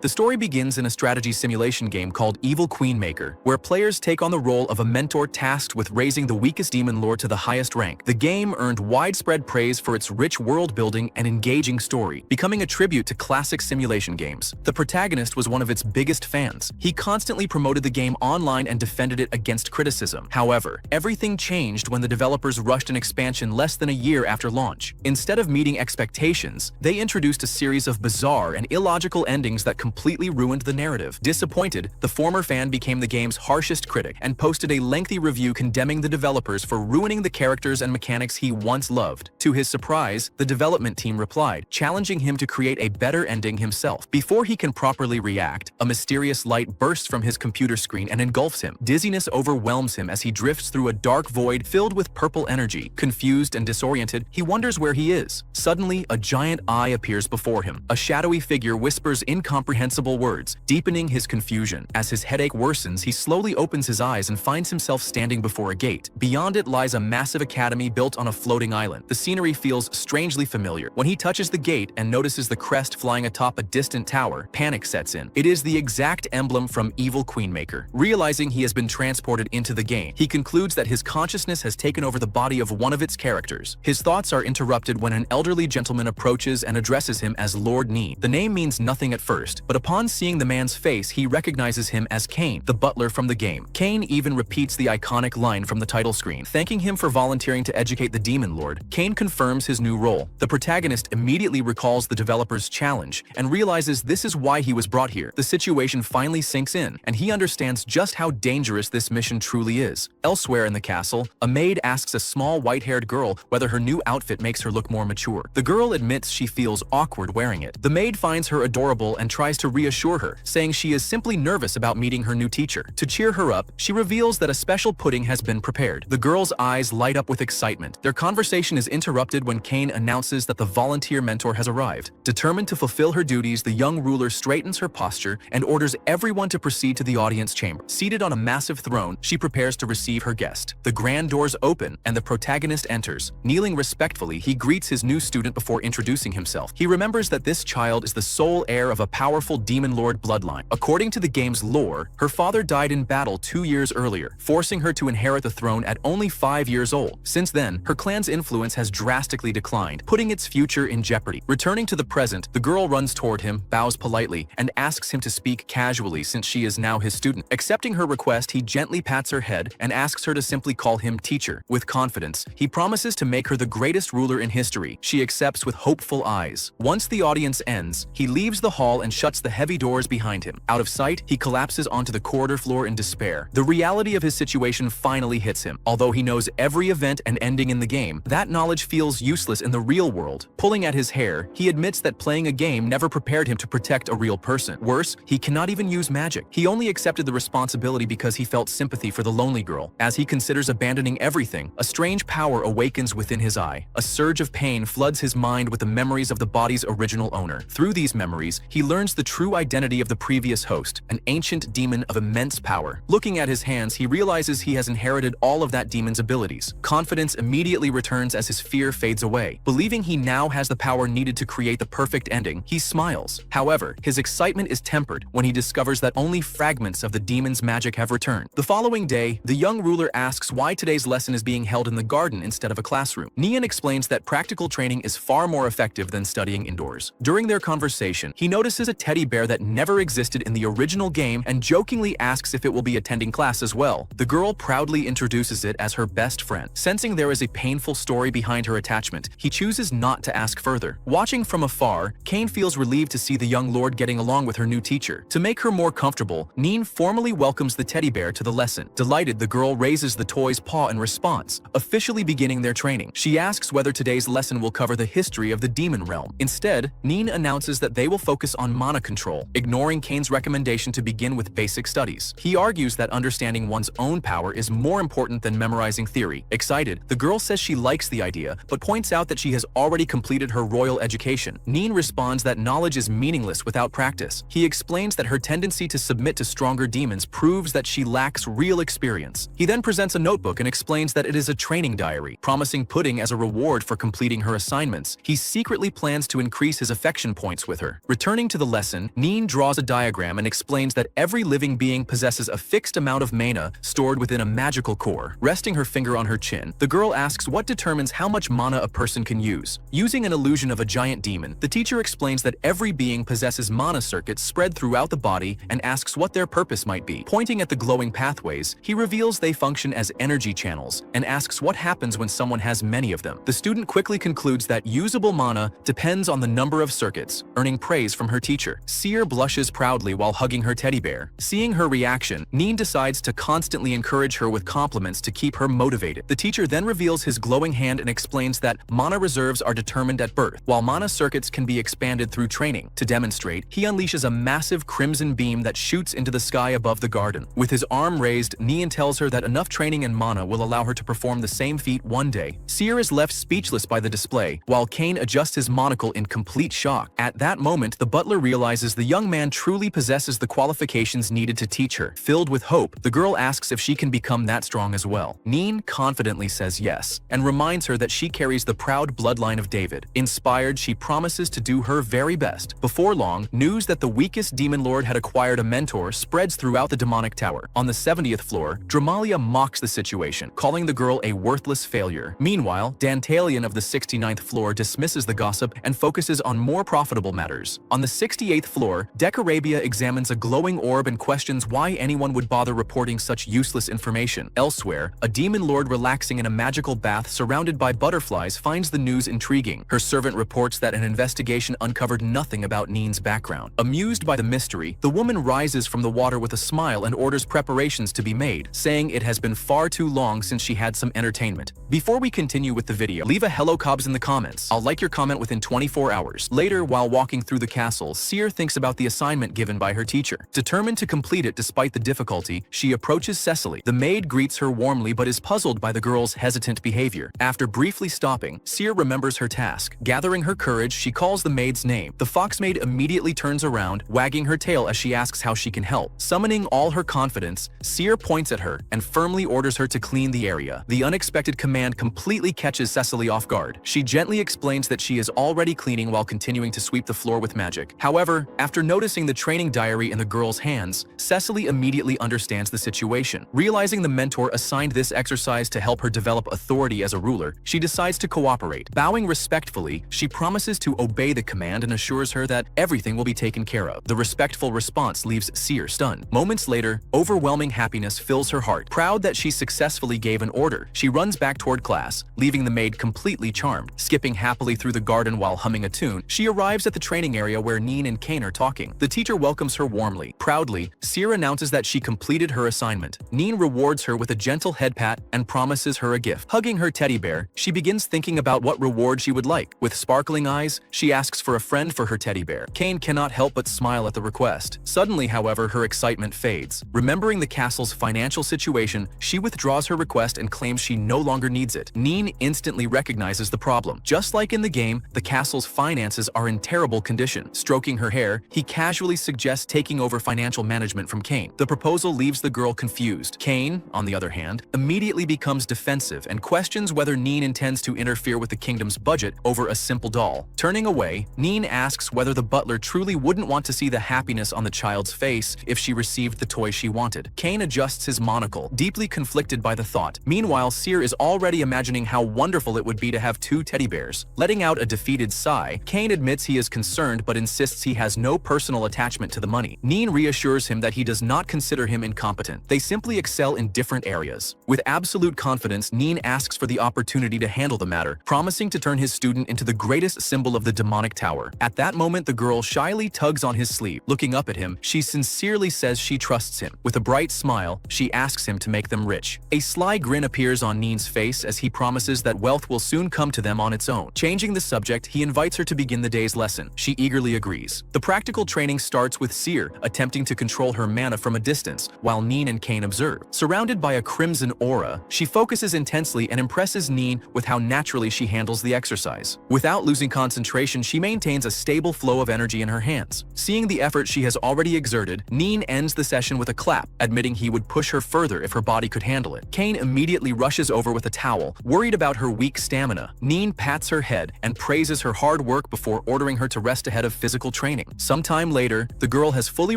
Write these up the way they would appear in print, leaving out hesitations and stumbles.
The story begins in a strategy simulation game called Evil Queenmaker, where players take on the role of a mentor tasked with raising the weakest demon lord to the highest rank. The game earned widespread praise for its rich world-building and engaging story, becoming a tribute to classic simulation games. The protagonist was one of its biggest fans. He constantly promoted the game online and defended it against criticism. However, everything changed when the developers rushed an expansion less than a year after launch. Instead of meeting expectations, they introduced a series of bizarre and illogical endings that completely ruined the narrative. Disappointed, the former fan became the game's harshest critic and posted a lengthy review condemning the developers for ruining the characters and mechanics he once loved. To his surprise, the development team replied, challenging him to create a better ending himself. Before he can properly react, a mysterious light bursts from his computer screen and engulfs him. Dizziness overwhelms him as he drifts through a dark void filled with purple energy. Confused and disoriented, he wonders where he is. Suddenly, a giant eye appears before him. A shadowy figure whispers incomprehensible words, deepening his confusion. As his headache worsens, he slowly opens his eyes and finds himself standing before a gate. Beyond it lies a massive academy built on a floating island. The scenery feels strangely familiar. When he touches the gate and notices the crest flying atop a distant tower, panic sets in. It is the exact emblem from Evil Queenmaker. Realizing he has been transported into the game, he concludes that his consciousness has taken over the body of one of its characters. His thoughts are interrupted when an elderly gentleman approaches and addresses him as Lord Neen. The name means nothing at first, but upon seeing the man's face, he recognizes him as Kane, the butler from the game. Kane even repeats the iconic line from the title screen, thanking him for volunteering to educate the demon lord. Kane confirms his new role. The protagonist immediately recalls the developer's challenge and realizes this is why he was brought here. The situation finally sinks in, and he understands just how dangerous this mission truly is. Elsewhere in the castle, a maid asks a small white-haired girl whether her new outfit makes her look more mature. The girl admits she feels awkward wearing it. The maid finds her adorable and tries to reassure her, saying she is simply nervous about meeting her new teacher. To cheer her up, she reveals that a special pudding has been prepared. The girl's eyes light up with excitement. Their conversation is interrupted when Kane announces that the volunteer mentor has arrived. Determined to fulfill her duties, the young ruler straightens her posture and orders everyone to proceed to the audience chamber. Seated on a massive throne, she prepares to receive her guest. The grand doors open and the protagonist enters. Kneeling respectfully, he greets his new student before introducing himself. He remembers that this child is the sole heir of a powerful demon lord bloodline. According to the game's lore, her father died in battle 2 years earlier, forcing her to inherit the throne at only 5 years old. Since then, her clan's influence has drastically declined, putting its future in jeopardy. Returning to the present, the girl runs toward him, bows politely, and asks him to speak casually since she is now his student. Accepting her request, he gently pats her head and asks her to simply call him teacher. With confidence, he promises to make her the greatest ruler in history. She accepts with hopeful eyes. Once the audience ends, he leaves the hall and shuts the heavy doors behind him. Out of sight, he collapses onto the corridor floor in despair. The reality of his situation finally hits him. Although he knows every event and ending in the game, that knowledge feels useless in the real world. Pulling at his hair, he admits that playing a game never prepared him to protect a real person. Worse, he cannot even use magic. He only accepted the responsibility because he felt sympathy for the lonely girl. As he considers abandoning everything, a strange power awakens within his eye. A surge of pain floods his mind with the memories of the body's original owner. Through these memories, he learns the true identity of the previous host, an ancient demon of immense power. Looking at his hands, he realizes he has inherited all of that demon's abilities. Confidence immediately returns as his fear fades away. Believing he now has the power needed to create the perfect ending, he smiles. However, his excitement is tempered when he discovers that only fragments of the demon's magic have returned. The following day, the young ruler asks why today's lesson is being held in the garden instead of a classroom. Neen explains that practical training is far more effective than studying indoors. During their conversation, he notices a teddy bear that never existed in the original game and jokingly asks if it will be attending class as well. The girl proudly introduces it as her best friend. Sensing there is a painful story behind her attachment, he chooses not to ask further. Watching from afar, Kane feels relieved to see the young lord getting along with her new teacher. To make her more comfortable, Neen formally welcomes the teddy bear to the lesson. Delighted, the girl raises the toy's paw in response, officially beginning their training. She asks whether today's lesson will cover the history of the demon realm. Instead, Neen announces that they will focus on mana control, ignoring Kane's recommendation to begin with basic studies. He argues that understanding one's own power is more important than memorizing theory. Excited, the girl says she likes the idea, but points out that she has already completed her royal education. Neen responds that knowledge is meaningless without practice. He explains that her tendency to submit to stronger demons proves that she lacks real experience. He then presents a notebook and explains that it is a training diary, promising pudding as a reward for completing her assignments. He secretly plans to increase his affection points with her. Returning to the lesson, lesson, Neen draws a diagram and explains that every living being possesses a fixed amount of mana stored within a magical core. Resting her finger on her chin, the girl asks what determines how much mana a person can use. Using an illusion of a giant demon, the teacher explains that every being possesses mana circuits spread throughout the body and asks what their purpose might be. Pointing at the glowing pathways, he reveals they function as energy channels and asks what happens when someone has many of them. The student quickly concludes that usable mana depends on the number of circuits, earning praise from her teacher. Seer blushes proudly while hugging her teddy bear. Seeing her reaction, Neen decides to constantly encourage her with compliments to keep her motivated. The teacher then reveals his glowing hand and explains that mana reserves are determined at birth, while mana circuits can be expanded through training. To demonstrate, he unleashes a massive crimson beam that shoots into the sky above the garden. With his arm raised, Neen tells her that enough training and mana will allow her to perform the same feat one day. Seer is left speechless by the display, while Kane adjusts his monocle in complete shock. At that moment, the butler realizes the young man truly possesses the qualifications needed to teach her. Filled with hope, the girl asks if she can become that strong as well. Neen confidently says yes, and reminds her that she carries the proud bloodline of David. Inspired, she promises to do her very best. Before long, news that the weakest demon lord had acquired a mentor spreads throughout the demonic tower. On the 70th floor, Dramalia mocks the situation, calling the girl a worthless failure. Meanwhile, Dantalion of the 69th floor dismisses the gossip and focuses on more profitable matters. On the 68th floor, Decorabia examines a glowing orb and questions why anyone would bother reporting such useless information. Elsewhere, a demon lord relaxing in a magical bath surrounded by butterflies finds the news intriguing. Her servant reports that an investigation uncovered nothing about Neen's background. Amused by the mystery, the woman rises from the water with a smile and orders preparations to be made, saying it has been far too long since she had some entertainment. Before we continue with the video, leave a hello Cobbs in the comments. I'll like your comment within 24 hours. Later, while walking through the castle, Seer thinks about the assignment given by her teacher. Determined to complete it despite the difficulty, she approaches Cecily. The maid greets her warmly but is puzzled by the girl's hesitant behavior. After briefly stopping, Seer remembers her task. Gathering her courage, she calls the maid's name. The fox maid immediately turns around, wagging her tail as she asks how she can help. Summoning all her confidence, Seer points at her and firmly orders her to clean the area. The unexpected command completely catches Cecily off guard. She gently explains that she is already cleaning while continuing to sweep the floor with magic. However, after noticing the training diary in the girl's hands, Cecily immediately understands the situation. Realizing the mentor assigned this exercise to help her develop authority as a ruler, she decides to cooperate. Bowing respectfully, she promises to obey the command and assures her that everything will be taken care of. The respectful response leaves Seer stunned. Moments later, overwhelming happiness fills her heart. Proud that she successfully gave an order, she runs back toward class, leaving the maid completely charmed. Skipping happily through the garden while humming a tune, she arrives at the training area where Neen and Kane are talking. The teacher welcomes her warmly. Proudly, Seer announces that she completed her assignment. Neen rewards her with a gentle head pat and promises her a gift. Hugging her teddy bear, she begins thinking about what reward she would like. With sparkling eyes, she asks for a friend for her teddy bear. Kane cannot help but smile at the request. Suddenly, however, her excitement fades. Remembering the castle's financial situation, she withdraws her request and claims she no longer needs it. Neen instantly recognizes the problem. Just like in the game, the castle's finances are in terrible condition. Stroking her hair, he casually suggests taking over financial management from Kane. The proposal leaves the girl confused. Kane, on the other hand, immediately becomes defensive and questions whether Neen intends to interfere with the kingdom's budget over a simple doll. Turning away, Neen asks whether the butler truly wouldn't want to see the happiness on the child's face if she received the toy she wanted. Kane adjusts his monocle, deeply conflicted by the thought. Meanwhile, Seer is already imagining how wonderful it would be to have two teddy bears. Letting out a defeated sigh, Kane admits he is concerned but insists he has no personal attachment to the money. Neen reassures him that he does not consider him incompetent. They simply excel in different areas. With absolute confidence, Neen asks for the opportunity to handle the matter, promising to turn his student into the greatest symbol of the demonic tower. At that moment, the girl shyly tugs on his sleeve. Looking up at him, she sincerely says she trusts him. With a bright smile, she asks him to make them rich. A sly grin appears on Neen's face as he promises that wealth will soon come to them on its own. Changing the subject, he invites her to begin the day's lesson. She eagerly agrees. The practical training starts with Seer attempting to control her mana from a distance, while Neen and Kane observe. Surrounded by a crimson aura, she focuses intensely and impresses Neen with how naturally she handles the exercise. Without losing concentration, she maintains a stable flow of energy in her hands. Seeing the effort she has already exerted, Neen ends the session with a clap, admitting he would push her further if her body could handle it. Kane immediately rushes over with a towel, worried about her weak stamina. Neen pats her head and praises her hard work before ordering her to rest ahead of physical training. crying. Sometime later, the girl has fully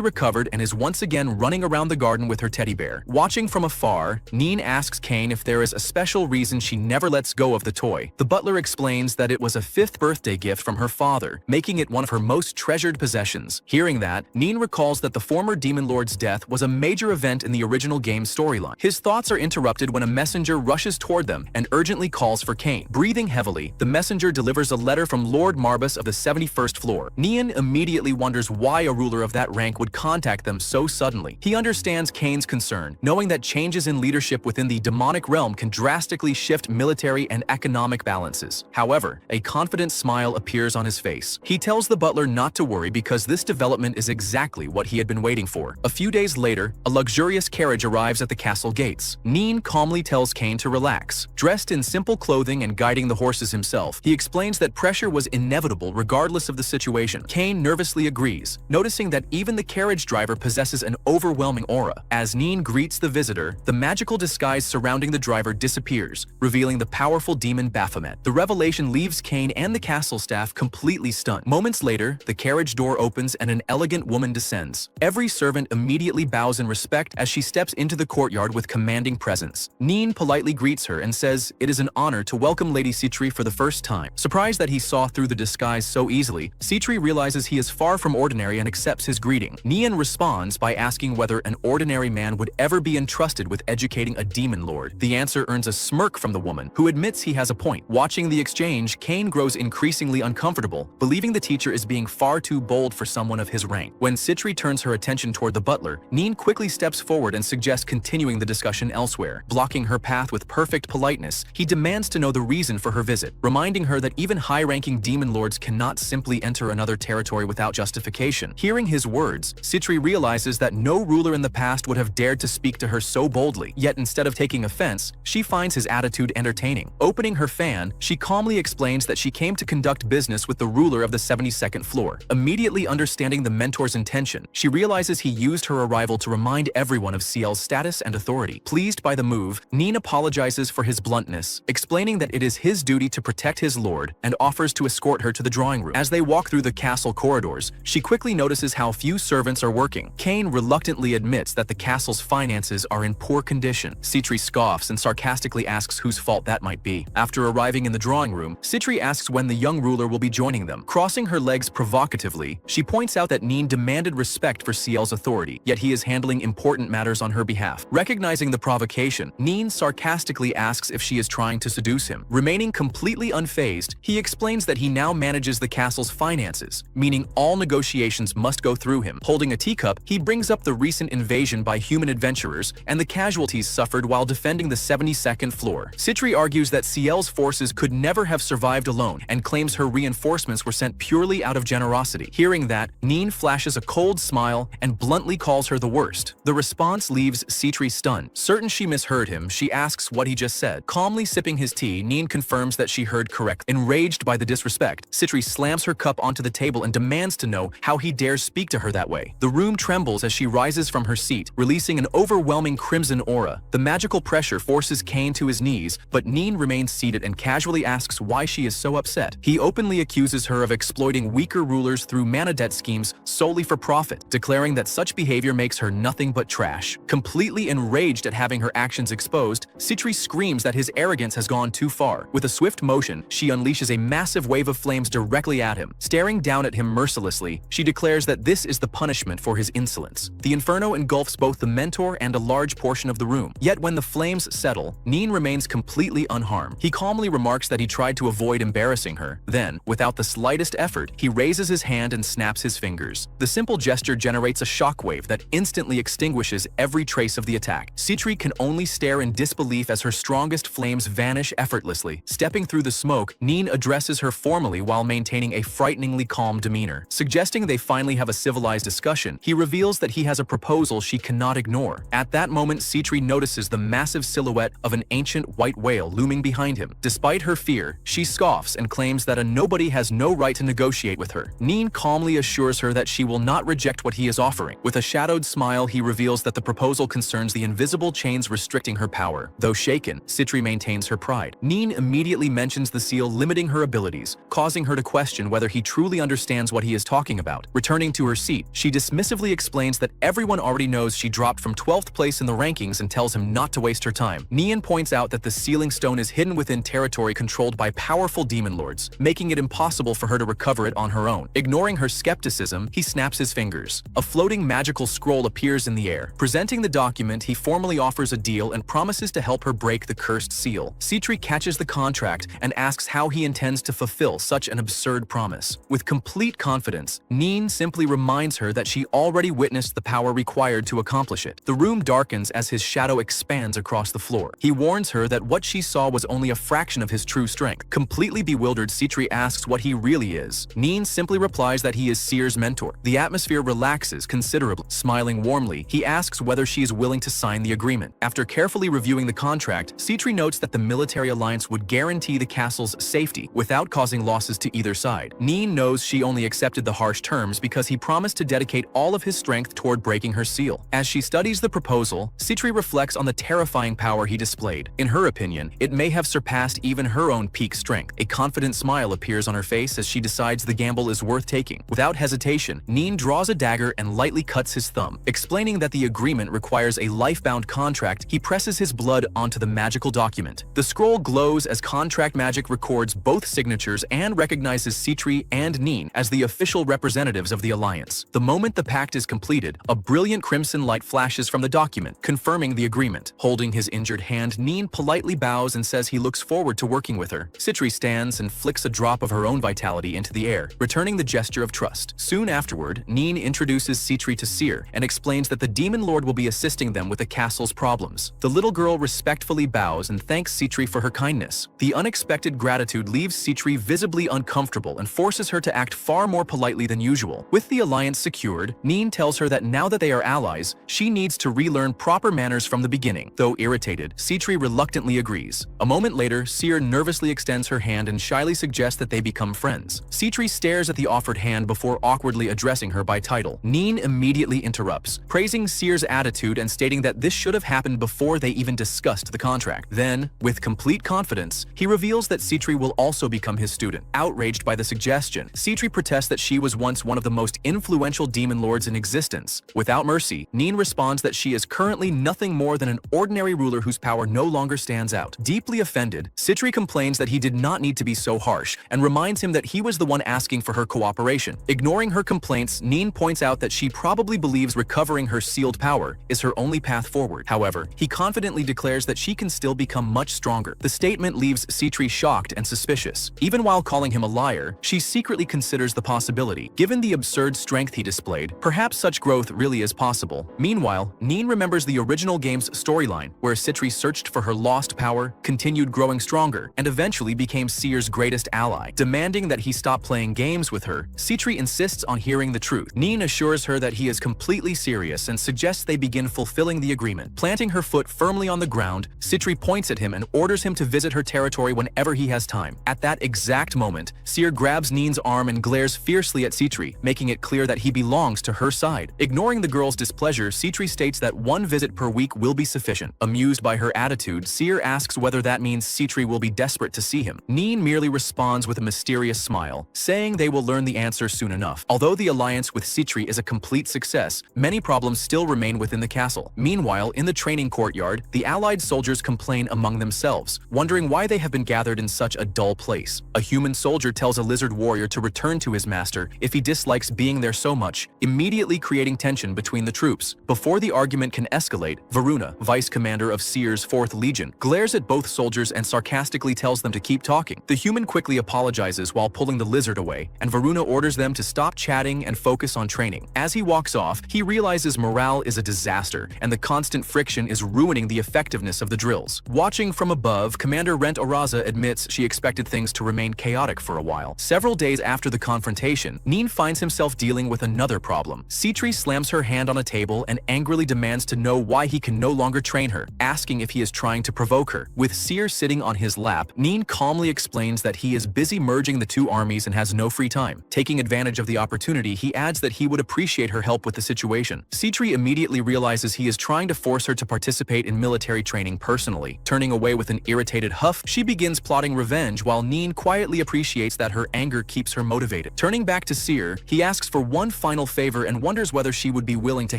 recovered and is once again running around the garden with her teddy bear. Watching from afar, Neen asks Kane if there is a special reason she never lets go of the toy. The butler explains that it was a 5th birthday gift from her father, making it one of her most treasured possessions. Hearing that, Neen recalls that the former Demon Lord's death was a major event in the original game's storyline. His thoughts are interrupted when a messenger rushes toward them and urgently calls for Kane. Breathing heavily, the messenger delivers a letter from Lord Marbus of the 71st floor. Neen immediately wonders why a ruler of that rank would contact them so suddenly. He understands Kane's concern, knowing that changes in leadership within the demonic realm can drastically shift military and economic balances. However, a confident smile appears on his face. He tells the butler not to worry because this development is exactly what he had been waiting for. A few days later, a luxurious carriage arrives at the castle gates. Neen calmly tells Kane to relax. Dressed in simple clothing and guiding the horses himself, he explains that pressure was inevitable regardless of the situation. Kane nervously agrees, noticing that even the carriage driver possesses an overwhelming aura. As Neen greets the visitor, the magical disguise surrounding the driver disappears, revealing the powerful demon Baphomet. The revelation leaves Kane and the castle staff completely stunned. Moments later, the carriage door opens and an elegant woman descends. Every servant immediately bows in respect as she steps into the courtyard with commanding presence. Neen politely greets her and says it is an honor to welcome Lady Citri for the first time. Surprised that he saw through the disguise so easily, Citri realizes he is far from ordinary and accepts his greeting. Neen responds by asking whether an ordinary man would ever be entrusted with educating a demon lord. The answer earns a smirk from the woman, who admits he has a point. Watching the exchange, Kane grows increasingly uncomfortable, believing the teacher is being far too bold for someone of his rank. When Citri turns her attention toward the butler, Neen quickly steps forward and suggests continuing the discussion elsewhere. Blocking her path with perfect politeness, he demands to know the reason for her visit, reminding her that even high-ranking demon lords cannot simply enter another territory without justification. Hearing his words, Citri realizes that no ruler in the past would have dared to speak to her so boldly, yet instead of taking offense, she finds his attitude entertaining. Opening her fan, she calmly explains that she came to conduct business with the ruler of the 72nd floor. Immediately understanding the mentor's intention, she realizes he used her arrival to remind everyone of CL's status and authority. Pleased by the move, Neen apologizes for his bluntness, explaining that it is his duty to protect his lord, and offers to escort her to the drawing room. As they walk through the castle corridors, she quickly notices how few servants are working. Kane reluctantly admits that the castle's finances are in poor condition. Citri scoffs and sarcastically asks whose fault that might be. After arriving in the drawing room, Citri asks when the young ruler will be joining them. Crossing her legs provocatively, she points out that Neen demanded respect for CL's authority, yet he is handling important matters on her behalf. Recognizing the provocation, Neen sarcastically asks if she is trying to seduce him. Remaining completely unfazed, he explains that he now manages the castle's finances, meaning all negotiations must go through him. Holding a teacup, he brings up the recent invasion by human adventurers and the casualties suffered while defending the 72nd floor. Citri argues that CL's forces could never have survived alone and claims her reinforcements were sent purely out of generosity. Hearing that, Neen flashes a cold smile and bluntly calls her the worst. The response leaves Citri stunned. Certain she misheard him, she asks what he just said. Calmly sipping his tea, Neen confirms that she heard correctly. Enraged by the disrespect, Citri slams her cup onto the table and demands to know how he dares speak to her that way. The room trembles as she rises from her seat, releasing an overwhelming crimson aura. The magical pressure forces Kane to his knees, but Neen remains seated and casually asks why she is so upset. He openly accuses her of exploiting weaker rulers through mana debt schemes solely for profit, declaring that such behavior makes her nothing but trash. Completely enraged at having her actions exposed, Citri screams that his arrogance has gone too far. With a swift motion, she unleashes a massive wave of flames directly at him. Staring down at him mercilessly, she declares that this is the punishment for his insolence. The inferno engulfs both the mentor and a large portion of the room. Yet when the flames settle, Neen remains completely unharmed. He calmly remarks that he tried to avoid embarrassing her. Then, without the slightest effort, he raises his hand and snaps his fingers. The simple gesture generates a shockwave that instantly extinguishes every trace of the attack. Citri can only stare in disbelief as her strongest flames vanish effortlessly. Stepping through the smoke, Neen addresses her formally while maintaining a frighteningly calm demeanor. Suggesting they finally have a civilized discussion, he reveals that he has a proposal she cannot ignore. At that moment, Citri notices the massive silhouette of an ancient white whale looming behind him. Despite her fear, she scoffs and claims that a nobody has no right to negotiate with her. Neen calmly assures her that she will not reject what he is offering. With a shadowed smile, he reveals that the proposal concerns the invisible chains restricting her power. Though shaken, Citri maintains her pride. Neen immediately mentions the seal limiting her abilities, causing her to question whether he truly understands what he he is talking about. Returning to her seat, she dismissively explains that everyone already knows she dropped from 12th place in the rankings and tells him not to waste her time. Nian points out that the sealing stone is hidden within territory controlled by powerful demon lords, making it impossible for her to recover it on her own. Ignoring her skepticism, he snaps his fingers. A floating magical scroll appears in the air. Presenting the document, he formally offers a deal and promises to help her break the cursed seal. Citri catches the contract and asks how he intends to fulfill such an absurd promise. With complete confidence, Neen simply reminds her that she already witnessed the power required to accomplish it. The room darkens as his shadow expands across the floor. He warns her that what she saw was only a fraction of his true strength. Completely bewildered, Citri asks what he really is. Neen simply replies that he is Seer's mentor. The atmosphere relaxes considerably. Smiling warmly, he asks whether she is willing to sign the agreement. After carefully reviewing the contract, Citri notes that the military alliance would guarantee the castle's safety without causing losses to either side. Neen knows she only accepted the harsh terms because he promised to dedicate all of his strength toward breaking her seal. As she studies the proposal, Citri reflects on the terrifying power he displayed. In her opinion, it may have surpassed even her own peak strength. A confident smile appears on her face as she decides the gamble is worth taking. Without hesitation, Neen draws a dagger and lightly cuts his thumb. Explaining that the agreement requires a life-bound contract, he presses his blood onto the magical document. The scroll glows as contract magic records both signatures and recognizes Citri and Neen as the official representatives of the alliance. The moment the pact is completed, a brilliant crimson light flashes from the document, confirming the agreement. Holding his injured hand, Neen politely bows and says he looks forward to working with her. Citri stands and flicks a drop of her own vitality into the air, returning the gesture of trust. Soon afterward, Neen introduces Citri to Seer and explains that the Demon Lord will be assisting them with the castle's problems. The little girl respectfully bows and thanks Citri for her kindness. The unexpected gratitude leaves Citri visibly uncomfortable and forces her to act far more politely than usual. With the alliance secured, Neen tells her that now that they are allies, she needs to relearn proper manners from the beginning. Though irritated, Citri reluctantly agrees. A moment later, Seer nervously extends her hand and shyly suggests that they become friends. Citri stares at the offered hand before awkwardly addressing her by title. Neen immediately interrupts, praising Seer's attitude and stating that this should have happened before they even discussed the contract. Then, with complete confidence, he reveals that Citri will also become his student. Outraged by the suggestion, Citri protests that she was once one of the most influential demon lords in existence. Without mercy, Neen responds that she is currently nothing more than an ordinary ruler whose power no longer stands out. Deeply offended, Citri complains that he did not need to be so harsh and reminds him that he was the one asking for her cooperation. Ignoring her complaints, Neen points out that she probably believes recovering her sealed power is her only path forward. However, he confidently declares that she can still become much stronger. The statement leaves Citri shocked and suspicious. Even while calling him a liar, she secretly considers the possibility. Given the absurd strength he displayed, perhaps such growth really is possible. Meanwhile, Neen remembers the original game's storyline, where Citri searched for her lost power, continued growing stronger, and eventually became Seer's greatest ally. Demanding that he stop playing games with her, Citri insists on hearing the truth. Neen assures her that he is completely serious and suggests they begin fulfilling the agreement. Planting her foot firmly on the ground, Citri points at him and orders him to visit her territory whenever he has time. At that exact moment, Seer grabs Neen's arm and glares fiercely at Citri, making it clear that he belongs to her side. Ignoring the girl's displeasure, Citri states that one visit per week will be sufficient. Amused by her attitude, Seer asks whether that means Citri will be desperate to see him. Neen merely responds with a mysterious smile, saying they will learn the answer soon enough. Although the alliance with Citri is a complete success, many problems still remain within the castle. Meanwhile, in the training courtyard, the allied soldiers complain among themselves, wondering why they have been gathered in such a dull place. A human soldier tells a lizard warrior to return to his master if he dislikes being there so much, immediately creating tension between the troops. Before the argument can escalate, Varuna, vice commander of Seer's 4th Legion, glares at both soldiers and sarcastically tells them to keep talking. The human quickly apologizes while pulling the lizard away, and Varuna orders them to stop chatting and focus on training. As he walks off, he realizes morale is a disaster, and the constant friction is ruining the effectiveness of the drills. Watching from above, Commander Rent Oraza admits she expected things to remain chaotic for a while. Several days after the confrontation, Neen finds himself dealing with another problem. Citri slams her hand on a table and angrily demands to know why he can no longer train her, asking if he is trying to provoke her. With Seer sitting on his lap, Neen calmly explains that he is busy merging the two armies and has no free time. Taking advantage of the opportunity, he adds that he would appreciate her help with the situation. Citri immediately realizes he is trying to force her to participate in military training personally. Turning away with an irritated huff, she begins plotting revenge while Neen quietly appreciates that her anger keeps her motivated. Turning Returning back to Seer, he asks for one final favor and wonders whether she would be willing to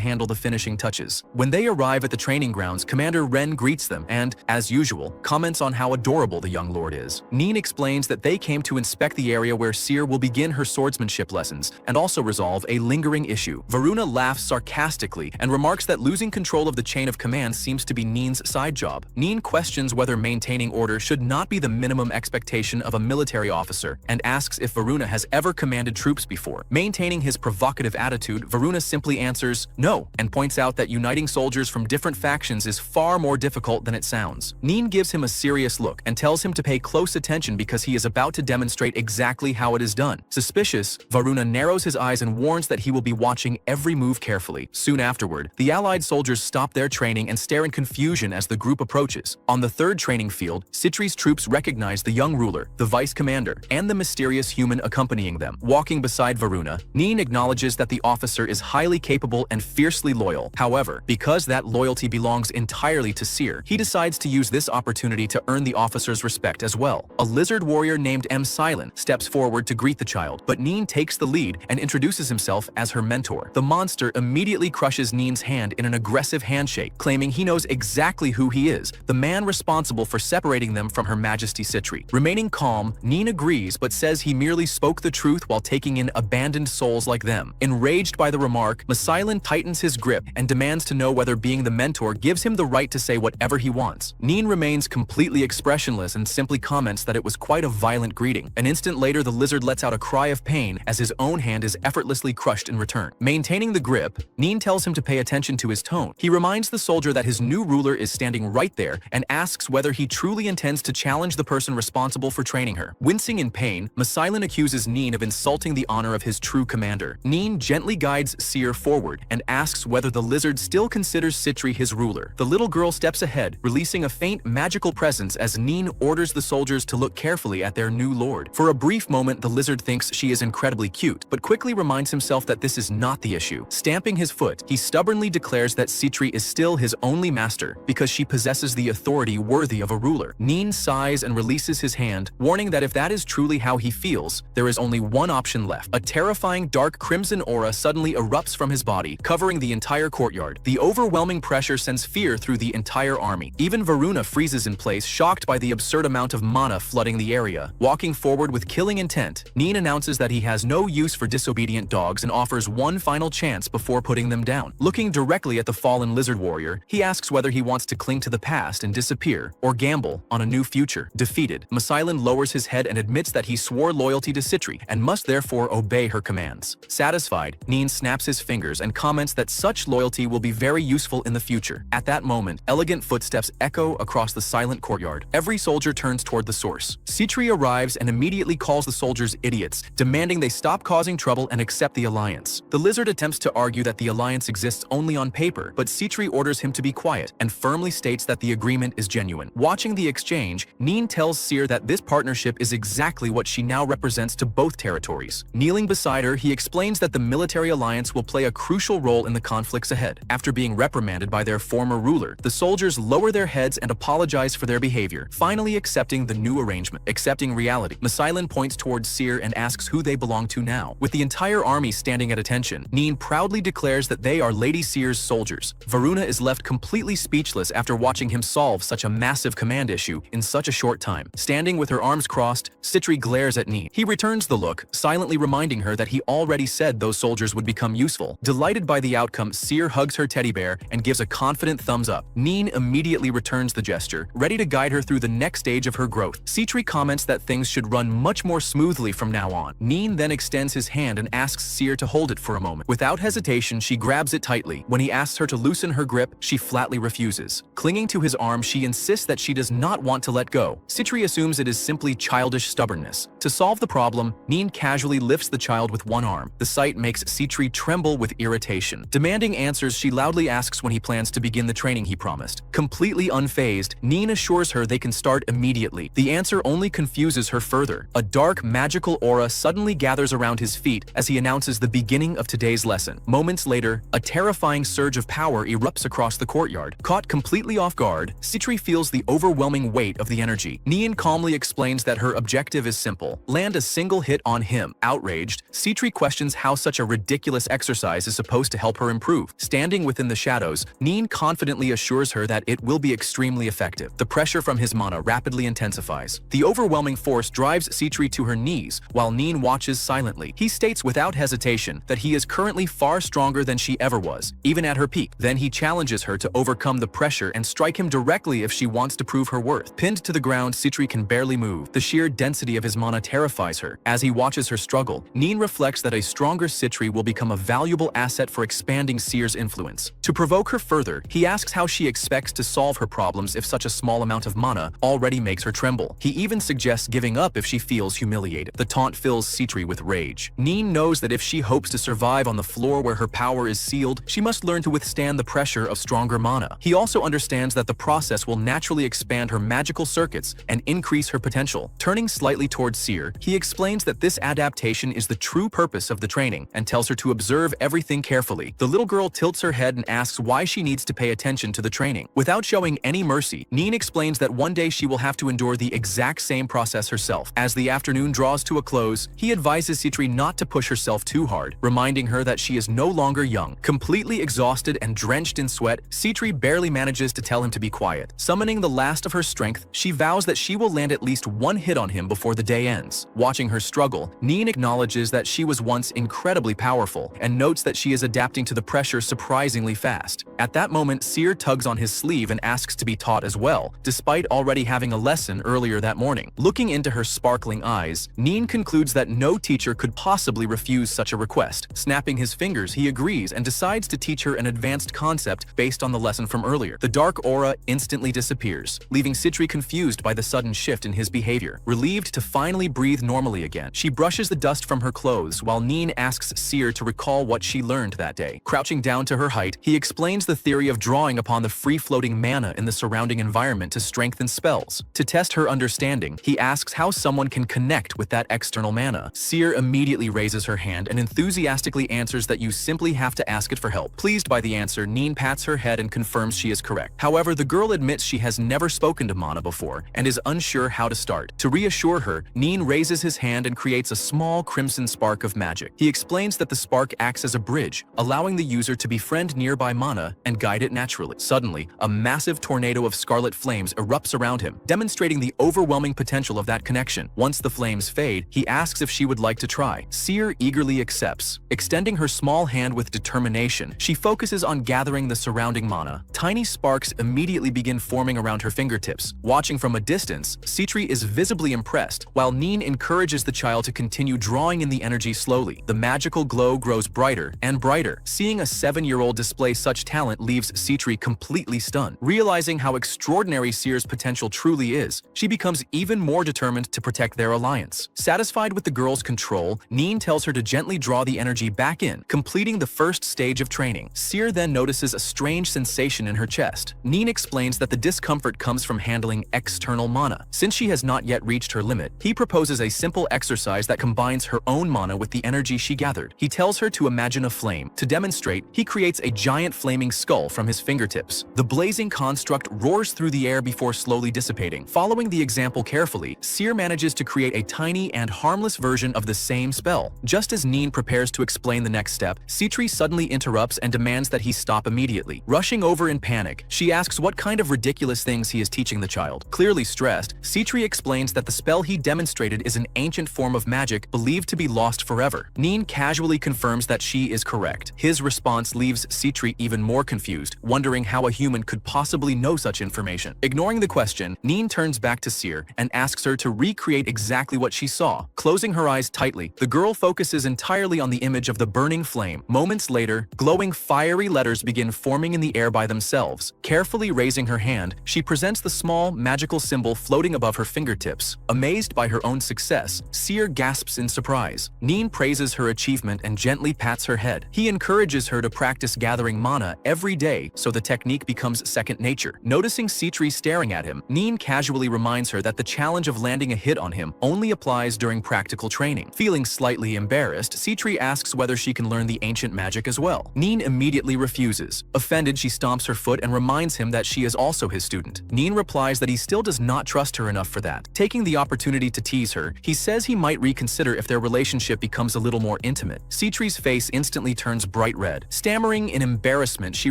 handle the finishing touches. When they arrive at the training grounds, Commander Ren greets them and, as usual, comments on how adorable the young lord is. Nin explains that they came to inspect the area where Seer will begin her swordsmanship lessons and also resolve a lingering issue. Varuna laughs sarcastically and remarks that losing control of the chain of command seems to be Nin's side job. Nin questions whether maintaining order should not be the minimum expectation of a military officer and asks if Varuna has ever commanded troops before. Maintaining his provocative attitude, Varuna simply answers no and points out that uniting soldiers from different factions is far more difficult than it sounds. Nin gives him a serious look and tells him to pay close attention because he is about to demonstrate exactly how it is done. Suspicious, Varuna narrows his eyes and warns that he will be watching every move carefully. Soon afterward, the Allied soldiers stop their training and stare in confusion as the group approaches. On the third training field, Citri's troops recognize the young ruler, the vice commander, and the mysterious human accompanying them. Walking beside Varuna, Nin acknowledges that the officer is highly capable and fiercely loyal. However, because that loyalty belongs entirely to Seer, he decides to use this opportunity to earn the officer's respect as well. A lizard warrior named M. Silent steps forward to greet the child, but Nin takes the lead and introduces himself as her mentor. The monster immediately crushes Nin's hand in an aggressive handshake, claiming he knows exactly who he is, the man responsible for separating them from Her Majesty Citri. Remaining calm, Nin agrees but says he merely spoke the truth while taking in abandoned souls like them. Enraged by the remark, Masilin tightens his grip and demands to know whether being the mentor gives him the right to say whatever he wants. Nin remains completely expressionless and simply comments that it was quite a violent greeting. An instant later, the lizard lets out a cry of pain as his own hand is effortlessly crushed in return. Maintaining the grip, Nin tells him to pay attention to his tone. He reminds the soldier that his new ruler is standing right there and asks whether he truly intends to challenge the person responsible for training her. Wincing in pain, Masilin accuses Nin of insulting the honor of his true commander. Nin gently guides Seer forward and asks whether the lizard still considers Citri his ruler. The little girl steps ahead, releasing a faint magical presence as Nin orders the soldiers to look carefully at their new lord. For a brief moment, the lizard thinks she is incredibly cute, but quickly reminds himself that this is not the issue. Stamping his foot, he stubbornly declares that Citri is still his only master because she possesses the authority worthy of a ruler. Nin sighs and releases his hand, warning that if that is truly how he feels, there is only one option left. A terrifying dark crimson aura suddenly erupts from his body, covering the entire courtyard. The overwhelming pressure sends fear through the entire army. Even Varuna freezes in place, shocked by the absurd amount of mana flooding the area. Walking forward with killing intent, Nin announces that he has no use for disobedient dogs and offers one final chance before putting them down. Looking directly at the fallen lizard warrior, he asks whether he wants to cling to the past and disappear, or gamble on a new future. Defeated, Masilin lowers his head and admits that he swore loyalty to Citri and must therefore obey her commands. Satisfied, Nin snaps his fingers and comments that such loyalty will be very useful in the future. At that moment, elegant footsteps echo across the silent courtyard. Every soldier turns toward the source. Citri arrives and immediately calls the soldiers idiots, demanding they stop causing trouble and accept the alliance. The lizard attempts to argue that the alliance exists only on paper, but Citri orders him to be quiet and firmly states that the agreement is genuine. Watching the exchange, Nin tells Seer that this partnership is exactly what she now represents to both territories. Kneeling beside her, he explains that the military alliance will play a crucial role in the conflicts ahead. After being reprimanded by their former ruler, the soldiers lower their heads and apologize for their behavior, finally accepting the new arrangement. Accepting reality, Masilin points towards Seer and asks who they belong to now. With the entire army standing at attention, Nin proudly declares that they are Lady Seer's soldiers. Varuna is left completely speechless after watching him solve such a massive command issue in such a short time. Standing with her arms crossed, Citri glares at Nin. He returns the look, silently reminding her that he already said those soldiers would become useful. Delighted by the outcome, Seer hugs her teddy bear and gives a confident thumbs up. Nin immediately returns the gesture, ready to guide her through the next stage of her growth. Citri comments that things should run much more smoothly from now on. Nin then extends his hand and asks Seer to hold it for a moment. Without hesitation, she grabs it tightly. When he asks her to loosen her grip, she flatly refuses. Clinging to his arm, she insists that she does not want to let go. Citri assumes it is simply childish stubbornness. To solve the problem, Nin casually lifts the child with one arm. The sight makes Citri tremble with irritation. Demanding answers, she loudly asks when he plans to begin the training he promised. Completely unfazed, Nin assures her they can start immediately. The answer only confuses her further. A dark, magical aura suddenly gathers around his feet as he announces the beginning of today's lesson. Moments later, a terrifying surge of power erupts across the courtyard. Caught completely off guard, Citri feels the overwhelming weight of the energy. Nin calmly explains that her objective is simple: land a single hit on him. him. Outraged, Citri questions how such a ridiculous exercise is supposed to help her improve. Standing within the shadows, Nin confidently assures her that it will be extremely effective. The pressure from his mana rapidly intensifies. The overwhelming force drives Citri to her knees, while Nin watches silently. He states without hesitation that he is currently far stronger than she ever was, even at her peak. Then he challenges her to overcome the pressure and strike him directly if she wants to prove her worth. Pinned to the ground, Citri can barely move. The sheer density of his mana terrifies her. As he watches her struggle, Nin reflects that a stronger Citri will become a valuable asset for expanding Seer's influence. To provoke her further, he asks how she expects to solve her problems if such a small amount of mana already makes her tremble. He even suggests giving up if she feels humiliated. The taunt fills Citri with rage. Nin knows that if she hopes to survive on the floor where her power is sealed, she must learn to withstand the pressure of stronger mana. He also understands that the process will naturally expand her magical circuits and increase her potential. Turning slightly towards Seer, he explains that this adaptation is the true purpose of the training and tells her to observe everything carefully. The little girl tilts her head and asks why she needs to pay attention to the training. Without showing any mercy, Nin explains that one day she will have to endure the exact same process herself. As the afternoon draws to a close, he advises Citri not to push herself too hard, reminding her that she is no longer young. Completely exhausted and drenched in sweat, Citri barely manages to tell him to be quiet. Summoning the last of her strength, she vows that she will land at least one hit on him before the day ends. Watching her struggle, Nin acknowledges that she was once incredibly powerful and notes that she is adapting to the pressure surprisingly fast. At that moment, Seer tugs on his sleeve and asks to be taught as well, despite already having a lesson earlier that morning. Looking into her sparkling eyes, Nin concludes that no teacher could possibly refuse such a request. Snapping his fingers, he agrees and decides to teach her an advanced concept based on the lesson from earlier. The dark aura instantly disappears, leaving Citri confused by the sudden shift in his behavior. Relieved to finally breathe normally again, she brushes the dust from her clothes while Nin asks Seer to recall what she learned that day. Crouching down to her height, he explains the theory of drawing upon the free-floating mana in the surrounding environment to strengthen spells. To test her understanding, he asks how someone can connect with that external mana. Seer immediately raises her hand and enthusiastically answers that you simply have to ask it for help. Pleased by the answer, Nin pats her head and confirms she is correct. However, the girl admits she has never spoken to mana before and is unsure how to start. To reassure her, Nin raises his hand and creates a small crimson spark of magic. He explains that the spark acts as a bridge, allowing the user to befriend nearby mana and guide it naturally. Suddenly, a massive tornado of scarlet flames erupts around him, demonstrating the overwhelming potential of that connection. Once the flames fade, he asks if she would like to try. Seer eagerly accepts. Extending her small hand with determination, she focuses on gathering the surrounding mana. Tiny sparks immediately begin forming around her fingertips. Watching from a distance, Citri is visibly impressed, while Nin encourages the child to continue drawing in the energy slowly. The magical glow grows brighter and brighter. Seeing a 7-year-old display such talent leaves Citri completely stunned. Realizing how extraordinary Seer's potential truly is, she becomes even more determined to protect their alliance. Satisfied with the girl's control, Nin tells her to gently draw the energy back in, completing the first stage of training. Seer then notices a strange sensation in her chest. Nin explains that the discomfort comes from handling external mana. Since she has not yet reached her limit, he proposes a simple exercise that combines her own mana with the energy she gathered. He tells her to imagine a flame. To demonstrate, he creates a giant flaming skull from his fingertips. The blazing construct roars through the air before slowly dissipating. Following the example carefully, Seer manages to create a tiny and harmless version of the same spell. Just as Nin prepares to explain the next step, Citri suddenly interrupts and demands that he stop immediately. Rushing over in panic, she asks what kind of ridiculous things he is teaching the child. Clearly stressed, Citri explains that the spell he demonstrated is an ancient form of magic believed to be lost forever. Nin casually confirms that she is correct. His response leaves Citri even more confused, wondering how a human could possibly know such information. Ignoring the question, Nin turns back to Seer and asks her to recreate exactly what she saw. Closing her eyes tightly, the girl focuses entirely on the image of the burning flame. Moments later, glowing fiery letters begin forming in the air by themselves. Carefully raising her hand, she presents the small, magical symbol floating above her fingertips. Amazed by her own success, Seer gasps in surprise. Nin praises her achievement and gently pats her head. He encourages her to practice gathering mana every day so the technique becomes second nature. Noticing Citri staring at him, Nin casually reminds her that the challenge of landing a hit on him only applies during practical training. Feeling slightly embarrassed, Citri asks whether she can learn the ancient magic as well. Nin immediately refuses. Offended, she stomps her foot and reminds him that she is also his student. Nin replies that he still does not trust her enough for that. Taking the opportunity to tease her, he says he might reconsider consider if their relationship becomes a little more intimate. Citri's face instantly turns bright red. Stammering in embarrassment, she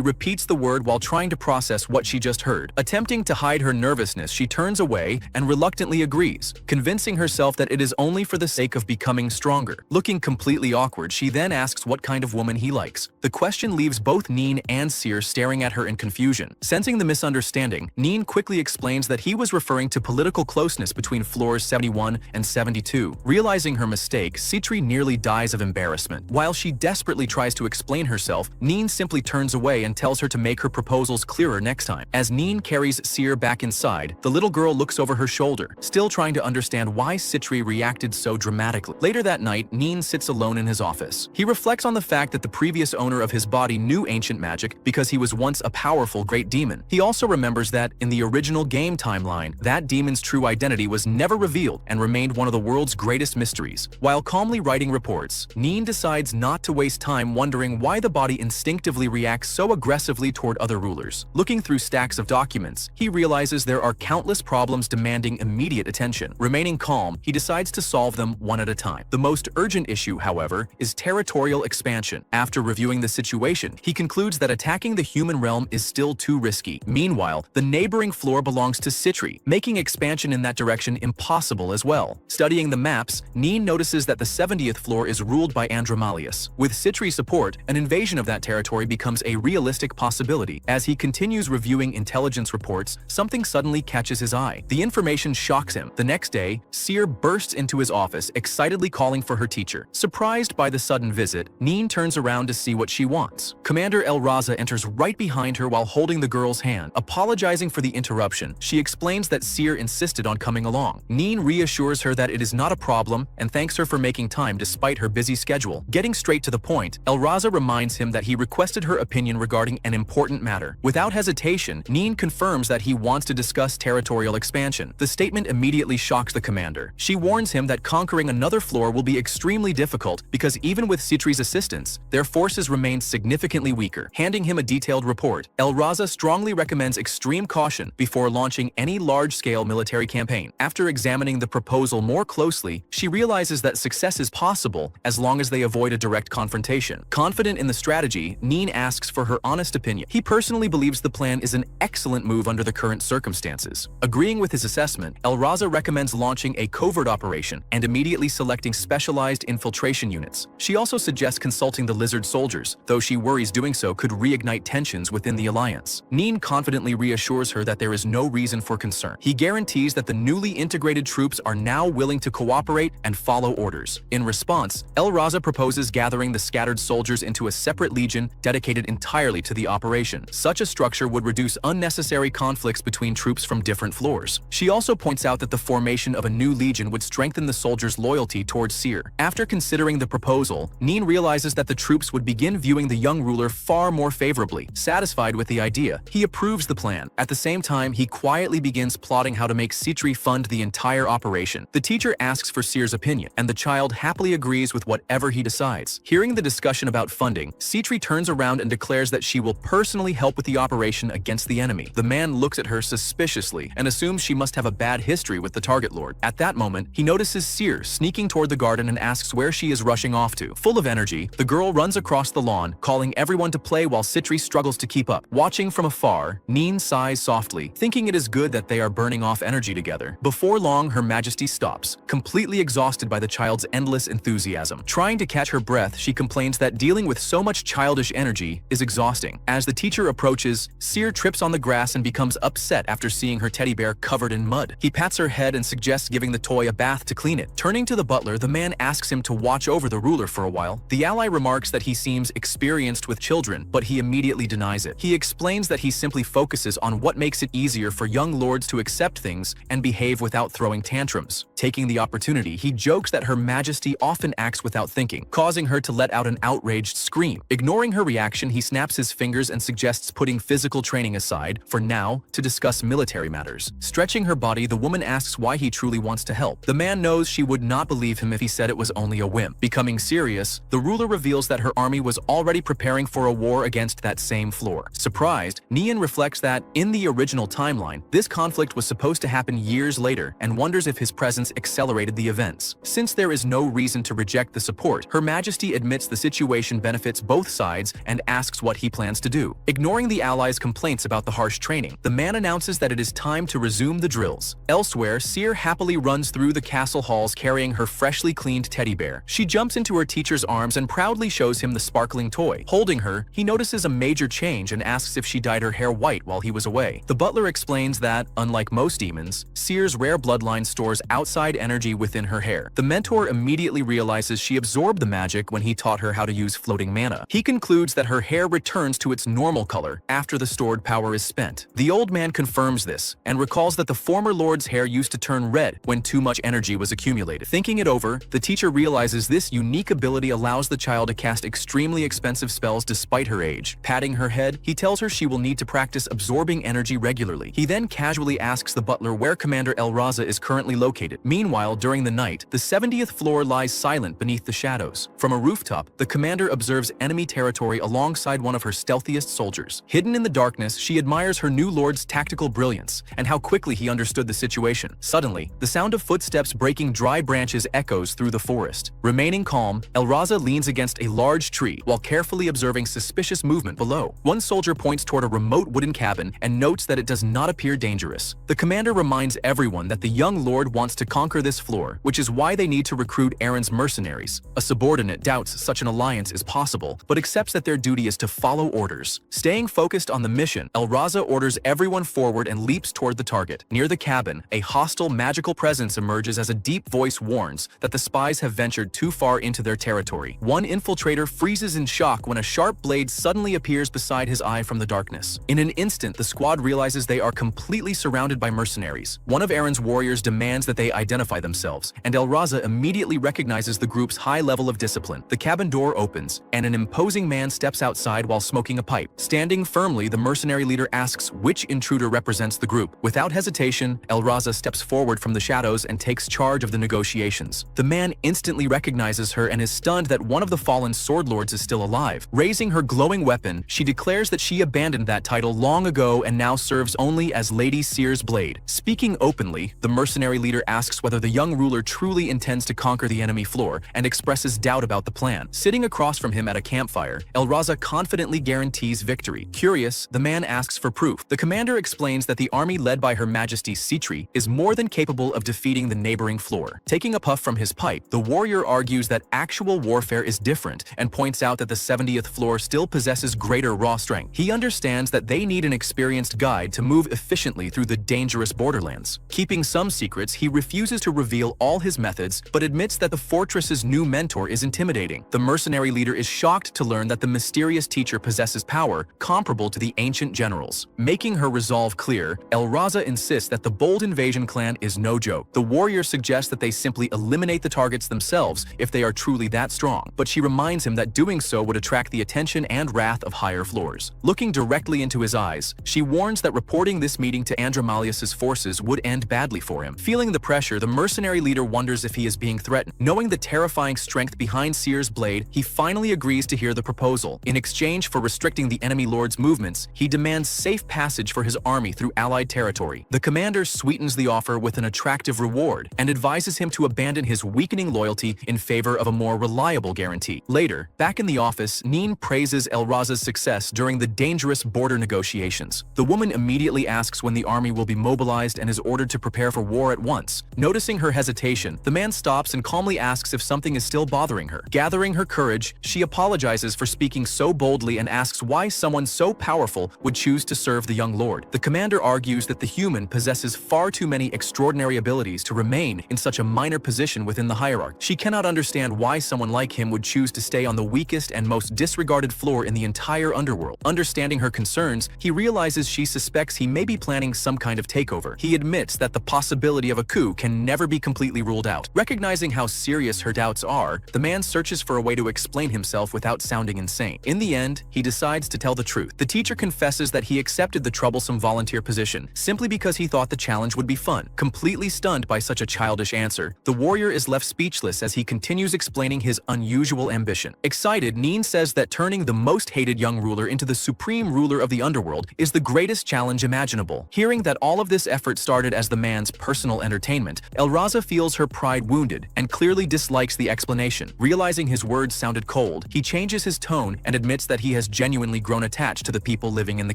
repeats the word while trying to process what she just heard. Attempting to hide her nervousness, she turns away and reluctantly agrees, convincing herself that it is only for the sake of becoming stronger. Looking completely awkward, she then asks what kind of woman he likes. The question leaves both Neen and Seer staring at her in confusion. Sensing the misunderstanding, Neen quickly explains that he was referring to political closeness between floors 71 and 72. Realizing her mistake, Citri nearly dies of embarrassment. While she desperately tries to explain herself, Neen simply turns away and tells her to make her proposals clearer next time. As Neen carries Seer back inside, the little girl looks over her shoulder, still trying to understand why Citri reacted so dramatically. Later that night, Neen sits alone in his office. He reflects on the fact that the previous owner of his body knew ancient magic because he was once a powerful great demon. He also remembers that, in the original game timeline, that demon's true identity was never revealed and remained one of the world's greatest mysteries. While calmly writing reports, Neen decides not to waste time wondering why the body instinctively reacts so aggressively toward other rulers. Looking through stacks of documents, he realizes there are countless problems demanding immediate attention. Remaining calm, he decides to solve them one at a time. The most urgent issue, however, is territorial expansion. After reviewing the situation, he concludes that attacking the human realm is still too risky. Meanwhile, the neighboring floor belongs to Citri, making expansion in that direction impossible as well. Studying the maps, Neen notices that the 70th floor is ruled by Andromalius. With Citri's support, an invasion of that territory becomes a realistic possibility. As he continues reviewing intelligence reports, something suddenly catches his eye. The information shocks him. The next day, Seer bursts into his office, excitedly calling for her teacher. Surprised by the sudden visit, Neen turns around to see what she wants. Commander El Raza enters right behind her while holding the girl's hand. Apologizing for the interruption, she explains that Seer insisted on coming along. Neen reassures her that it is not a problem and thanks her for making time despite her busy schedule. Getting straight to the point, El Raza reminds him that he requested her opinion regarding an important matter. Without hesitation, Neen confirms that he wants to discuss territorial expansion. The statement immediately shocks the commander. She warns him that conquering another floor will be extremely difficult because even with Citri's assistance, their forces remain significantly weaker. Handing him a detailed report, El Raza strongly recommends extreme caution before launching any large-scale military campaign. After examining the proposal more closely, she realizes that success is possible as long as they avoid a direct confrontation. Confident in the strategy, Neen asks for her honest opinion. He personally believes the plan is an excellent move under the current circumstances. Agreeing with his assessment, El Raza recommends launching a covert operation and immediately selecting specialized infiltration units. She also suggests consulting the lizard soldiers, though she worries doing so could reignite tensions within the alliance. Neen confidently reassures her that there is no reason for concern. He guarantees that the newly integrated troops are now willing to cooperate and follow orders. In response, El Raza proposes gathering the scattered soldiers into a separate legion dedicated entirely to the operation. Such a structure would reduce unnecessary conflicts between troops from different floors. She also points out that the formation of a new legion would strengthen the soldiers' loyalty towards Seer. After considering the proposal, Neen realizes that the troops would begin viewing the young ruler far more favorably. Satisfied with the idea, he approves the plan. At the same time, he quietly begins plotting how to make Citri fund the entire operation. The teacher asks for Seer's opinion, and the child happily agrees with whatever he decides. Hearing the discussion about funding, Citri turns around and declares that she will personally help with the operation against the enemy. The man looks at her suspiciously and assumes she must have a bad history with the target lord. At that moment, he notices Seer sneaking toward the garden and asks where she is rushing off to. Full of energy, the girl runs across the lawn, calling everyone to play while Citri struggles to keep up. Watching from afar, Neen sighs softly, thinking it is good that they are burning off energy together. Before long, Her Majesty stops, completely exhausted by the child's endless enthusiasm. Trying to catch her breath, she complains that dealing with so much childish energy is exhausting. As the teacher approaches, Seer trips on the grass and becomes upset after seeing her teddy bear covered in mud. He pats her head and suggests giving the toy a bath to clean it. Turning to the butler, the man asks him to watch over the ruler for a while. The ally remarks that he seems experienced with children, but he immediately denies it. He explains that he simply focuses on what makes it easier for young lords to accept things and behave without throwing tantrums. Taking the opportunity, he jokes that Her Majesty often acts without thinking, causing her to let out an outraged scream. Ignoring her reaction, he snaps his fingers and suggests putting physical training aside, for now, to discuss military matters. Stretching her body, the woman asks why he truly wants to help. The man knows she would not believe him if he said it was only a whim. Becoming serious, the ruler reveals that her army was already preparing for a war against that same floor. Surprised, Neen reflects that, in the original timeline, this conflict was supposed to happen years later and wonders if his presence police accelerated the events. Since there is no reason to reject the support, Her Majesty admits the situation benefits both sides and asks what he plans to do. Ignoring the allies' complaints about the harsh training, the man announces that it is time to resume the drills. Elsewhere, Seer happily runs through the castle halls carrying her freshly cleaned teddy bear. She jumps into her teacher's arms and proudly shows him the sparkling toy. Holding her, he notices a major change and asks if she dyed her hair white while he was away. The butler explains that, unlike most demons, Seer's rare bloodline stores outside energy within her hair. The mentor immediately realizes she absorbed the magic when he taught her how to use floating mana. He concludes that her hair returns to its normal color after the stored power is spent. The old man confirms this and recalls that the former lord's hair used to turn red when too much energy was accumulated. Thinking it over, the teacher realizes this unique ability allows the child to cast extremely expensive spells despite her age. Patting her head, he tells her she will need to practice absorbing energy regularly. He then casually asks the butler where Commander El Raza is currently located. Meanwhile, during the night, the 70th floor lies silent beneath the shadows. From a rooftop, the commander observes enemy territory alongside one of her stealthiest soldiers. Hidden in the darkness, she admires her new lord's tactical brilliance and how quickly he understood the situation. Suddenly, the sound of footsteps breaking dry branches echoes through the forest. Remaining calm, El Raza leans against a large tree while carefully observing suspicious movement below. One soldier points toward a remote wooden cabin and notes that it does not appear dangerous. The commander reminds everyone that the young lord wants to conquer this floor, which is why they need to recruit Aaron's mercenaries. A subordinate doubts such an alliance is possible, but accepts that their duty is to follow orders. Staying focused on the mission, El Raza orders everyone forward and leaps toward the target. Near the cabin, a hostile magical presence emerges as a deep voice warns that the spies have ventured too far into their territory. One infiltrator freezes in shock when a sharp blade suddenly appears beside his eye from the darkness. In an instant, the squad realizes they are completely surrounded by mercenaries. One of Aaron's warriors demands that they identify themselves, and El Raza immediately recognizes the group's high level of discipline. The cabin door opens, and an imposing man steps outside while smoking a pipe. Standing firmly, the mercenary leader asks which intruder represents the group. Without hesitation, El Raza steps forward from the shadows and takes charge of the negotiations. The man instantly recognizes her and is stunned that one of the fallen sword lords is still alive. Raising her glowing weapon, she declares that she abandoned that title long ago and now serves only as Lady Seer's blade. Speaking openly, the mercenary leader asks whether the young ruler truly intends to conquer the enemy floor and expresses doubt about the plan. Sitting across from him at a campfire, El Raza confidently guarantees victory. Curious, the man asks for proof. The commander explains that the army led by Her Majesty Sitri is more than capable of defeating the neighboring floor. Taking a puff from his pipe, the warrior argues that actual warfare is different and points out that the 70th floor still possesses greater raw strength. He understands that they need an experienced guide to move efficiently through the dangerous borderlands. Keeping some secrets, he refuses to reveal all his methods, but admits that the fortress's new mentor is intimidating. The mercenary leader is shocked to learn that the mysterious teacher possesses power comparable to the ancient generals. Making her resolve clear, El Raza insists that the bold invasion clan is no joke. The warrior suggests that they simply eliminate the targets themselves if they are truly that strong, but she reminds him that doing so would attract the attention and wrath of higher floors. Looking directly into his eyes, she warns that reporting this meeting to Andromalius's forces would end badly for him. Feeling the pressure, the mercenary leader wonders if he is being threatened. Knowing the terrifying strength behind Seer's blade, he finally agrees to hear the proposal. In exchange for restricting the enemy lord's movements, he demands safe passage for his army through allied territory. The commander sweetens the offer with an attractive reward and advises him to abandon his weakening loyalty in favor of a more reliable guarantee. Later, back in the office, Neen praises El Raza's success during the dangerous border negotiations. The woman immediately asks when the army will be mobilized and is ordered to prepare for war at once. Noticing her hesitation, the man stops and calmly asks if something is still bothering her. Gathering her courage, she apologizes for speaking so boldly and asks why someone so powerful would choose to serve the young lord. The commander argues that the human possesses far too many extraordinary abilities to remain in such a minor position within the hierarchy. She cannot understand why someone like him would choose to stay on the weakest and most disregarded floor in the entire underworld. Understanding her concerns, he realizes she suspects he may be planning some kind of takeover. He admits that the possibility of a coup can never be completely ruled out. Recognizing how serious her doubts are, the man searches for a way to explain himself without sounding insane. In the end, he decides to tell the truth. The teacher confesses that he accepted the troublesome volunteer position simply because he thought the challenge would be fun. Completely stunned by such a childish answer, the warrior is left speechless as he continues explaining his unusual ambition. Excited, Neen says that turning the most hated young ruler into the supreme ruler of the underworld is the greatest challenge imaginable. Hearing that all of this effort started as the man's personal entertainment, Elraza feels her pride wounded and clearly dislikes the explanation. Realizing his words sounded cold, he changes his tone and admits that he has genuinely grown attached to the people living in the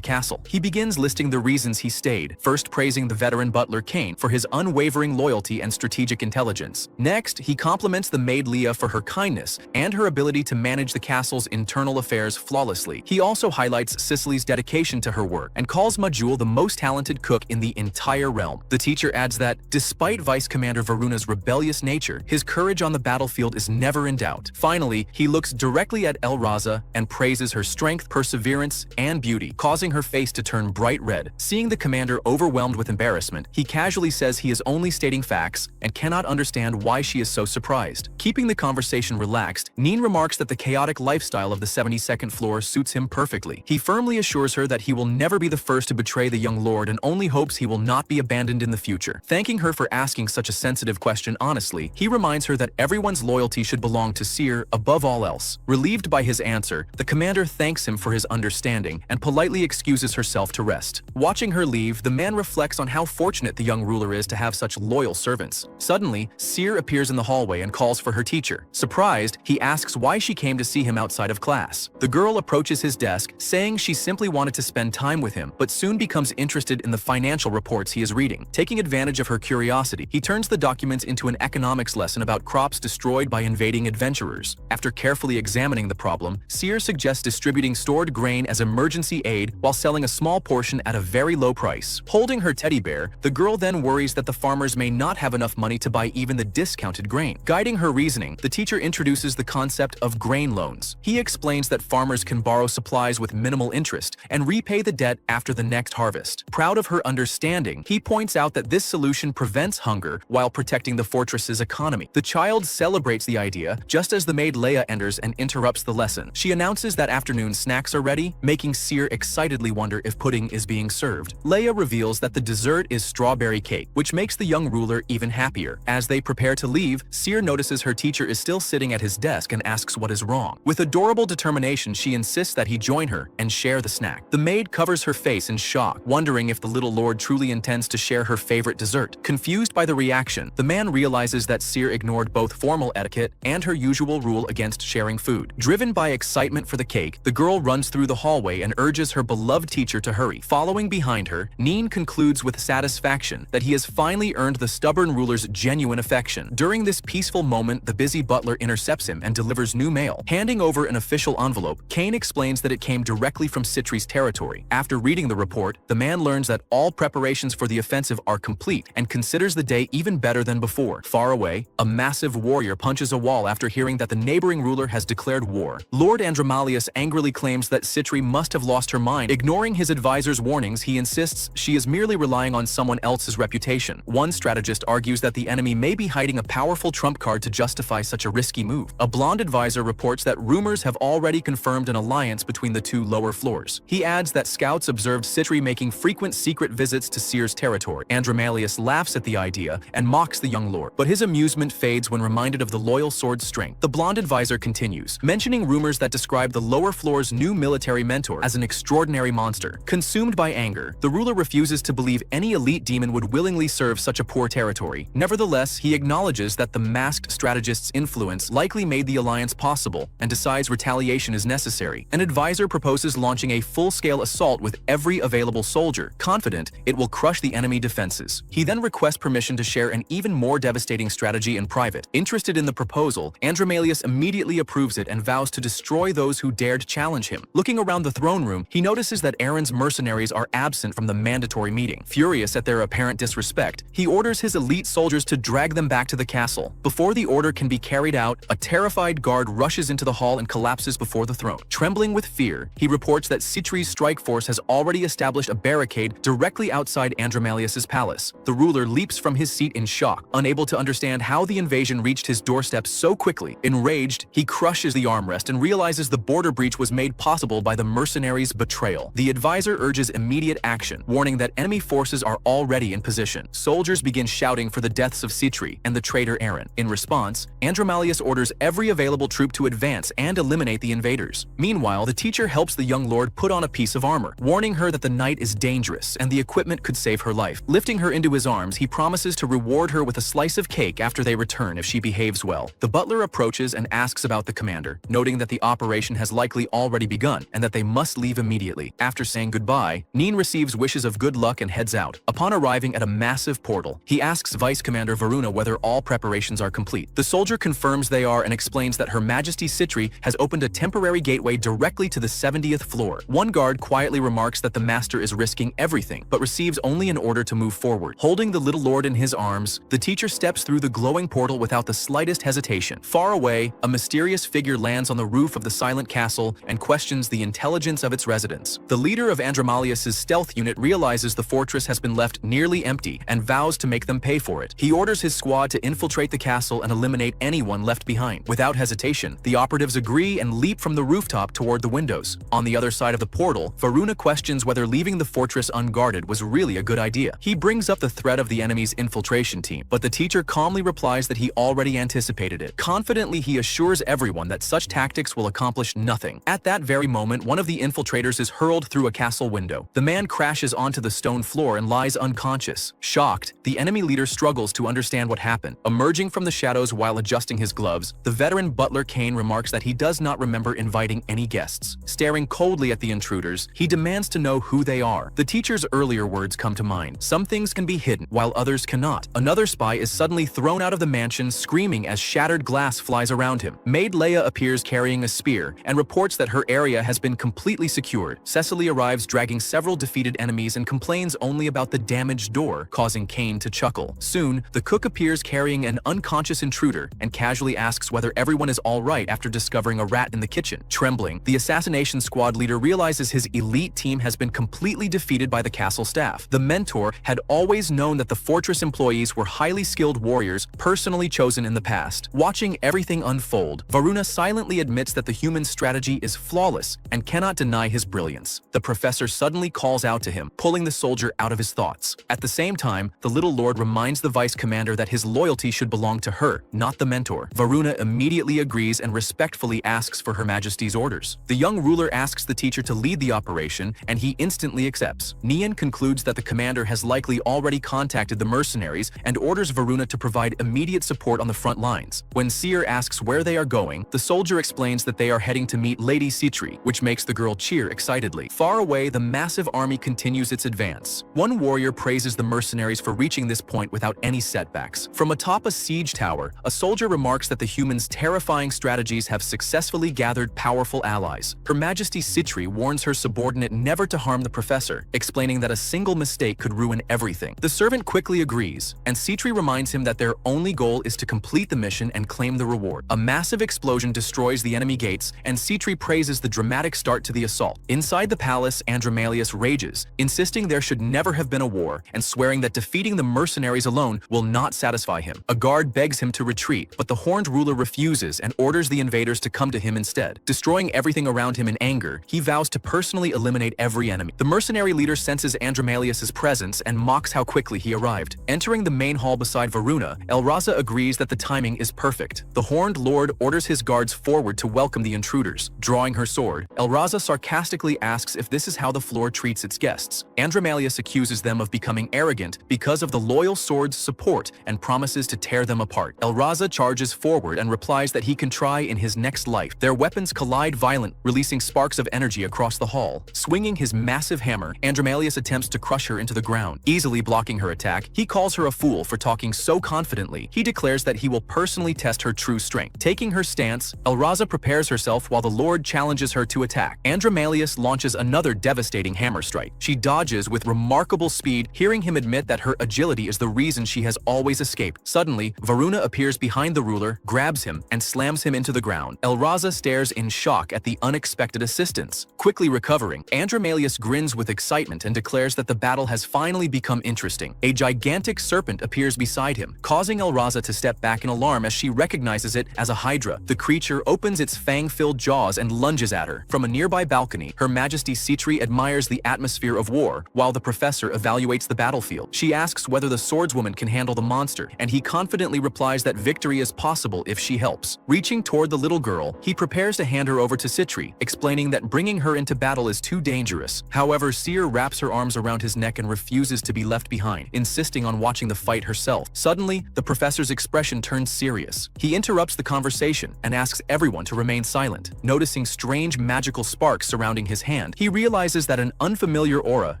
castle. He begins listing the reasons he stayed, first praising the veteran butler Kane for his unwavering loyalty and strategic intelligence. Next, he compliments the maid Leah for her kindness and her ability to manage the castle's internal affairs flawlessly. He also highlights Cicely's dedication to her work and calls Majul the most talented cook in the entire realm. The teacher adds that, despite Vice Commander Varuna's rebellious nature, his courage on the battlefield is never in doubt. Finally, he looks directly at Elraza and praises her strength, perseverance, and beauty, causing her face to turn bright red. Seeing the commander overwhelmed with embarrassment, he casually says he is only stating facts and cannot understand why she is so surprised. Keeping the conversation relaxed, Neen remarks that the chaotic lifestyle of the 72nd floor suits him perfectly. He firmly assures her that he will never be the first to betray the young lord and only hopes he will not be abandoned in the future. Thanking her for asking such a sensitive question honestly, he reminds her that everyone's loyalty should belong to Seer above all else. Relieved by his answer, the commander thanks him for his understanding and politely excuses herself to rest. Watching her leave, the man reflects on how fortunate the young ruler is to have such loyal servants. Suddenly, Seer appears in the hallway and calls for her teacher. Surprised, he asks why she came to see him outside of class. The girl approaches his desk, saying she simply wanted to spend time with him, but soon becomes interested in the financial reports he is reading. Taking advantage of her curiosity, he turns the documents into an economics lesson about crops destroyed by invading adventurers. After carefully examining the problem, Seer suggests distributing stored grain as emergency aid while selling a small portion at a very low price. Holding her teddy bear, the girl then worries that the farmers may not have enough money to buy even the discounted grain. Guiding her reasoning, the teacher introduces the concept of grain loans. He explains that farmers can borrow supplies with minimal interest and repay the debt after the next harvest. Proud of her understanding, he points out that this solution prevents hunger while protecting the fortress's economy. The child celebrates the idea just as the maid Leia enters and interrupts the lesson. She announces that afternoon snacks are ready, making Seer excitedly wonder if pudding is being served. Leia reveals that the dessert is strawberry cake, which makes the young ruler even happier. As they prepare to leave, Seer notices her teacher is still sitting at his desk and asks what is wrong. With adorable determination, she insists that he join her and share the snack. The maid covers her face in shock, wondering if the little lord truly intends to share her favorite dessert. Confused by the reaction, the man realizes that Seer ignored both formal etiquette and her usual rule against sharing food. Driven by excitement for the cake, the girl runs through the hallway and urges her beloved teacher to hurry. Following behind her, Neen concludes with satisfaction that he has finally earned the stubborn ruler's genuine affection. During this peaceful moment, the busy butler intercepts him and delivers new mail. Handing over an official envelope, Kane explains that it came directly from Citri's territory. After reading the report, the man learns that all preparations for the offensive are complete and considers the day even better than before. Far away, a massive warrior punches a wall after hearing that the neighboring ruler has declared war. Lord Andromalius angrily claims that Citri must have lost her mind. Ignoring his advisor's warnings, he insists she is merely relying on someone else's reputation. One strategist argues that the enemy may be hiding a powerful trump card to justify such a risky move. A blonde advisor reports that rumors have already confirmed an alliance between the two lower floors. He adds that scouts observed Citri making frequent secret visits to Seer's territory. Andromalius laughs at the idea and mocks the young lord, but his amusement fades when reminded of the loyal sword's strength. The blonde advisor continues, mentioning rumors that describe the lower floor's new military mentor as an extraordinary monster. Consumed by anger, the ruler refuses to believe any elite demon would willingly serve such a poor territory. Nevertheless, he acknowledges that the masked strategist's influence likely made the alliance possible and decides retaliation is necessary. An advisor proposes launching a full-scale assault with every available soldier, confident it will crush the enemy defenses. He then requests permission to share an even more devastating strategy in private. Interested in the proposal, Andromalius immediately approves it and vows to destroy those who dared challenge him. Looking around the throne room, he notices that Aaron's mercenaries are absent from the mandatory meeting. Furious at their apparent disrespect, he orders his elite soldiers to drag them back to the castle. Before the order can be carried out, a terrified guard rushes into the hall and collapses before the throne. Trembling with fear, he reports that Citri's strike force has already established a barricade directly outside Andromalius's palace. The ruler leaps from his seat in shock, unable to understand how the invasion reached his doorstep so quickly. Enraged, he crushes the armrest and realizes the border breach was made possible by the mercenaries' betrayal. The advisor urges immediate action, warning that enemy forces are already in position. Soldiers begin shouting for the deaths of Citri and the traitor Aaron. In response, Andromalius orders every available troop to advance and eliminate the invaders. Meanwhile, the teacher helps the young lord put on a piece of armor, warning her that the night is dangerous and the equipment could save her life. Lifting her into his arms, he promises promises to reward her with a slice of cake after they return if she behaves well. The butler approaches and asks about the commander, noting that the operation has likely already begun and that they must leave immediately. After saying goodbye, Neen receives wishes of good luck and heads out. Upon arriving at a massive portal, he asks Vice Commander Varuna whether all preparations are complete. The soldier confirms they are and explains that Her Majesty Citri has opened a temporary gateway directly to the 70th floor. One guard quietly remarks that the master is risking everything, but receives only an order to move forward. Holding the little lord in his arms, the teacher steps through the glowing portal without the slightest hesitation. Far away, a mysterious figure lands on the roof of the silent castle and questions the intelligence of its residents. The leader of Andromalius's stealth unit realizes the fortress has been left nearly empty and vows to make them pay for it. He orders his squad to infiltrate the castle and eliminate anyone left behind. Without hesitation, the operatives agree and leap from the rooftop toward the windows. On the other side of the portal, Varuna questions whether leaving the fortress unguarded was really a good idea. He brings up the threat of the enemy's infiltration team, but the teacher calmly replies that he already anticipated it. Confidently, he assures everyone that such tactics will accomplish nothing. At that very moment, one of the infiltrators is hurled through a castle window. The man crashes onto the stone floor and lies unconscious. Shocked, the enemy leader struggles to understand what happened. Emerging from the shadows while adjusting his gloves, the veteran butler Kane remarks that he does not remember inviting any guests. Staring coldly at the intruders, he demands to know who they are. The teacher's earlier words come to mind. Some things can be hidden, while others cannot. Another spy is suddenly thrown out of the mansion, screaming as shattered glass flies around him. Maid Leia appears carrying a spear and reports that her area has been completely secured. Cecily arrives dragging several defeated enemies and complains only about the damaged door, causing Kane to chuckle. Soon, the cook appears carrying an unconscious intruder and casually asks whether everyone is all right after discovering a rat in the kitchen. Trembling, the assassination squad leader realizes his elite team has been completely defeated by the castle staff. The mentor had always known that the fortress employees were highly skilled warriors personally chosen in the past. Watching everything unfold, Varuna silently admits that the human strategy is flawless and cannot deny his brilliance. The professor suddenly calls out to him, pulling the soldier out of his thoughts. At the same time, the little lord reminds the vice commander that his loyalty should belong to her, not the mentor. Varuna immediately agrees and respectfully asks for Her Majesty's orders. The young ruler asks the teacher to lead the operation, and he instantly accepts. Nian concludes that the commander has likely already contacted the mercenaries and orders Varuna to provide immediate support on the front lines. When Seer asks where they are going, the soldier explains that they are heading to meet Lady Citri, which makes the girl cheer excitedly. Far away, the massive army continues its advance. One warrior praises the mercenaries for reaching this point without any setbacks. From atop a siege tower, a soldier remarks that the humans' terrifying strategies have successfully gathered powerful allies. Her Majesty Citri warns her subordinate never to harm the professor, explaining that a single mistake could ruin everything. The servant quickly agrees, and Citri reminds him that their only goal is to complete the mission and claim the reward. A massive explosion destroys the enemy gates, and Citri praises the dramatic start to the assault. Inside the palace, Andromalius rages, insisting there should never have been a war, and swearing that defeating the mercenaries alone will not satisfy him. A guard begs him to retreat, but the horned ruler refuses and orders the invaders to come to him instead. Destroying everything around him in anger, he vows to personally eliminate every enemy. The mercenary leader senses Andromalius's presence and mocks how quickly he arrived. Entering the main hall beside Varuna, Elraza agrees that the timing is perfect. The horned lord orders his guards forward to welcome the intruders. Drawing her sword, Elraza sarcastically asks if this is how the floor treats its guests. Andromalius accuses them of becoming arrogant because of the loyal sword's support and promises to tear them apart. Elraza charges forward and replies that he can try in his next life. Their weapons collide violently, releasing sparks of energy across the hall. Swinging his massive hammer, Andromalius attempts to crush her into the ground. Easily blocking her attack, he calls her a fool for talking so confidently. He declares that he will personally test her true strength. Taking her stance, Elraza prepares herself while the Lord challenges her to attack. Andromalius launches another devastating hammer strike. She dodges with remarkable speed, hearing him admit that her agility is the reason she has always escaped. Suddenly, Varuna appears behind the ruler, grabs him, and slams him into the ground. Elraza stares in shock at the unexpected assistance. Quickly recovering, Andromalius grins with excitement and declares that the battle has finally become interesting. A gigantic serpent appears beside him, causing Elraza to step back in alarm as she recognizes it as a hydra. The creature opens its fang-filled jaws and lunges at her. From a nearby balcony, Her Majesty Citri admires the atmosphere of war, while the professor evaluates the battlefield. She asks whether the swordswoman can handle the monster, and he confidently replies that victory is possible if she helps. Reaching toward the little girl, he prepares to hand her over to Citri, explaining that bringing her into battle is too dangerous. However, Seer wraps her arms around his neck and refuses to be left behind, insisting on on watching the fight herself. Suddenly, the professor's expression turns serious. He interrupts the conversation and asks everyone to remain silent. Noticing strange magical sparks surrounding his hand, he realizes that an unfamiliar aura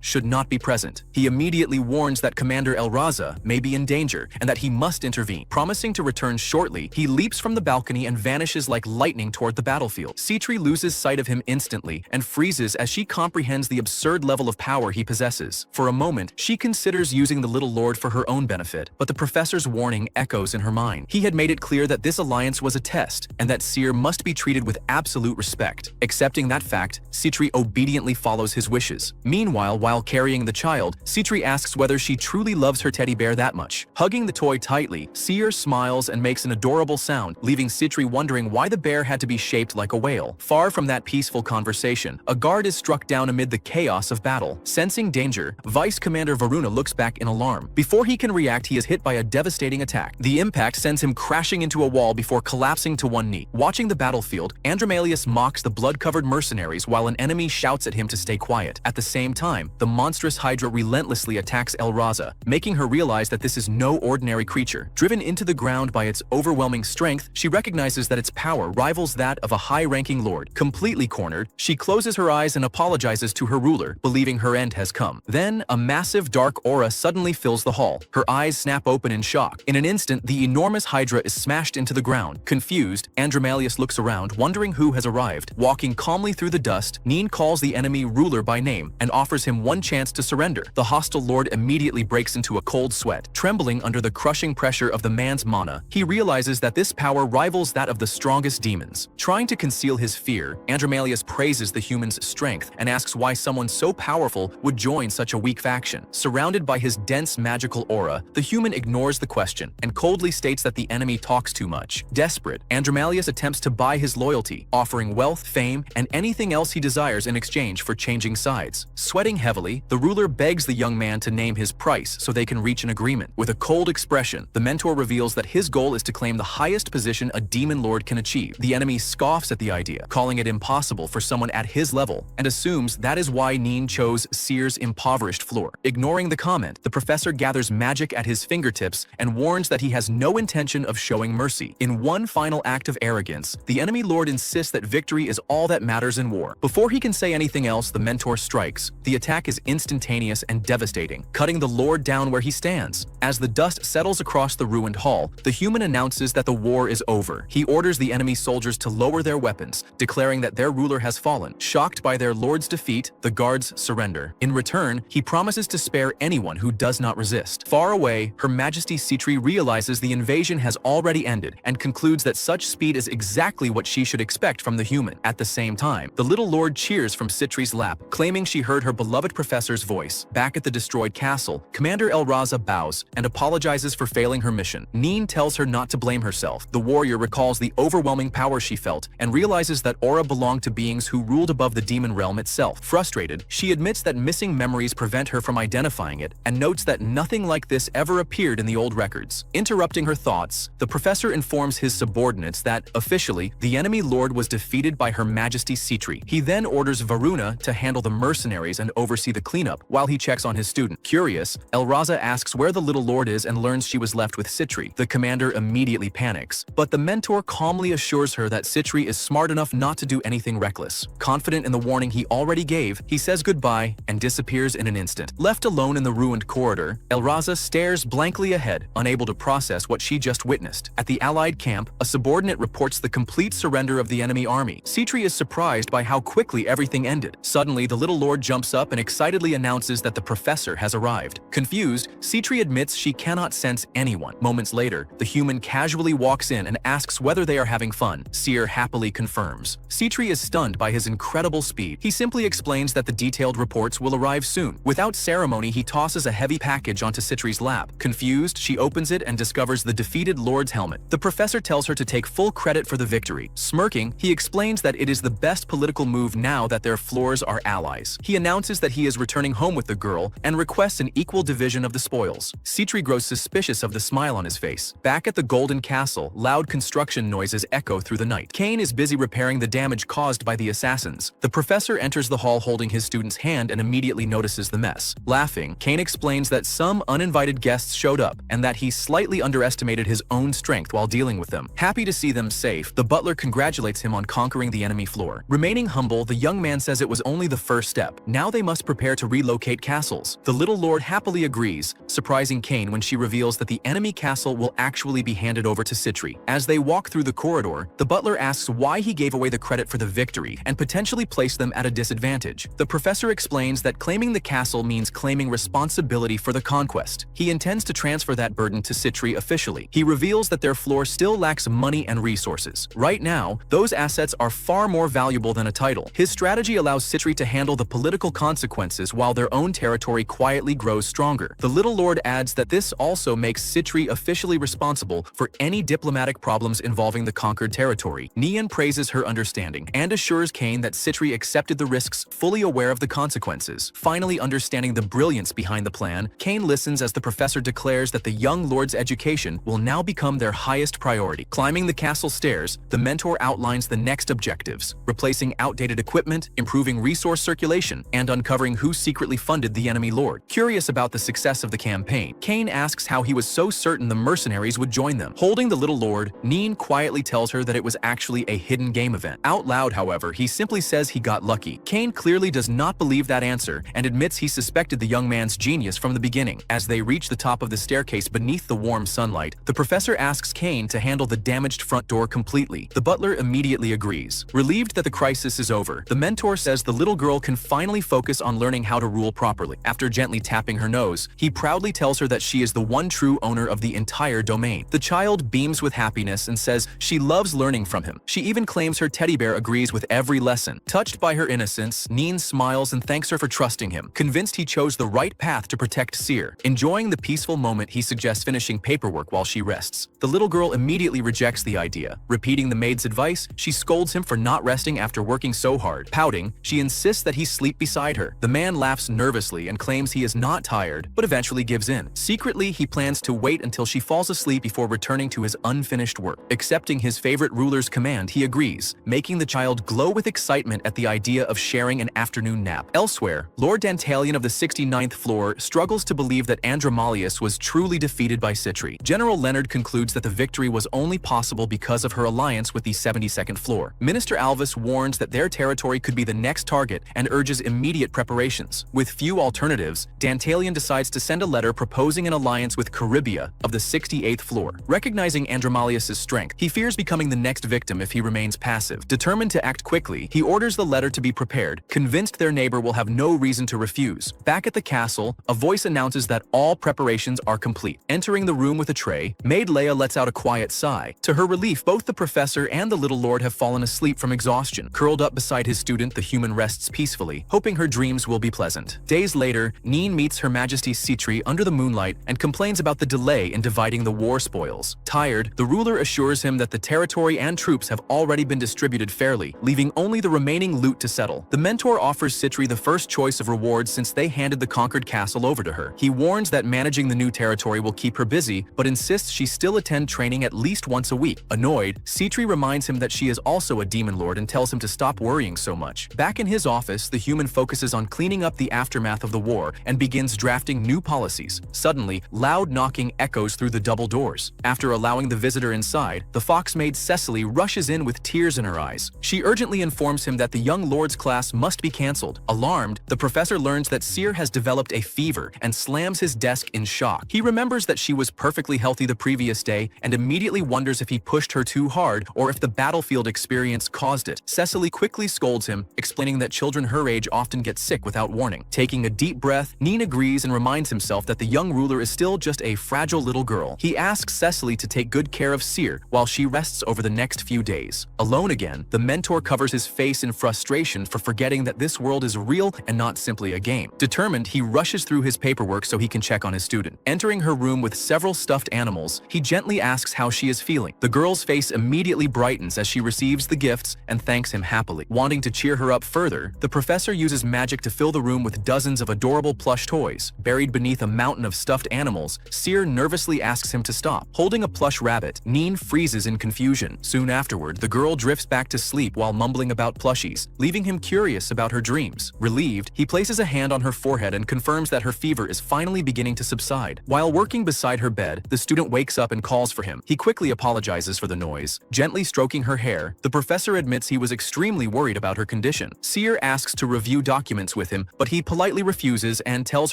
should not be present. He immediately warns that Commander Elraza may be in danger and that he must intervene. Promising to return shortly, he leaps from the balcony and vanishes like lightning toward the battlefield. Citri loses sight of him instantly and freezes as she comprehends the absurd level of power he possesses. For a moment, she considers using the little lord for her own benefit, but the professor's warning echoes in her mind. He had made it clear that this alliance was a test and that Seer must be treated with absolute respect. Accepting that fact, Citri obediently follows his wishes. Meanwhile, while carrying the child, Citri asks whether she truly loves her teddy bear that much. Hugging the toy tightly, Seer smiles and makes an adorable sound, leaving Citri wondering why the bear had to be shaped like a whale. Far from that peaceful conversation, a guard is struck down amid the chaos of battle. Sensing danger, Vice Commander Varuna looks back in alarm. Before he can react, he is hit by a devastating attack. The impact sends him crashing into a wall before collapsing to one knee. Watching the battlefield, Andromalius mocks the blood-covered mercenaries while an enemy shouts at him to stay quiet. At the same time, the monstrous Hydra relentlessly attacks Elraza, making her realize that this is no ordinary creature. Driven into the ground by its overwhelming strength, she recognizes that its power rivals that of a high-ranking lord. Completely cornered, she closes her eyes and apologizes to her ruler, believing her end has come. Then, a massive dark aura suddenly fills the hall. Her eyes snap open in shock. In an instant, the enormous Hydra is smashed into the ground. Confused, Andromalius looks around, wondering who has arrived. Walking calmly through the dust, Neen calls the enemy ruler by name and offers him one chance to surrender. The hostile lord immediately breaks into a cold sweat. Trembling under the crushing pressure of the man's mana, he realizes that this power rivals that of the strongest demons. Trying to conceal his fear, Andromalius praises the human's strength and asks why someone so powerful would join such a weak faction. Surrounded by his dense magical aura, the human ignores the question and coldly states that the enemy talks too much. Desperate, Andromalius attempts to buy his loyalty, offering wealth, fame, and anything else he desires in exchange for changing sides. Sweating heavily, the ruler begs the young man to name his price so they can reach an agreement. With a cold expression, the mentor reveals that his goal is to claim the highest position a demon lord can achieve. The enemy scoffs at the idea, calling it impossible for someone at his level, and assumes that is why Neen chose Seer's impoverished floor. Ignoring the comment, the professor gathers magic at his fingertips and warns that he has no intention of showing mercy. In one final act of arrogance, the enemy lord insists that victory is all that matters in war. Before he can say anything else, the mentor strikes. The attack is instantaneous and devastating, cutting the lord down where he stands. As the dust settles across the ruined hall, the human announces that the war is over. He orders the enemy soldiers to lower their weapons, declaring that their ruler has fallen. Shocked by their lord's defeat, the guards surrender. In return, he promises to spare anyone who does not resist. Far away, Her Majesty Citri realizes the invasion has already ended and concludes that such speed is exactly what she should expect from the human. At the same time, the little lord cheers from Citri's lap, claiming she heard her beloved professor's voice. Back at the destroyed castle, Commander Elraza bows and apologizes for failing her mission. Neen tells her not to blame herself. The warrior recalls the overwhelming power she felt and realizes that aura belonged to beings who ruled above the demon realm itself. Frustrated, she admits that missing memories prevent her from identifying it and notes that nothing like this ever appeared in the old records. Interrupting her thoughts, the professor informs his subordinates that, officially, the enemy lord was defeated by Her Majesty Citri. He then orders Varuna to handle the mercenaries and oversee the cleanup while he checks on his student. Curious, Elraza asks where the little lord is and learns she was left with Citri. The commander immediately panics, but the mentor calmly assures her that Citri is smart enough not to do anything reckless. Confident in the warning he already gave, he says goodbye and disappears in an instant. Left alone in the ruined corridor, Elraza stares blankly ahead, unable to process what she just witnessed. At the Allied camp, a subordinate reports the complete surrender of the enemy army. Citri is surprised by how quickly everything ended. Suddenly, the little lord jumps up and excitedly announces that the professor has arrived. Confused, Citri admits she cannot sense anyone. Moments later, the human casually walks in and asks whether they are having fun. Seer happily confirms. Citri is stunned by his incredible speed. He simply explains that the detailed reports will arrive soon. Without ceremony, he tosses a heavy package onto Citri's lap. Confused, she opens it and discovers the defeated lord's helmet. The professor tells her to take full credit for the victory. Smirking, he explains that it is the best political move now that their floors are allies. He announces that he is returning home with the girl and requests an equal division of the spoils. Citri grows suspicious of the smile on his face. Back at the Golden Castle, loud construction noises echo through the night. Kane is busy repairing the damage caused by the assassins. The professor enters the hall holding his student's hand and immediately notices the mess. Laughing, Kane explains that some uninvited guests showed up and that he slightly underestimated his own strength while dealing with them. Happy to see them safe, the butler congratulates him on conquering the enemy floor. Remaining humble, the young man says it was only the first step. Now they must prepare to relocate castles. The little lord happily agrees, surprising Kane when she reveals that the enemy castle will actually be handed over to Citri. As they walk through the corridor, the butler asks why he gave away the credit for the victory and potentially placed them at a disadvantage. The professor explains that claiming the castle means claiming responsibility for the conquest. He intends to transfer that burden to Citri officially. He reveals that their floor still lacks money and resources. Right now, those assets are far more valuable than a title. His strategy allows Citri to handle the political consequences while their own territory quietly grows stronger. The little lord adds that this also makes Citri officially responsible for any diplomatic problems involving the conquered territory. Nian praises her understanding and assures Kane that Citri accepted the risks, fully aware of the consequences. Finally understanding the brilliance behind the plan, Kane listens as the professor declares that the young lord's education will now become their highest priority. Climbing the castle stairs, the mentor outlines the next objectives: replacing outdated equipment, improving resource circulation, and uncovering who secretly funded the enemy lord. Curious about the success of the campaign, Kane asks how he was so certain the mercenaries would join them. Holding the little lord, Neen quietly tells her that it was actually a hidden game event. Out loud, however, he simply says he got lucky. Kane clearly does not believe that answer and admits he suspected the young man's genius from the beginning. As they reach the top of the staircase beneath the warm sunlight, the professor asks Kane to handle the damaged front door completely. The butler immediately agrees. Relieved that the crisis is over, the mentor says the little girl can finally focus on learning how to rule properly. After gently tapping her nose, he proudly tells her that she is the one true owner of the entire domain. The child beams with happiness and says she loves learning from him. She even claims her teddy bear agrees with every lesson. Touched by her innocence, Neen smiles and thanks her for trusting him, convinced he chose the right path to protect Seer. Enjoying the peaceful moment, he suggests finishing paperwork while she rests. The little girl immediately rejects the idea. Repeating the maid's advice, she scolds him for not resting after working so hard. Pouting, she insists that he sleep beside her. The man laughs nervously and claims he is not tired, but eventually gives in. Secretly, he plans to wait until she falls asleep before returning to his unfinished work. Accepting his favorite ruler's command, he agrees, making the child glow with excitement at the idea of sharing an afternoon nap. Elsewhere, Lord Dantalion of the 69th floor struggles to believe that Andromalius was truly defeated by Citri. General Leonard concludes that the victory was only possible because of her alliance with the 72nd floor. Minister Alvis warns that their territory could be the next target and urges immediate preparations. With few alternatives, Dantalion decides to send a letter proposing an alliance with Charybia of the 68th floor. Recognizing Andromalius' strength, he fears becoming the next victim if he remains passive. Determined to act quickly, he orders the letter to be prepared, convinced their neighbor will have no reason to refuse. Back at the castle, a voice announces that all preparations are complete. Entering the room with a tray, maid Leia lets out a quiet sigh. To her relief, both the professor and the little lord have fallen asleep from exhaustion. Curled up beside his student, the human rests peacefully, hoping her dreams will be pleasant. Days later, Neen meets Her Majesty Citri under the moonlight and complains about the delay in dividing the war spoils. Tired, the ruler assures him that the territory and troops have already been distributed fairly, leaving only the remaining loot to settle. The mentor offers Citri the first choice of rewards since they handed the conquered castle over to her. He warns that managing the new territory will keep her busy, but insists she still attend training at least once a week. Annoyed, Citri reminds him that she is also a demon lord and tells him to stop worrying so much. Back in his office, the human focuses on cleaning up the aftermath of the war and begins drafting new policies. Suddenly, loud knocking echoes through the double doors. After allowing the visitor inside, the fox maid Cecily rushes in with tears in her eyes. She urgently informs him that the young lord's class must be cancelled. Alarmed, the professor learns that Seer has developed a fever and slams his desk in shock. He remembers that she was perfectly healthy the previous day and immediately wonders if he pushed her too hard or if the battlefield experience caused it. Cecily quickly scolds him, explaining that children her age often get sick without warning. Taking a deep breath, Neen agrees and reminds himself that the young ruler is still just a fragile little girl. He asks Cecily to take good care of Seer while she rests over the next few days. Alone again, the mentor covers his face in frustration for forgetting that this world is real and not simply a game. Determined, he rushes through his paperwork so he can check on his student. Entering her room with several stuffed animals, he gently asks how she is feeling. The girl's face immediately brightens as she receives the gifts and thanks him happily. Wanting to cheer her up further, the professor uses magic to fill the room with dozens of adorable plush toys. Buried beneath a mountain of stuffed animals, Seer nervously asks him to stop. Holding a plush rabbit, Neen freezes in confusion. Soon afterward, the girl drifts back to sleep while mumbling about plushies, leaving him curious about her dreams. Relieved, he places a hand on her forehead and confirms that her fever is finally finally beginning to subside. While working beside her bed, the student wakes up and calls for him. He quickly apologizes for the noise. Gently stroking her hair, the professor admits he was extremely worried about her condition. Seer asks to review documents with him, but he politely refuses and tells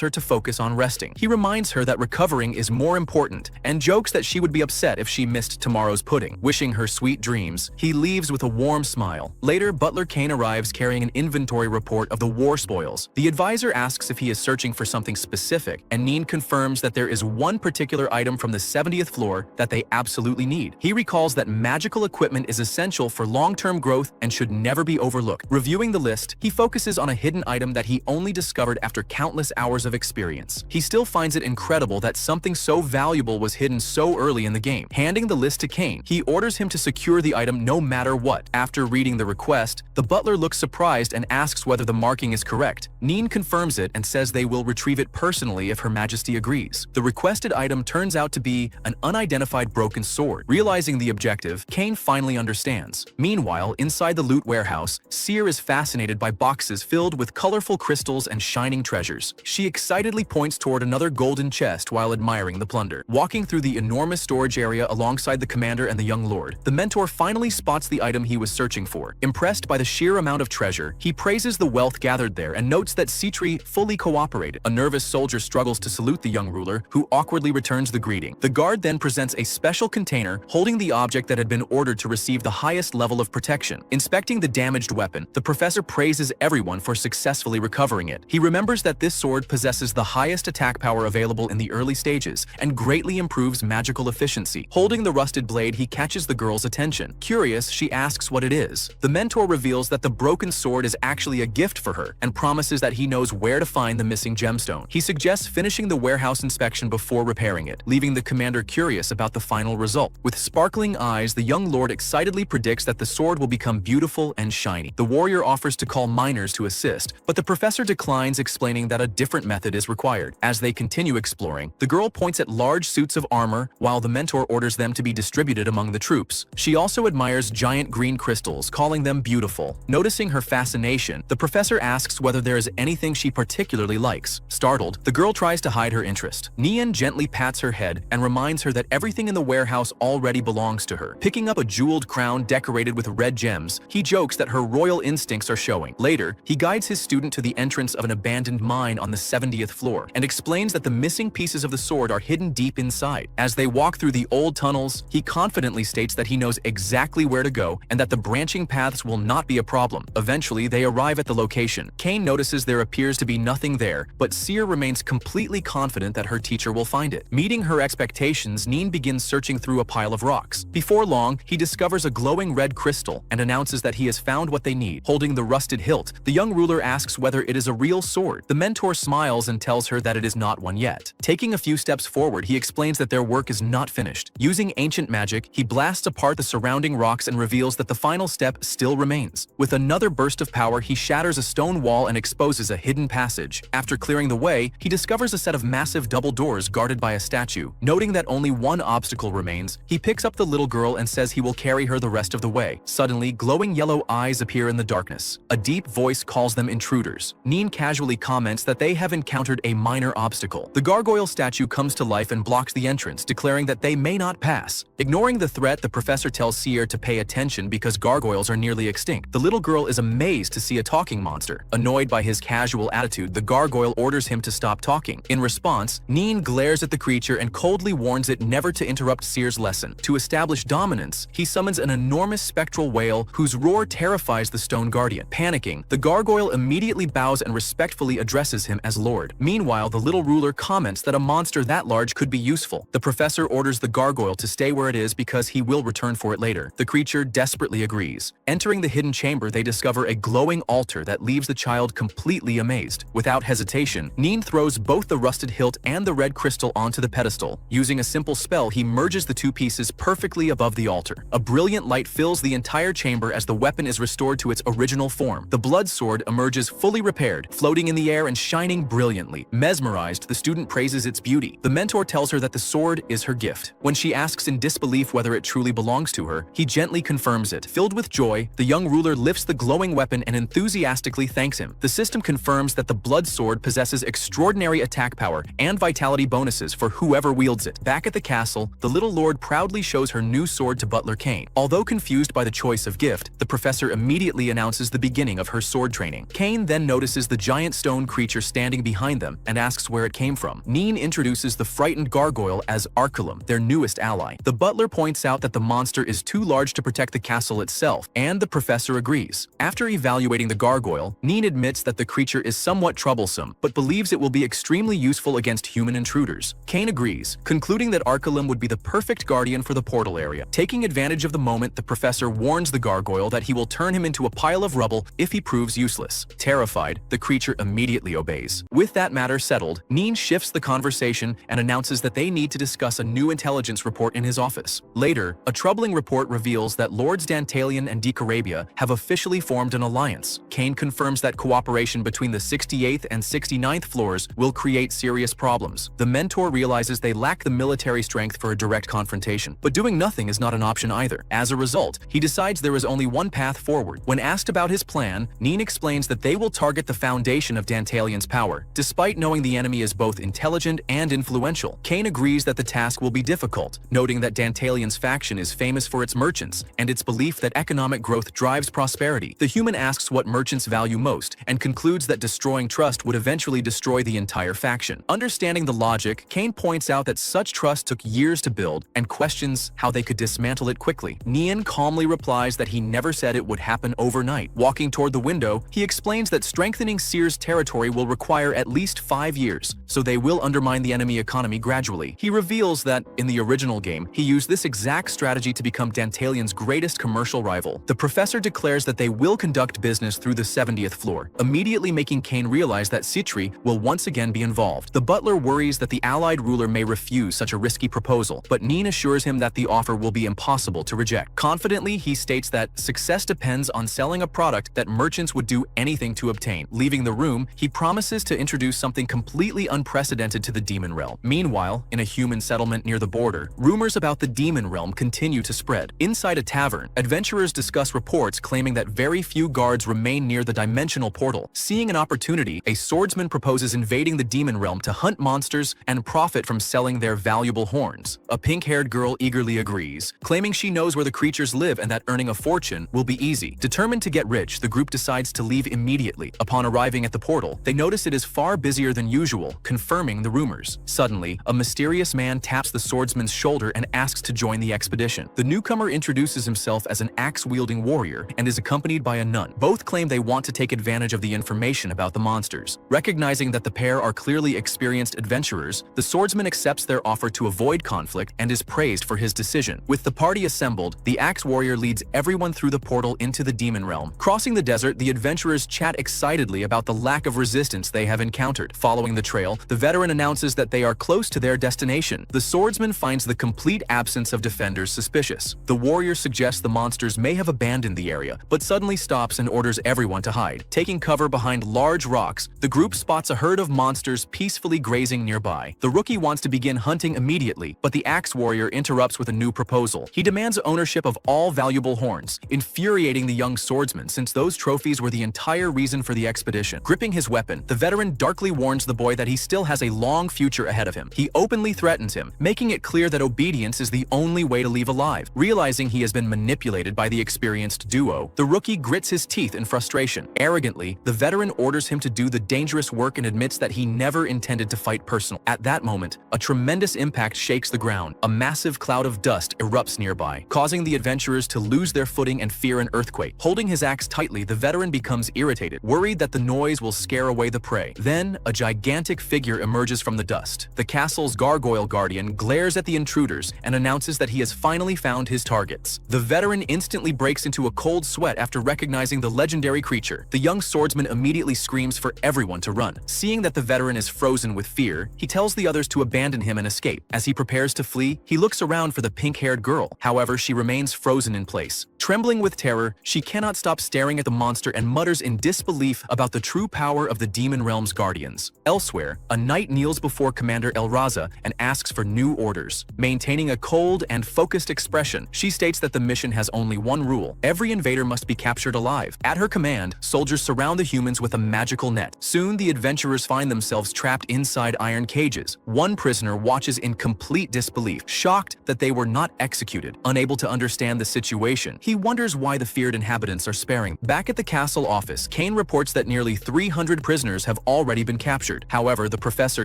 her to focus on resting. He reminds her that recovering is more important and jokes that she would be upset if she missed tomorrow's pudding. Wishing her sweet dreams, he leaves with a warm smile. Later, Butler Kane arrives carrying an inventory report of the war spoils. The advisor asks if he is searching for something specific, and Neen confirms that there is one particular item from the 70th floor that they absolutely need. He recalls that magical equipment is essential for long-term growth and should never be overlooked. Reviewing the list, he focuses on a hidden item that he only discovered after countless hours of experience. He still finds it incredible that something so valuable was hidden so early in the game. Handing the list to Kane, he orders him to secure the item no matter what. After reading the request, the butler looks surprised and asks whether the marking is correct. Neen confirms it and says they will retrieve it personally if Her Majesty agrees. The requested item turns out to be an unidentified broken sword. Realizing the objective, Kane finally understands. Meanwhile, inside the loot warehouse, Seer is fascinated by boxes filled with colorful crystals and shining treasures. She excitedly points toward another golden chest while admiring the plunder. Walking through the enormous storage area alongside the commander and the young lord, the mentor finally spots the item he was searching for. Impressed by the sheer amount of treasure, he praises the wealth gathered there and notes that Citri fully cooperated. A nervous soldier struggles to salute the young ruler, who awkwardly returns the greeting. The guard then presents a special container holding the object that had been ordered to receive the highest level of protection. Inspecting the damaged weapon, the professor praises everyone for successfully recovering it. He remembers that this sword possesses the highest attack power available in the early stages and greatly improves magical efficiency. Holding the rusted blade, he catches the girl's attention. Curious, she asks what it is. The mentor reveals that the broken sword is actually a gift for her and promises that he knows where to find the missing gemstone. He suggests finishing the warehouse inspection before repairing it, leaving the commander curious about the final result. With sparkling eyes, the young lord excitedly predicts that the sword will become beautiful and shiny. The warrior offers to call miners to assist, but the professor declines, explaining that a different method is required. As they continue exploring, the girl points at large suits of armor while the mentor orders them to be distributed among the troops. She also admires giant green crystals, calling them beautiful. Noticing her fascination, the professor asks whether there is anything she particularly likes. Startled, the girl tries to hide her interest. Nian gently pats her head and reminds her that everything in the warehouse already belongs to her. Picking up a jeweled crown decorated with red gems, he jokes that her royal instincts are showing. Later, he guides his student to the entrance of an abandoned mine on the 70th floor and explains that the missing pieces of the sword are hidden deep inside. As they walk through the old tunnels, he confidently states that he knows exactly where to go and that the branching paths will not be a problem. Eventually, they arrive at the location. Kane notices there appears to be nothing there, but Seer remains completely confident that her teacher will find it. Meeting her expectations, Neen begins searching through a pile of rocks. Before long, he discovers a glowing red crystal and announces that he has found what they need. Holding the rusted hilt, the young ruler asks whether it is a real sword. The mentor smiles and tells her that it is not one yet. Taking a few steps forward, he explains that their work is not finished. Using ancient magic, he blasts apart the surrounding rocks and reveals that the final step still remains. With another burst of power, he shatters a stone wall and exposes a hidden passage. After clearing the way, he discovers a set of massive double doors guarded by a statue. Noting that only one obstacle remains, he picks up the little girl and says he will carry her the rest of the way. Suddenly, glowing yellow eyes appear in the darkness. A deep voice calls them intruders. Neen casually comments that they have encountered a minor obstacle. The gargoyle statue comes to life and blocks the entrance, declaring that they may not pass. Ignoring the threat, the professor tells Seer to pay attention because gargoyles are nearly extinct. The little girl is amazed to see a talking monster. Annoyed by his casual attitude, the gargoyle orders him to stop talking. In response, Neen glares at the creature and coldly warns it never to interrupt Seer's lesson. To establish dominance, he summons an enormous spectral whale whose roar terrifies the stone guardian. Panicking, the gargoyle immediately bows and respectfully addresses him as Lord. Meanwhile, the little ruler comments that a monster that large could be useful. The professor orders the gargoyle to stay where it is because he will return for it later. The creature desperately agrees. Entering the hidden chamber, they discover a glowing altar that leaves the child completely amazed. Without hesitation, Neen throws both the rusted hilt and the red crystal onto the pedestal. Using a simple spell, he merges the two pieces perfectly above the altar. A brilliant light fills the entire chamber as the weapon is restored to its original form. The blood sword emerges fully repaired, floating in the air and shining brilliantly. Mesmerized, the student praises its beauty. The mentor tells her that the sword is her gift. When she asks in disbelief whether it truly belongs to her, he gently confirms it. Filled with joy, the young ruler lifts the glowing weapon and enthusiastically thanks him. The system confirms that the blood sword possesses extraordinary attack power and vitality bonuses for whoever wields it. Back at the castle, the little lord proudly shows her new sword to butler Kane. Although confused by the choice of gift, the professor immediately announces the beginning of her sword training. Kane then notices the giant stone creature standing behind them and asks where it came from. Neen introduces the frightened gargoyle as Arculum, their newest ally. The butler points out that the monster is too large to protect the castle itself, and the professor agrees. After evaluating the gargoyle, Neen admits that the creature is somewhat troublesome, but believes it will be extremely useful against human intruders. Kane agrees, concluding that Arculum would be the perfect guardian for the portal area. Taking advantage of the moment, the professor warns the gargoyle that he will turn him into a pile of rubble if he proves useless. Terrified, the creature immediately obeys. With that matter settled, Neen shifts the conversation and announces that they need to discuss a new intelligence report in his office. Later, a troubling report reveals that Lords Dantalian and Decarabia have officially formed an alliance. Kane confirms that cooperation between the 68th and 69th floors will create serious problems. The mentor realizes they lack the military strength for a direct confrontation, but doing nothing is not an option either. As a result, he decides there is only one path forward. When asked about his plan, Neen explains that they will target the foundation of Dantalian's power. Despite knowing the enemy is both intelligent and influential, Kane agrees that the task will be difficult, noting that Dantalian's faction is famous for its merchants and its belief that economic growth drives prosperity. The human asks what merchants value most and concludes that destroying trust would eventually destroy the entire faction. Understanding the logic, Kane points out that such trust took years to build and questions how they could dismantle it quickly. Neen calmly replies that he never said it would happen overnight. Walking toward the window, he explains that strengthening Seer's territory will require at least 5 years, so they will undermine the enemy economy gradually. He reveals that, in the original game, he used this exact strategy to become Dantalian's greatest commercial rival. The professor declares that they will conduct business through the 70th floor, immediately making Kane realize that Citri will once again be involved. The butler worries that the allied ruler may refuse such a risky proposal, but Neen assures him that the offer will be impossible to reject. Confidently, he states that success depends on selling a product that merchants would do anything to obtain. Leaving the room, he promises to introduce something completely unprecedented to the demon realm. Meanwhile, in a human settlement near the border, rumors about the demon realm continue to spread. Inside a tavern, adventurers discuss reports claiming that very few guards remain near the dimensional portal. Seeing an opportunity, a swordsman proposes invading the demon realm to hunt monsters and profit from selling their valuable horns. A pink-haired girl eagerly agrees, claiming she knows where the creatures live and that earning a fortune will be easy. Determined to get rich, the group decides to leave immediately. Upon arriving at the portal, they notice it is far busier than usual, confirming the rumors. Suddenly, a mysterious man taps the swordsman's shoulder and asks to join the expedition. The newcomer introduces himself as an axe-wielding warrior and is accompanied by a nun. Both claim they want to take advantage of the information about the monsters. Recognizing that the pair are clearly experienced adventurers, the swordsman accepts their offer to avoid conflict and is praised for his decision. With the party assembled, the axe warrior leads everyone through the portal into the demon realm. Crossing the desert, the adventurers chat excitedly about the lack of resistance they have encountered. Following the trail, the veteran announces that they are close to their destination. The swordsman finds the complete absence of defenders suspicious. The warrior suggests the monsters may have abandoned the area, but suddenly stops and orders everyone to hide. Taking cover behind large rocks, the group spots a herd of monsters peacefully grazing nearby. The rookie wants to begin hunting immediately, but the axe warrior interrupts with a new proposal. He demands ownership of all valuable horns, infuriating the young swordsman since those trophies were the entire reason for the expedition. Gripping his weapon, the veteran darkly warns the boy that he still has a long future ahead of him. He openly threatens him, making it clear that obedience is the only way to leave alive. Realizing he has been manipulated by the experienced duo, the rookie grits his teeth in frustration. Arrogantly, the veteran orders him to do the dangerous work and admits that he never intended to fight personally. At that moment, a tremendous impact shakes the ground. A massive cloud of dust erupts nearby, causing the adventurers to lose their footing and fear an earthquake. Holding his axe tightly, the veteran becomes irritated, worried that the noise will scare away the prey. Then, a gigantic figure emerges from the dust. The castle's gargoyle guardian glares at the intruders and announces that he has finally found his targets. The veteran instantly breaks into a cold sweat after recognizing the legendary creature. The young swordsman immediately screams for everyone to run. Seeing that the veteran is frozen with fear, he tells the others to abandon him and escape. As he prepares to flee, he looks around for the pink-haired girl. However, she remains frozen in place. Trembling with terror, she cannot stop staring at the monster and mutters in disbelief about the true power of the demon realm's guardians. Elsewhere, a knight kneels before Commander Elraza and asks for new orders. Maintaining a cold and focused expression, she states that the mission has only one rule: every invader must be captured alive. At her command, soldiers surround the humans with a magical net. Soon, the adventurers find themselves themselves trapped inside iron cages. One prisoner watches in complete disbelief, shocked that they were not executed. Unable to understand the situation, he wonders why the feared inhabitants are sparing. Back at the castle office, Kane reports that nearly 300 prisoners have already been captured. However, the professor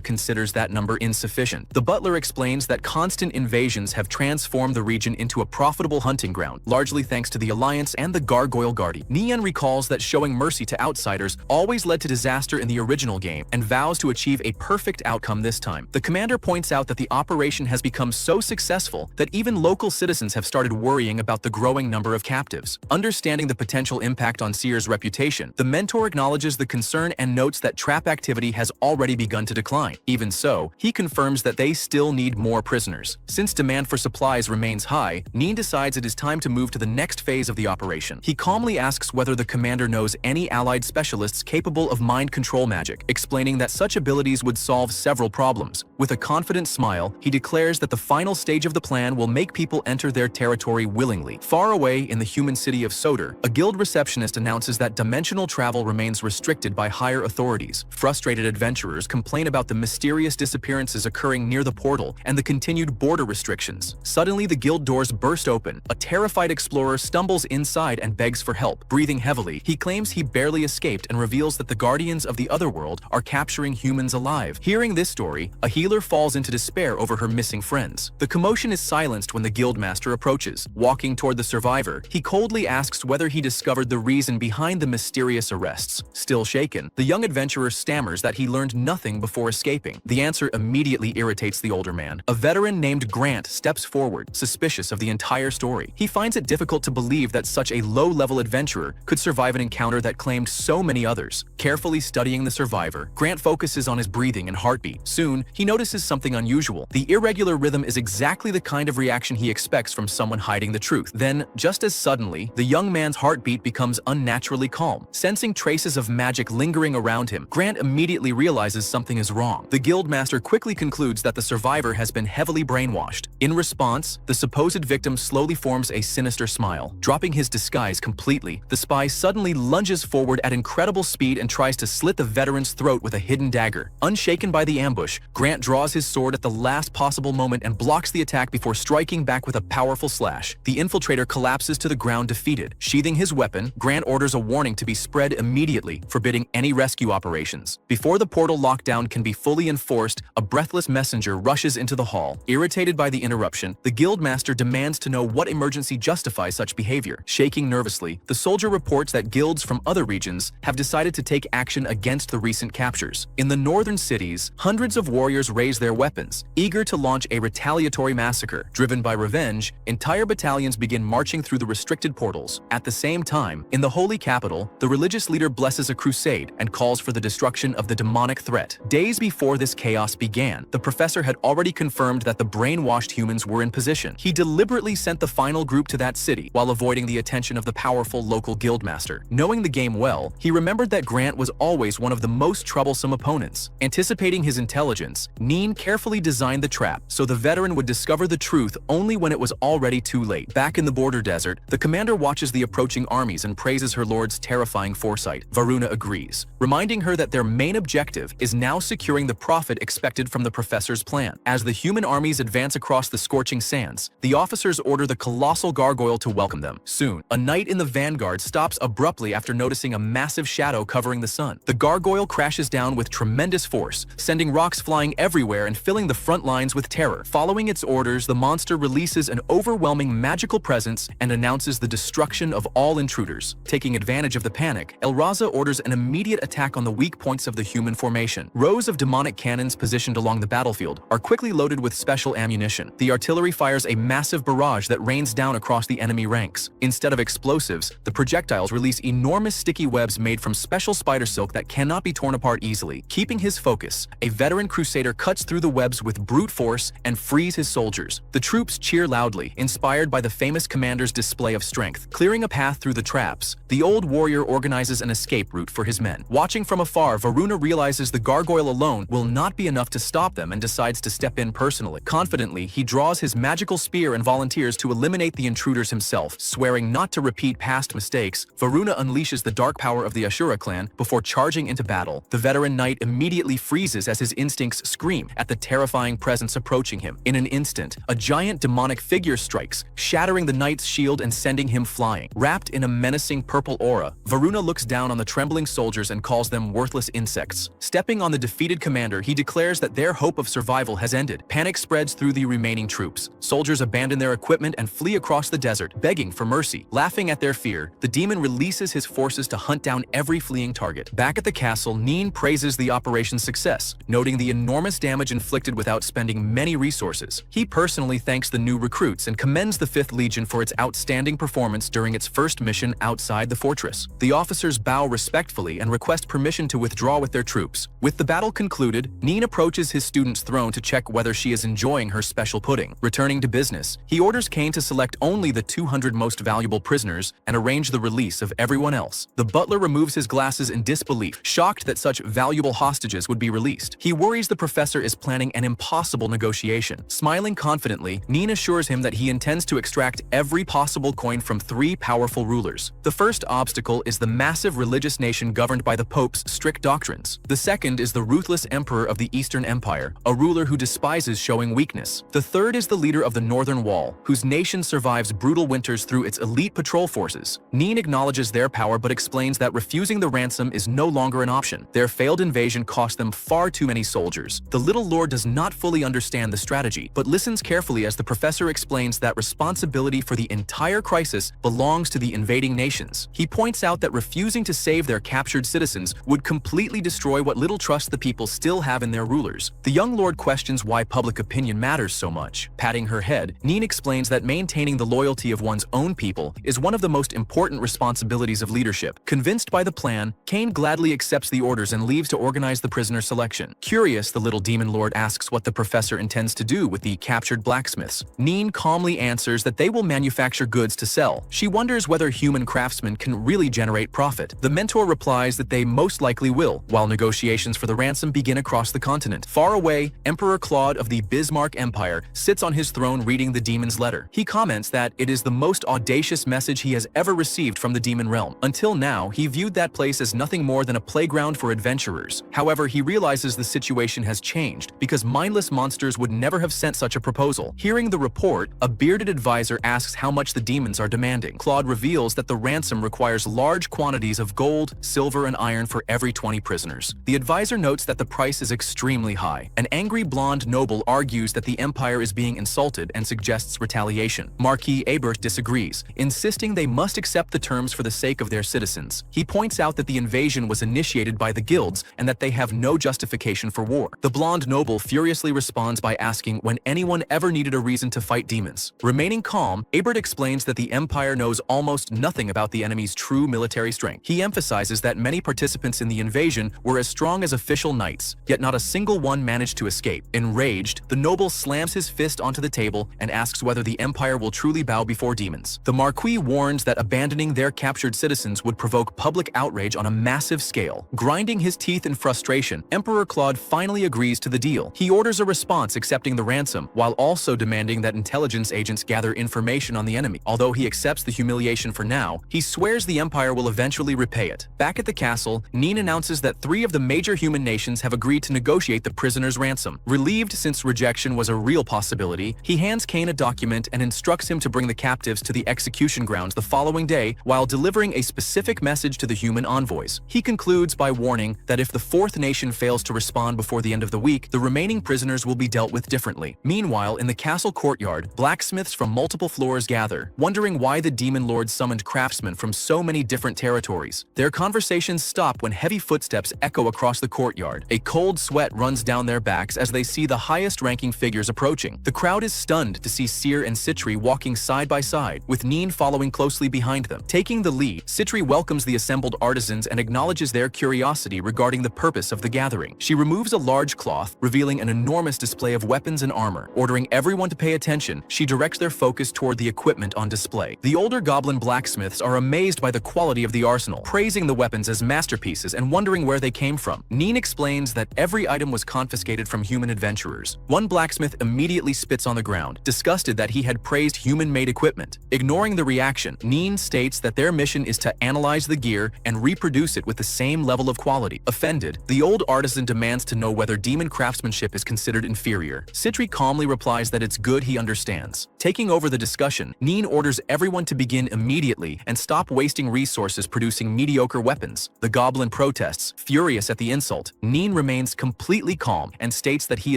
considers that number insufficient. The butler explains that constant invasions have transformed the region into a profitable hunting ground, largely thanks to the Alliance and the Gargoyle Guardian. Nian recalls that showing mercy to outsiders always led to disaster in the original game and vows to achieve a perfect outcome this time. The commander points out that the operation has become so successful that even local citizens have started worrying about the growing number of captives. Understanding the potential impact on Seer's reputation, the mentor acknowledges the concern and notes that trap activity has already begun to decline. Even so, he confirms that they still need more prisoners. Since demand for supplies remains high, Neen decides it is time to move to the next phase of the operation. He calmly asks whether the commander knows any allied specialists capable of mind control magic, explaining that such abilities would solve several problems. With a confident smile, he declares that the final stage of the plan will make people enter their territory willingly. Far away in the human city of Soder, a guild receptionist announces that dimensional travel remains restricted by higher authorities. Frustrated adventurers complain about the mysterious disappearances occurring near the portal and the continued border restrictions. Suddenly, the guild doors burst open. A terrified explorer stumbles inside and begs for help. Breathing heavily, he claims he barely escaped and reveals that the guardians of the otherworld are capturing humans alive. Hearing this story, a healer falls into despair over her missing friends. The commotion is silenced when the guildmaster approaches. Walking toward the survivor, he coldly asks whether he discovered the reason behind the mysterious arrests. Still shaken, the young adventurer stammers that he learned nothing before escaping. The answer immediately irritates the older man. A veteran named Grant steps forward, suspicious of the entire story. He finds it difficult to believe that such a low-level adventurer could survive an encounter that claimed so many others. Carefully studying the survivor, Grant focuses on his breathing and heartbeat. Soon, he notices something unusual. The irregular rhythm is exactly the kind of reaction he expects from someone hiding the truth. Then, just as suddenly, the young man's heartbeat becomes unnaturally calm. Sensing traces of magic lingering around him, Grant immediately realizes something is wrong. The guildmaster quickly concludes that the survivor has been heavily brainwashed. In response, the supposed victim slowly forms a sinister smile. Dropping his disguise completely, the spy suddenly lunges forward at incredible speed and tries to slit the veteran's throat with a hidden dagger. Unshaken by the ambush, Grant draws his sword at the last possible moment and blocks the attack before striking back with a powerful slash. The infiltrator collapses to the ground defeated. Sheathing his weapon, Grant orders a warning to be spread immediately, forbidding any rescue operations. Before the portal lockdown can be fully enforced, a breathless messenger rushes into the hall. Irritated by the interruption, the guildmaster demands to know what emergency justifies such behavior. Shaking nervously, the soldier reports that guilds from other regions have decided to take action against the recent captures. In the northern cities, hundreds of warriors raise their weapons, eager to launch a retaliatory massacre. Driven by revenge, entire battalions begin marching through the restricted portals. At the same time, in the holy capital, the religious leader blesses a crusade and calls for the destruction of the demonic threat. Days before this chaos began, the professor had already confirmed that the brainwashed humans were in position. He deliberately sent the final group to that city while avoiding the attention of the powerful local guildmaster. Knowing the game well, he remembered that Grant was always one of the most troublesome opponents. Anticipating his intelligence, Neen carefully designed the trap so the veteran would discover the truth only when it was already too late. Back in the border desert, the commander watches the approaching armies and praises her lord's terrifying foresight. Varuna agrees, reminding her that their main objective is now securing the profit expected from the professor's plan. As the human armies advance across the scorching sands, the officers order the colossal gargoyle to welcome them. Soon, a knight in the vanguard stops abruptly after noticing a massive shadow covering the sun. The gargoyle crashes down with tremendous force, sending rocks flying everywhere and filling the front lines with terror. Following its orders, the monster releases an overwhelming magical presence and announces the destruction of all intruders. Taking advantage of the panic, Elraza orders an immediate attack on the weak points of the human formation. Rows of demonic cannons positioned along the battlefield are quickly loaded with special ammunition. The artillery fires a massive barrage that rains down across the enemy ranks. Instead of explosives, the projectiles release enormous sticky webs made from special spider silk that cannot be torn apart easily. Keeping his focus, a veteran crusader cuts through the webs with brute force and frees his soldiers. The troops cheer loudly, inspired by the famous commander's display of strength. Clearing a path through the traps, the old warrior organizes an escape route for his men. Watching from afar, Varuna realizes the gargoyle alone will not be enough to stop them and decides to step in personally. Confidently, he draws his magical spear and volunteers to eliminate the intruders himself. Swearing not to repeat past mistakes, Varuna unleashes the dark power of the Ashura clan before charging into battle. The veteran knight heartbeat immediately freezes as his instincts scream at the terrifying presence approaching him. In an instant, a giant demonic figure strikes, shattering the knight's shield and sending him flying. Wrapped in a menacing purple aura, Varuna looks down on the trembling soldiers and calls them worthless insects. Stepping on the defeated commander, he declares that their hope of survival has ended. Panic spreads through the remaining troops. Soldiers abandon their equipment and flee across the desert, begging for mercy. Laughing at their fear, the demon releases his forces to hunt down every fleeing target. Back at the castle, Neen praises the operation's success, noting the enormous damage inflicted without spending many resources. He personally thanks the new recruits and commends the 5th Legion for its outstanding performance during its first mission outside the fortress. The officers bow respectfully and request permission to withdraw with their troops. With the battle concluded, Neen approaches his student's throne to check whether she is enjoying her special pudding. Returning to business, he orders Cain to select only the 200 most valuable prisoners and arrange the release of everyone else. The butler removes his glasses in disbelief, shocked that such valuable hostages would be released. He worries the professor is planning an impossible negotiation. Smiling confidently, Neen assures him that he intends to extract every possible coin from 3 powerful rulers. The first obstacle is the massive religious nation governed by the Pope's strict doctrines. The second is the ruthless emperor of the Eastern Empire, a ruler who despises showing weakness. The third is the leader of the Northern Wall, whose nation survives brutal winters through its elite patrol forces. Neen acknowledges their power but explains that refusing the ransom is no longer an option. Their failed invasion cost them far too many soldiers. The little lord does not fully understand the strategy, but listens carefully as the professor explains that responsibility for the entire crisis belongs to the invading nations. He points out that refusing to save their captured citizens would completely destroy what little trust the people still have in their rulers. The young lord questions why public opinion matters so much. Patting her head, Neen explains that maintaining the loyalty of one's own people is one of the most important responsibilities of leadership. Convinced by the plan, Cain gladly accepts the orders and leaves to organize the prisoner selection. Curious, the little demon lord asks what the professor intends to do with the captured blacksmiths. Neen calmly answers that they will manufacture goods to sell. She wonders whether human craftsmen can really generate profit. The mentor replies that they most likely will, while negotiations for the ransom begin across the continent. Far away, Emperor Claude of the Bismarck Empire sits on his throne reading the demon's letter. He comments that it is the most audacious message he has ever received from the demon realm. Until now, he viewed that place as nothing more than a playground for adventurers. However, he realizes the situation has changed because mindless monsters would never have sent such a proposal. Hearing the report, a bearded advisor asks how much the demons are demanding. Claude reveals that the ransom requires large quantities of gold, silver, and iron for every 20 prisoners. The advisor notes that the price is extremely high. An angry blonde noble argues that the empire is being insulted and suggests retaliation. Marquis Ebert disagrees, insisting they must accept the terms for the sake of their citizens. He points out that the invasion was initiated by the guilds and that they have no justification for war. The blonde noble furiously responds by asking when anyone ever needed a reason to fight demons. Remaining calm, Ebert explains that the empire knows almost nothing about the enemy's true military strength. He emphasizes that many participants in the invasion were as strong as official knights, yet not a single one managed to escape. Enraged, the noble slams his fist onto the table and asks whether the empire will truly bow before demons. The Marquis warns that abandoning their captured citizens would provoke public outrage on a massive scale. Grinding his teeth in frustration, Emperor Claude finally agrees to the deal. He orders a response accepting the ransom, while also demanding that intelligence agents gather information on the enemy. Although he accepts the humiliation for now, he swears the empire will eventually repay it. Back at the castle, Neen announces that 3 of the major human nations have agreed to negotiate the prisoner's ransom. Relieved since rejection was a real possibility, he hands Cain a document and instructs him to bring the captives to the execution grounds the following day while delivering a specific message to the human envoys. He concludes by warning that if the 4th nation fails to respond before the end of the week, the remaining prisoners will be dealt with differently. Meanwhile, in the castle courtyard, blacksmiths from multiple floors gather, wondering why the demon lord summoned craftsmen from so many different territories. Their conversations stop when heavy footsteps echo across the courtyard. A cold sweat runs down their backs as they see the highest-ranking figures approaching. The crowd is stunned to see Seer and Citri walking side by side, with Neen following closely behind them. Taking the lead, Citri welcomes the assembled artisans and acknowledges their curiosity regarding the purpose of the gathering. She removes a large cloth, revealing an enormous display of weapons and armor. Ordering everyone to pay attention, she directs their focus toward the equipment on display. The older goblin blacksmiths are amazed by the quality of the arsenal, praising the weapons as masterpieces and wondering where they came from. Neen explains that every item was confiscated from human adventurers. One blacksmith immediately spits on the ground, disgusted that he had praised human-made equipment. Ignoring the reaction, Neen states that their mission is to analyze the gear and reproduce it with the same level of quality. Offended, Confronted, the old artisan demands to know whether demon craftsmanship is considered inferior. Sitri calmly replies that it's good, he understands. Taking over the discussion, Neen orders everyone to begin immediately and stop wasting resources producing mediocre weapons. The goblin protests, furious at the insult. Neen remains completely calm and states that he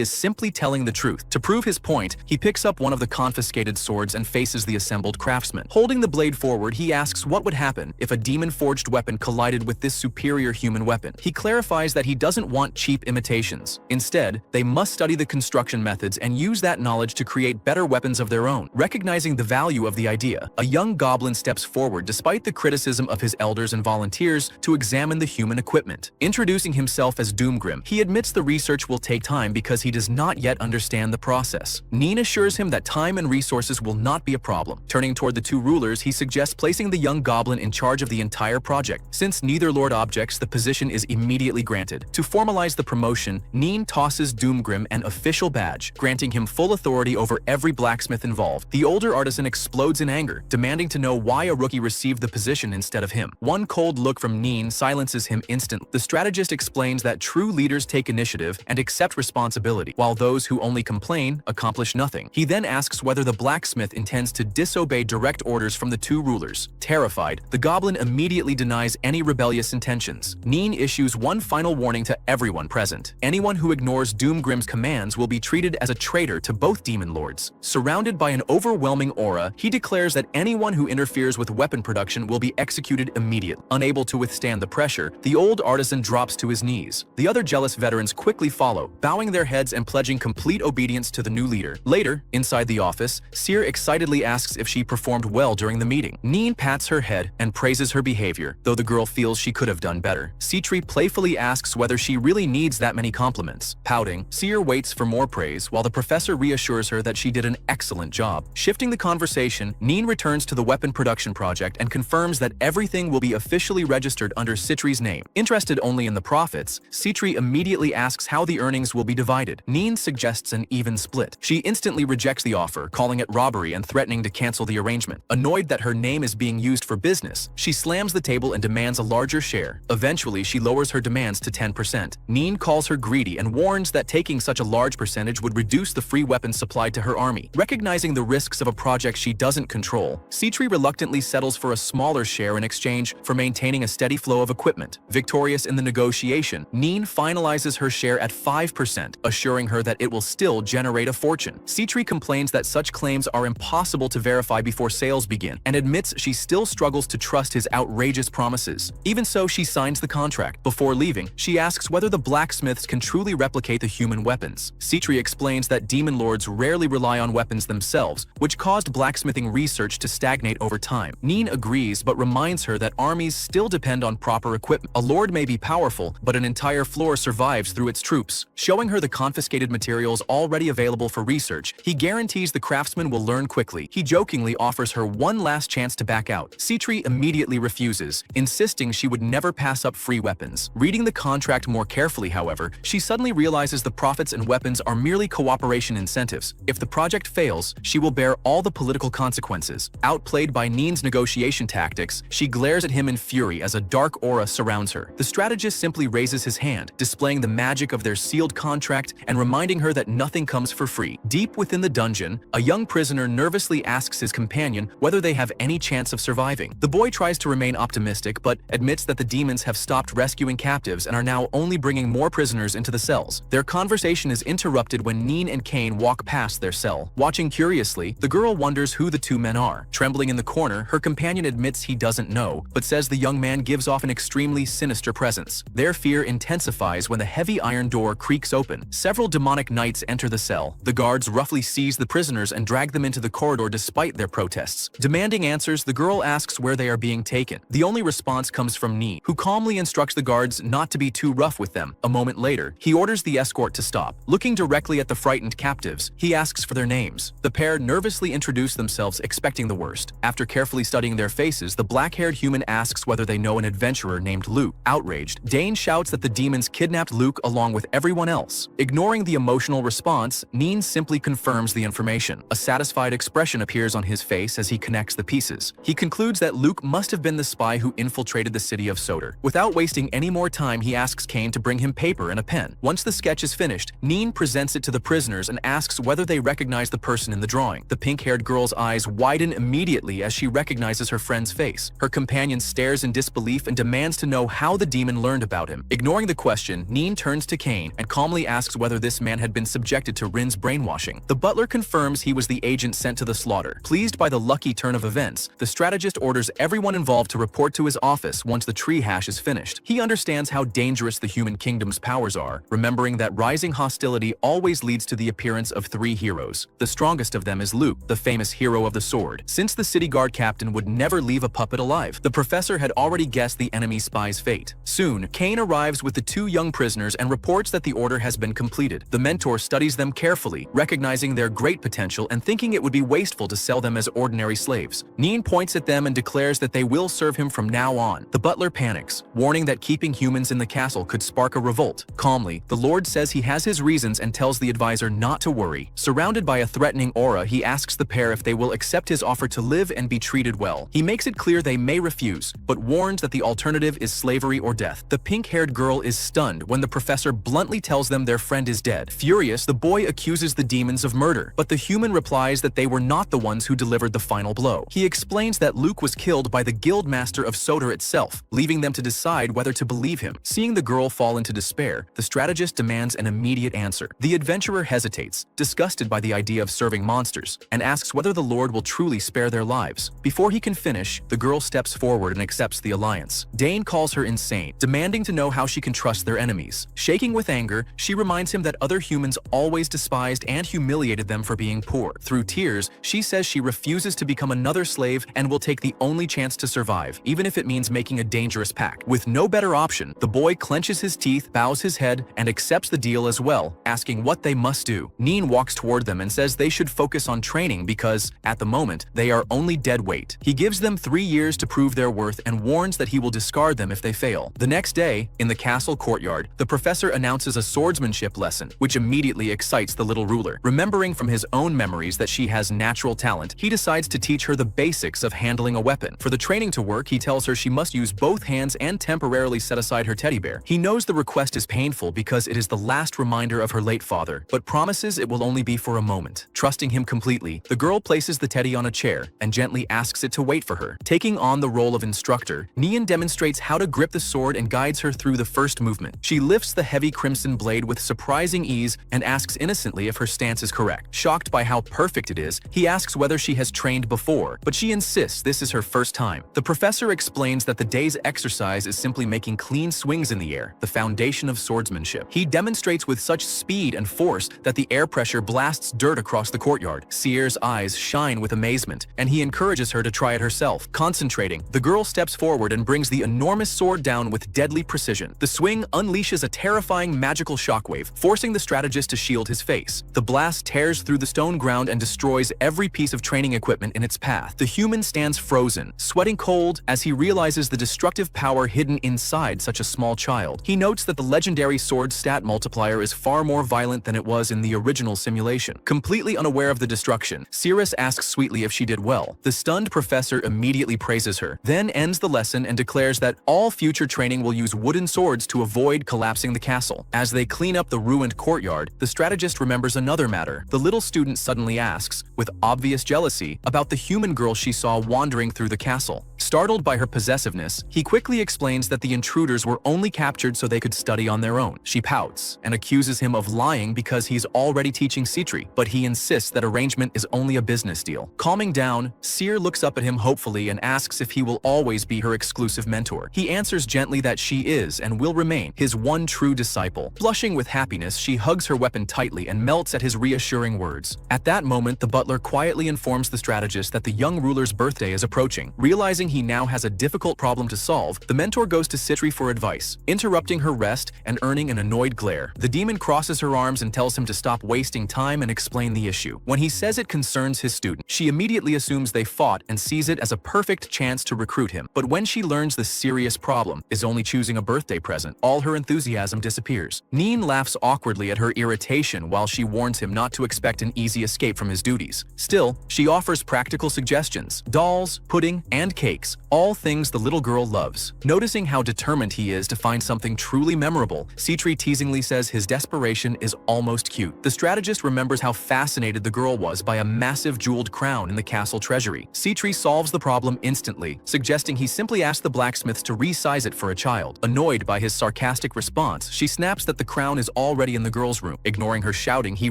is simply telling the truth. To prove his point, he picks up one of the confiscated swords and faces the assembled craftsman. Holding the blade forward, he asks what would happen if a demon-forged weapon collided with this superior human weapon. He clarifies that he doesn't want cheap imitations. Instead, they must study the construction methods and use that knowledge to create better weapons of their own. Recognizing the value of the idea, a young goblin steps forward despite the criticism of his elders and volunteers to examine the human equipment. Introducing himself as Doomgrim, he admits the research will take time because he does not yet understand the process. Neen assures him that time and resources will not be a problem. Turning toward the two rulers, he suggests placing the young goblin in charge of the entire project. Since neither lord objects, the position is immediately granted. To formalize the promotion, Neen tosses Doomgrim an official badge, granting him full authority over every blacksmith involved. The older artisan explodes in anger, demanding to know why a rookie received the position instead of him. One cold look from Neen silences him instantly. The strategist explains that true leaders take initiative and accept responsibility, while those who only complain accomplish nothing. He then asks whether the blacksmith intends to disobey direct orders from the two rulers. Terrified, the goblin immediately denies any rebellious intentions. Neen issues one final warning to everyone present. Anyone who ignores Doomgrim's commands will be treated as a traitor to both demon lords. Surrounded by an overwhelming aura, he declares that anyone who interferes with weapon production will be executed immediately. Unable to withstand the pressure, the old artisan drops to his knees. The other jealous veterans quickly follow, bowing their heads and pledging complete obedience to the new leader. Later, inside the office, Seer excitedly asks if she performed well during the meeting. Neen pats her head and praises her behavior, though the girl feels she could have done better. Sitri playfully asks whether she really needs that many compliments. Pouting, Seer waits for more praise while the professor reassures her that she did an excellent job. Shifting the conversation, Neen returns to the weapon production project and confirms that everything will be officially registered under Sitri's name. Interested only in the profits, Sitri immediately asks how the earnings will be divided. Neen suggests an even split. She instantly rejects the offer, calling it robbery and threatening to cancel the arrangement. Annoyed that her name is being used for business, she slams the table and demands a larger share. Eventually, she lowers her demands to 10%. Neen calls her greedy and warns that taking such a large percentage would reduce the free weapons supplied to her army. Recognizing the risks of a project she doesn't control, Sitri reluctantly settles for a smaller share in exchange for maintaining a steady flow of equipment. Victorious in the negotiation, Neen finalizes her share at 5%, assuring her that it will still generate a fortune. Sitri complains that such claims are impossible to verify before sales begin, and admits she still struggles to trust his outrageous promises. Even so, she signs the contract. Before leaving, she asks whether the blacksmiths can truly replicate the human weapons. Sitri explains that demon lords rarely rely on weapons themselves, which caused blacksmithing research to stagnate over time. Neen agrees but reminds her that armies still depend on proper equipment. A lord may be powerful, but an entire floor survives through its troops. Showing her the confiscated materials already available for research, he guarantees the craftsman will learn quickly. He jokingly offers her one last chance to back out. Sitri immediately refuses, insisting she would never pass up free weapons. Reading the contract more carefully, however, she suddenly realizes the profits and weapons are merely cooperation incentives. If the project fails, she will bear all the political consequences. Outplayed by Neen's negotiation tactics, she glares at him in fury as a dark aura surrounds her. The strategist simply raises his hand, displaying the magic of their sealed contract and reminding her that nothing comes for free. Deep within the dungeon, a young prisoner nervously asks his companion whether they have any chance of surviving. The boy tries to remain optimistic but admits that the demons have stopped rescuing captives and are now only bringing more prisoners into the cells. Their conversation is interrupted when Neen and Kane walk past their cell. Watching curiously, the girl wonders who the two men are. Trembling in the corner, her companion admits he doesn't know, but says the young man gives off an extremely sinister presence. Their fear intensifies when the heavy iron door creaks open. Several demonic knights enter the cell. The guards roughly seize the prisoners and drag them into the corridor despite their protests. Demanding answers, the girl asks where they are being taken. The only response comes from Neen, who calmly instructs the guards not to be too rough with them. A moment later, he orders the escort to stop. Looking directly at the frightened captives, he asks for their names. The pair pair nervously introduce themselves, expecting the worst. After carefully studying their faces, the black-haired human asks whether they know an adventurer named Luke. Outraged, Dane shouts that the demons kidnapped Luke along with everyone else. Ignoring the emotional response, Neen simply confirms the information. A satisfied expression appears on his face as he connects the pieces. He concludes that Luke must have been the spy who infiltrated the city of Sodor. Without wasting any more time, he asks Kane to bring him paper and a pen. Once the sketch is finished, Neen presents it to the prisoners and asks whether they recognize the person in the drawing. The pink-haired girl's eyes widen immediately as she recognizes her friend's face. Her companion stares in disbelief and demands to know how the demon learned about him. Ignoring the question, Neen turns to Kane and calmly asks whether this man had been subjected to Rin's brainwashing. The butler confirms he was the agent sent to the slaughter. Pleased by the lucky turn of events, the strategist orders everyone involved to report to his office once the tree hash is finished. He understands how dangerous the human kingdom's powers are, remembering that rising hostility always leads to the appearance of 3 heroes. The strongest of them is Luke, the famous hero of the sword. Since the city guard captain would never leave a puppet alive, the professor had already guessed the enemy spy's fate. Soon, Kane arrives with the 2 young prisoners and reports that the order has been completed. The mentor studies them carefully, recognizing their great potential and thinking it would be wasteful to sell them as ordinary slaves. Neen points at them and declares that they will serve him from now on. The butler panics, warning that keeping humans in the castle could spark a revolt. Calmly, the Lord says he has his reasons and tells the advisor not to worry. Surrounded by a threatening aura, he asks the pair if they will accept his offer to live and be treated well. He makes it clear they may refuse, but warns that the alternative is slavery or death. The pink-haired girl is stunned when the professor bluntly tells them their friend is dead. Furious, the boy accuses the demons of murder, but the human replies that they were not the ones who delivered the final blow. He explains that Luke was killed by the guild master of Sodor itself, leaving them to decide whether to believe him. Seeing the girl fall into despair, the strategist demands an immediate answer. The adventurer hesitates, disgusted by the idea of serving monsters, and asks whether the Lord will truly spare their lives. Before he can finish, the girl steps forward and accepts the alliance. Dane calls her insane, demanding to know how she can trust their enemies. Shaking with anger, she reminds him that other humans always despised and humiliated them for being poor. Through tears, she says she refuses to become another slave and will take the only chance to survive, even if it means making a dangerous pact. With no better option, the boy clenches his teeth, bows his head, and accepts the deal as well, asking what they must do. Neen walks toward them and says they should focus on training because, at the moment, they are only dead weight. He gives them 3 years to prove their worth and warns that he will discard them if they fail. The next day, in the castle courtyard, the professor announces a swordsmanship lesson, which immediately excites the little ruler. Remembering from his own memories that she has natural talent, he decides to teach her the basics of handling a weapon. For the training to work, he tells her she must use both hands and temporarily set aside her teddy bear. He knows the request is painful because it is the last reminder of her late father, but promises it will only be for a moment. Trusting him completely, the girl places the teddy on a chair and gently asks it to wait for her. Taking on the role of instructor, Neen demonstrates how to grip the sword and guides her through the first movement. She lifts the heavy crimson blade with surprising ease and asks innocently if her stance is correct. Shocked by how perfect it is, he asks whether she has trained before, but she insists this is her first time. The professor explains that the day's exercise is simply making clean swings in the air, the foundation of swordsmanship. He demonstrates with such speed and force that the air pressure blasts dirt across the courtyard. Sier's eyes shine with amazement, and he encourages her to try it herself. Concentrating, the girl steps forward and brings the enormous sword down with deadly precision. The swing unleashes a terrifying magical shockwave, forcing the strategist to shield his face. The blast tears through the stone ground and destroys every piece of training equipment in its path. The human stands frozen, sweating cold as he realizes the destructive power hidden inside such a small child. He notes that the legendary sword stat multiplier is far more violent than it was in the original simulation. Completely unaware of the destruction, Cirrus asks sweetly if she did well. The stunned professor immediately praises her, then ends the lesson and declares that all future training will use wooden swords to avoid collapsing the castle. As they clean up the ruined courtyard, the strategist remembers another matter. The little student suddenly asks, with obvious jealousy, about the human girl she saw wandering through the castle. Startled by her possessiveness, he quickly explains that the intruders were only captured so they could study on their own. She pouts and accuses him of lying because he's already teaching Citri, but he insists that arrangement is only a business deal. Calming down, Cyr looks up at him hopefully and asks if he will always be her exclusive mentor. He answers gently that she is and will remain his one true disciple. Blushing with happiness, she hugs her weapon tightly and melts at his reassuring words. At that moment, the butler quietly informs the strategist that the young ruler's birthday is approaching. Realizing he now has a difficult problem to solve, the mentor goes to Citri for advice, interrupting her rest and earning an annoyed glare. The demon crosses her arms and tells him to stop wasting time and explain the issue. When he says it concerns his student, she immediately assumes they fought and sees it as a perfect chance to recruit him. But when she learns the serious problem is only choosing a birthday present, all her enthusiasm disappears. Neen laughs awkwardly at her irritation while she warns him not to expect an easy escape from his duties. Still, she offers practical suggestions: dolls, pudding, and cakes, all things the little girl loves. Noticing how determined he is to find something truly memorable, Citri teasingly says his desperation is almost cute. The strategist remembers how fascinated the girl was by a massive jeweled crown in the castle treasury. Citri solves the problem instantly, suggesting he simply ask the blacksmiths to resize it for a child. Annoyed by his sarcastic response, she snaps that the crown is already in the girl's room. Ignoring her shouting, he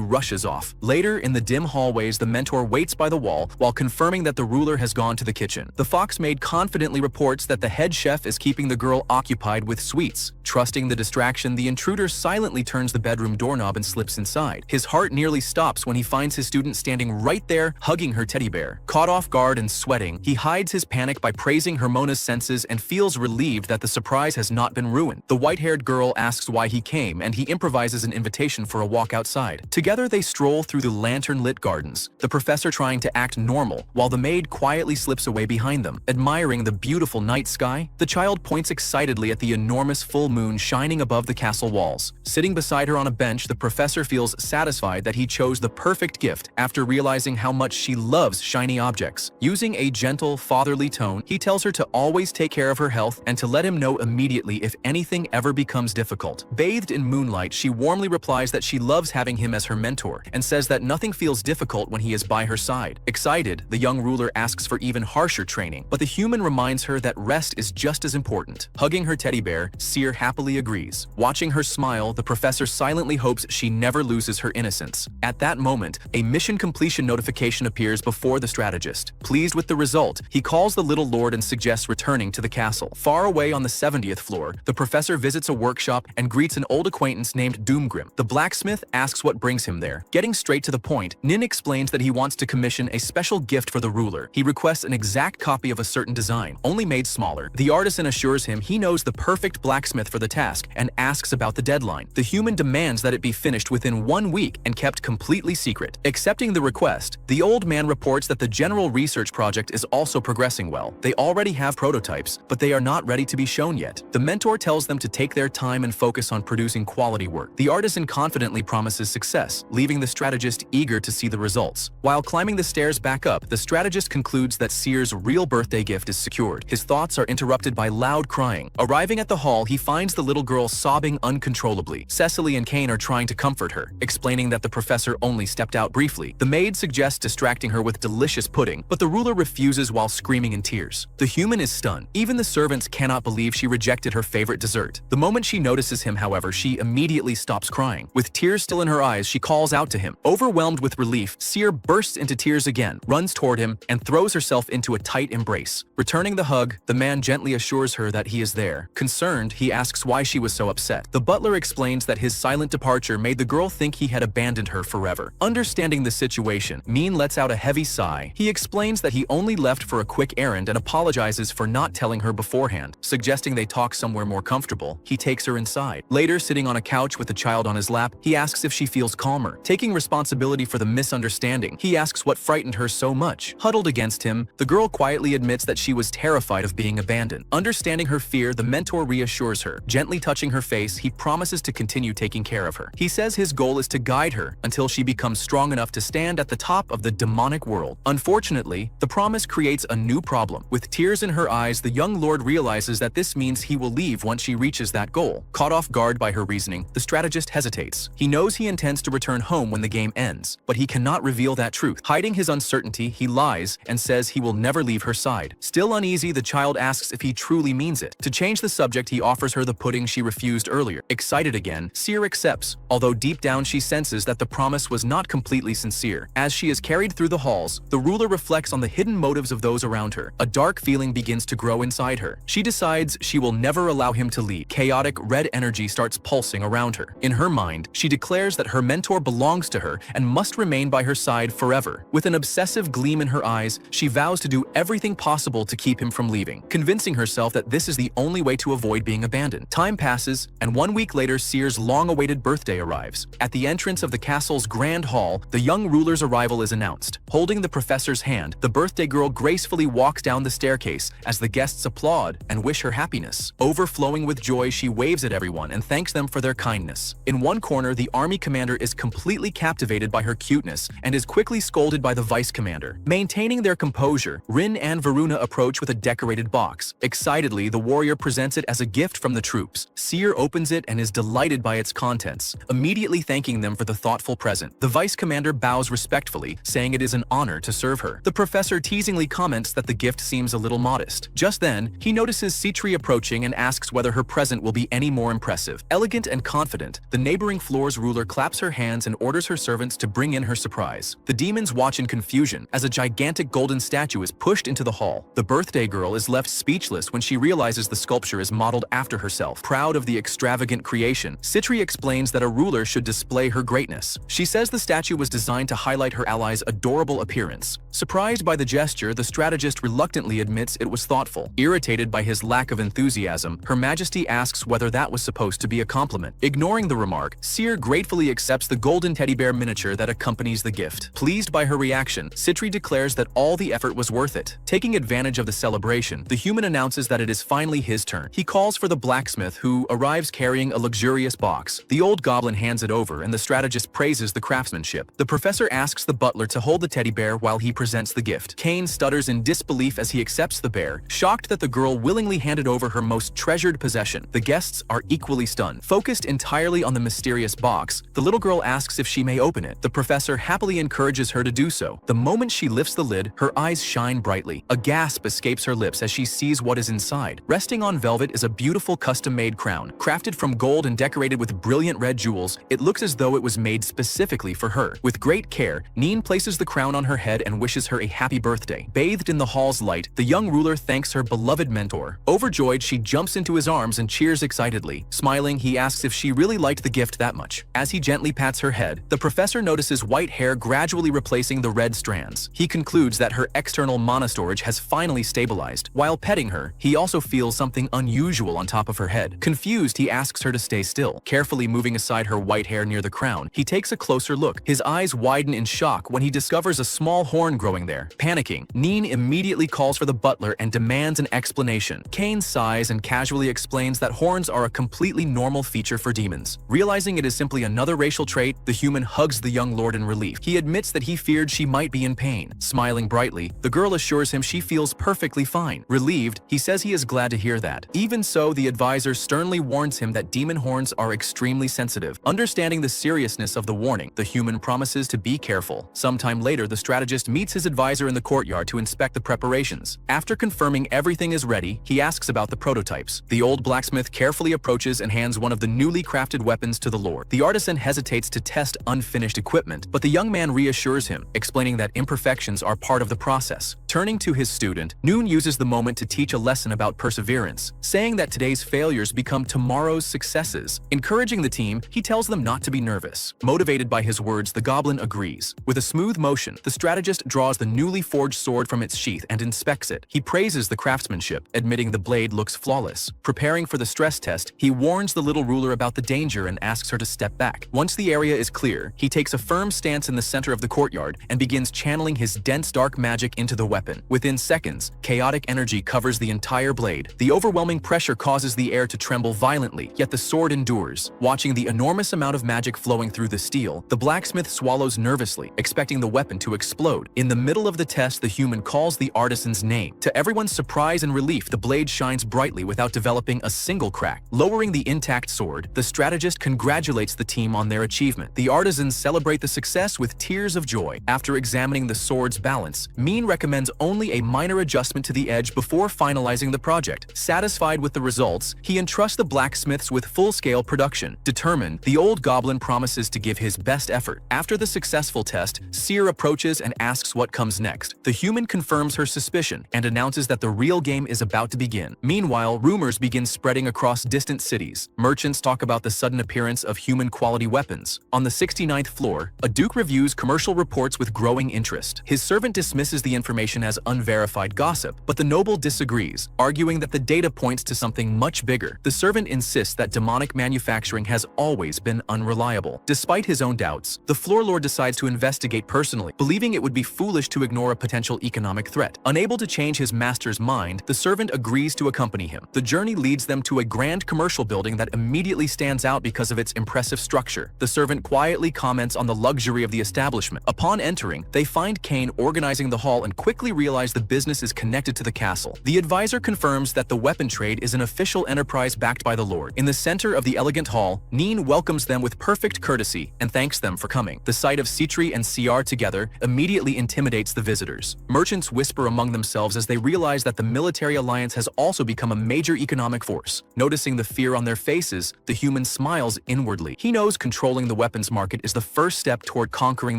rushes off. Later, in the dim hallways, the mentor waits by the wall while confirming that the ruler has gone to the kitchen. The fox maid confidently reports that the head chef is keeping the girl occupied with sweets. Trusting the distraction, the intruder silently turns the bedroom doorknob and slips inside. His heart nearly stops when he finds his student standing right there, hugging her teddy bear. Caught off guard and sweating, he hides his panic by praising Hermona's senses and feels relieved that the surprise has not been ruined. The white-haired girl asks why he came, and he improvises an invitation for a walk outside. Together they stroll through the lantern-lit gardens, the professor trying to act normal, while the maid quietly slips away behind them. Admiring the beautiful night sky, the child points excitedly at the enormous full moon shining above the castle walls. Sitting beside her on a bench, the professor feels satisfied that he chose the perfect gift after realizing how much she loves shiny objects. Using a gentle, fatherly tone, he tells her to always take care of her health and to let him know immediately if anything ever becomes difficult. Bathed in moonlight, she warmly replies that she loves having him as her mentor and says that nothing feels difficult when he is by her side. Excited, the young ruler asks for even harsher training, but the human reminds her that rest is just as important. Hugging her teddy bear, Seer happily agrees. Watching her smile, the professor silently hopes she never loses her innocence. At that moment, a mission completion notification appears before the strategist. Pleased with the result, he calls the little lord and suggests returning to the castle. Far away on the 70th floor, the professor visits a workshop and greets an old acquaintance named Doomgrim. The blacksmith asks what brings him there. Getting straight to the point, Nin explains that he wants to commission a special gift for the ruler. He requests an exact copy of a certain design, only made smaller. The artisan assures him he knows the perfect blacksmith for the task and asks about the deadline. The human demands that it be finished within 1 week and kept completely secret. Accepting the request, the old man reports that the general research project is also progressing well. They already have prototypes, but they are not ready to be shown yet. The mentor tells them to take their time and focus on producing quality work. The artisan confidently promises success, leaving the strategist eager to see the results. While climbing the stairs back up, the strategist concludes that Seer's real birthday gift is secured. His thoughts are interrupted by loud crying. Arriving at the hall, he finds the little girl sobbing uncontrollably. Cecily and Kane are trying to comfort her, explaining that the professor only stepped out briefly. The maid suggests distracting her with delicious pudding, but the ruler refuses while screaming in tears. The human is stunned. Even the servants cannot believe she rejected her favorite dessert. The moment she notices him, however, she immediately stops crying. With tears still in her eyes, she calls out to him. Overwhelmed with relief, Seer bursts into tears again, runs toward him, and throws herself into a tight embrace. Returning the hug, the man gently assures her that he is there. Concerned, he asks why she was so upset. The butler explains that his silent departure made the girl think he had abandoned her forever. Understanding the situation, Min lets out a heavy sigh. He explains that he only left for a quick errand and apologizes for not telling her beforehand. Suggesting they talk somewhere more comfortable, he takes her inside. Later, sitting on a couch with the child on his lap, he asks if she feels calmer. Taking responsibility for the misunderstanding, he asks what frightened her so much. Huddled against him, the girl quietly admits that she was terrified of being abandoned. Understanding her fear, the mentor reassures her. Gently touching her face, he promises to continue taking care of her. He says his goal is to guide her until she becomes strong enough to stand at the top of the demonic world. Unfortunately, the promise creates a new problem. With tears in her eyes, the young lord realizes that this means he will leave once she reaches that goal. Caught off guard by her reasoning, the strategist hesitates. He knows he intends to return home when the game ends, but he cannot reveal that truth. Hiding his uncertainty, he lies and says he will never leave her side. Still uneasy, the child asks if he truly means it. To change the subject, he offers her the pudding she refused earlier. Excited again, Seer accepts, although deep down she senses that the promise was not completely sincere. As she is carried through the halls, the ruler reflects on the hidden motives of those around her. A dark feeling begins to grow inside her. She decides she will never allow him to leave. Chaotic red energy starts pulsing around her. In her mind, she declares that her mentor belongs to her and must remain by her side forever. With an obsessive gleam in her eyes, she vows to do everything possible to keep him from leaving, convincing herself that this is the only way to avoid being abandoned. Time passes, and 1 week later, Seer's long-awaited birthday arrives. At the entrance of the castle's grand hall, the young young ruler's arrival is announced. Holding the professor's hand, the birthday girl gracefully walks down the staircase as the guests applaud and wish her happiness. Overflowing with joy, she waves at everyone and thanks them for their kindness. In one corner, the army commander is completely captivated by her cuteness and is quickly scolded by the vice commander. Maintaining their composure, Rin and Varuna approach with a decorated box. Excitedly, the warrior presents it as a gift from the troops. Seer opens it and is delighted by its contents, immediately thanking them for the thoughtful present. The vice commander bows respectfully, saying it is an honor to serve her. The professor teasingly comments that the gift seems a little modest. Just then, he notices Citri approaching and asks whether her present will be any more impressive. Elegant and confident, the neighboring floor's ruler claps her hands and orders her servants to bring in her surprise. The demons watch in confusion as a gigantic golden statue is pushed into the hall. The birthday girl is left speechless when she realizes the sculpture is modeled after herself. Proud of the extravagant creation, Citri explains that a ruler should display her greatness. She says the statue was designed to highlight her ally's adorable appearance. Surprised by the gesture, the strategist reluctantly admits it was thoughtful. Irritated by his lack of enthusiasm, Her Majesty asks whether that was supposed to be a compliment. Ignoring the remark, Seer gratefully accepts the golden teddy bear miniature that accompanies the gift. Pleased by her reaction, Citri declares that all the effort was worth it. Taking advantage of the celebration, the human announces that it is finally his turn. He calls for the blacksmith, who arrives carrying a luxurious box. The old goblin hands it over and the strategist praises the craftsmanship. The professor asks the butler to hold the teddy bear while he presents the gift. Kane stutters in disbelief as he accepts the bear, shocked that the girl willingly handed over her most treasured possession. The guests are equally stunned. Focused entirely on the mysterious box, the little girl asks if she may open it. The professor happily encourages her to do so. The moment she lifts the lid, her eyes shine brightly. A gasp escapes her lips as she sees what is inside. Resting on velvet is a beautiful custom-made crown. Crafted from gold and decorated with brilliant red jewels, it looks as though it was made specifically for her. With great care, Neen places the crown on her head and wishes her a happy birthday. Bathed in the hall's light, the young ruler thanks her beloved mentor. Overjoyed, she jumps into his arms and cheers excitedly. Smiling, he asks if she really liked the gift that much. As he gently pats her head, the professor notices white hair gradually replacing the red strands. He concludes that her external mana storage has finally stabilized. While petting her, he also feels something unusual on top of her head. Confused, he asks her to stay still. Carefully moving aside her white hair near the crown, he takes a closer look. His eyes widen in shock when he discovers a small horn growing there. Panicking, Neen immediately calls for the butler and demands an explanation. Kane sighs and casually explains that horns are a completely normal feature for demons. Realizing it is simply another racial trait, the human hugs the young lord in relief. He admits that he feared she might be in pain. Smiling brightly, the girl assures him she feels perfectly fine. Relieved, he says he is glad to hear that. Even so, the advisor sternly warns him that demon horns are extremely sensitive. Understanding the seriousness of the warning, the human promises to be careful. Sometime later, the strategist meets his advisor in the courtyard to inspect the preparations. After confirming everything is ready, he asks about the prototypes. The old blacksmith carefully approaches and hands one of the newly crafted weapons to the lord. The artisan hesitates to test unfinished equipment, but the young man reassures him, explaining that imperfections are part of the process. Turning to his student, Noon uses the moment to teach a lesson about perseverance, saying that today's failures become tomorrow's successes. Encouraging the team, he tells them not to be nervous. Motivated by his words, the goblin agrees. With a smooth motion, the strategist draws the newly forged sword from its sheath and inspects it. He praises the craftsmanship, admitting the blade looks flawless. Preparing for the stress test, he warns the little ruler about the danger and asks her to step back. Once the area is clear, he takes a firm stance in the center of the courtyard and begins channeling his dense dark magic into the weapon. Within seconds, chaotic energy covers the entire blade. The overwhelming pressure causes the air to tremble violently, yet the sword endures. Watching the enormous amount of magic flowing through the steel, the blacksmith swallows nervously, expecting the weapon to explode. In the middle of the test, the human calls the artisan's name. To everyone's surprise and relief, the blade shines brightly without developing a single crack. Lowering the intact sword, the strategist congratulates the team on their achievement. The artisans celebrate the success with tears of joy. After examining the sword's balance, Mean recommends only a minor adjustment to the edge before finalizing the project. Satisfied with the results, he entrusts the blacksmiths with full-scale production. Determined, the old goblin promises to give his best effort. After the successful test, Seer approaches and asks what comes next. The human confirms her suspicion and announces that the real game is about to begin. Meanwhile, rumors begin spreading across distant cities. Merchants talk about the sudden appearance of human-quality weapons. On the 69th floor, a duke reviews commercial reports with growing interest. His servant dismisses the information as unverified gossip, but the noble disagrees, arguing that the data points to something much bigger. The servant insists that demonic manufacturing has always been unreliable. Despite his own doubts, the floor lord decides to investigate personally, believing it would be foolish to ignore a potential economic threat. Unable to change his master's mind, the servant agrees to accompany him. The journey leads them to a grand commercial building that immediately stands out because of its impressive structure. The servant quietly comments on the luxury of the establishment. Upon entering, they find Kane organizing the hall and quickly realize the business is connected to the castle. The advisor confirms that the weapon trade is an official enterprise backed by the Lord. In the center of the elegant hall, Neen welcomes them with perfect courtesy and thanks them for coming. The sight of Citri and CR together immediately intimidates the visitors. Merchants whisper among themselves as they realize that the military alliance has also become a major economic force. Noticing the fear on their faces, the human smiles inwardly. He knows controlling the weapons market is the first step toward conquering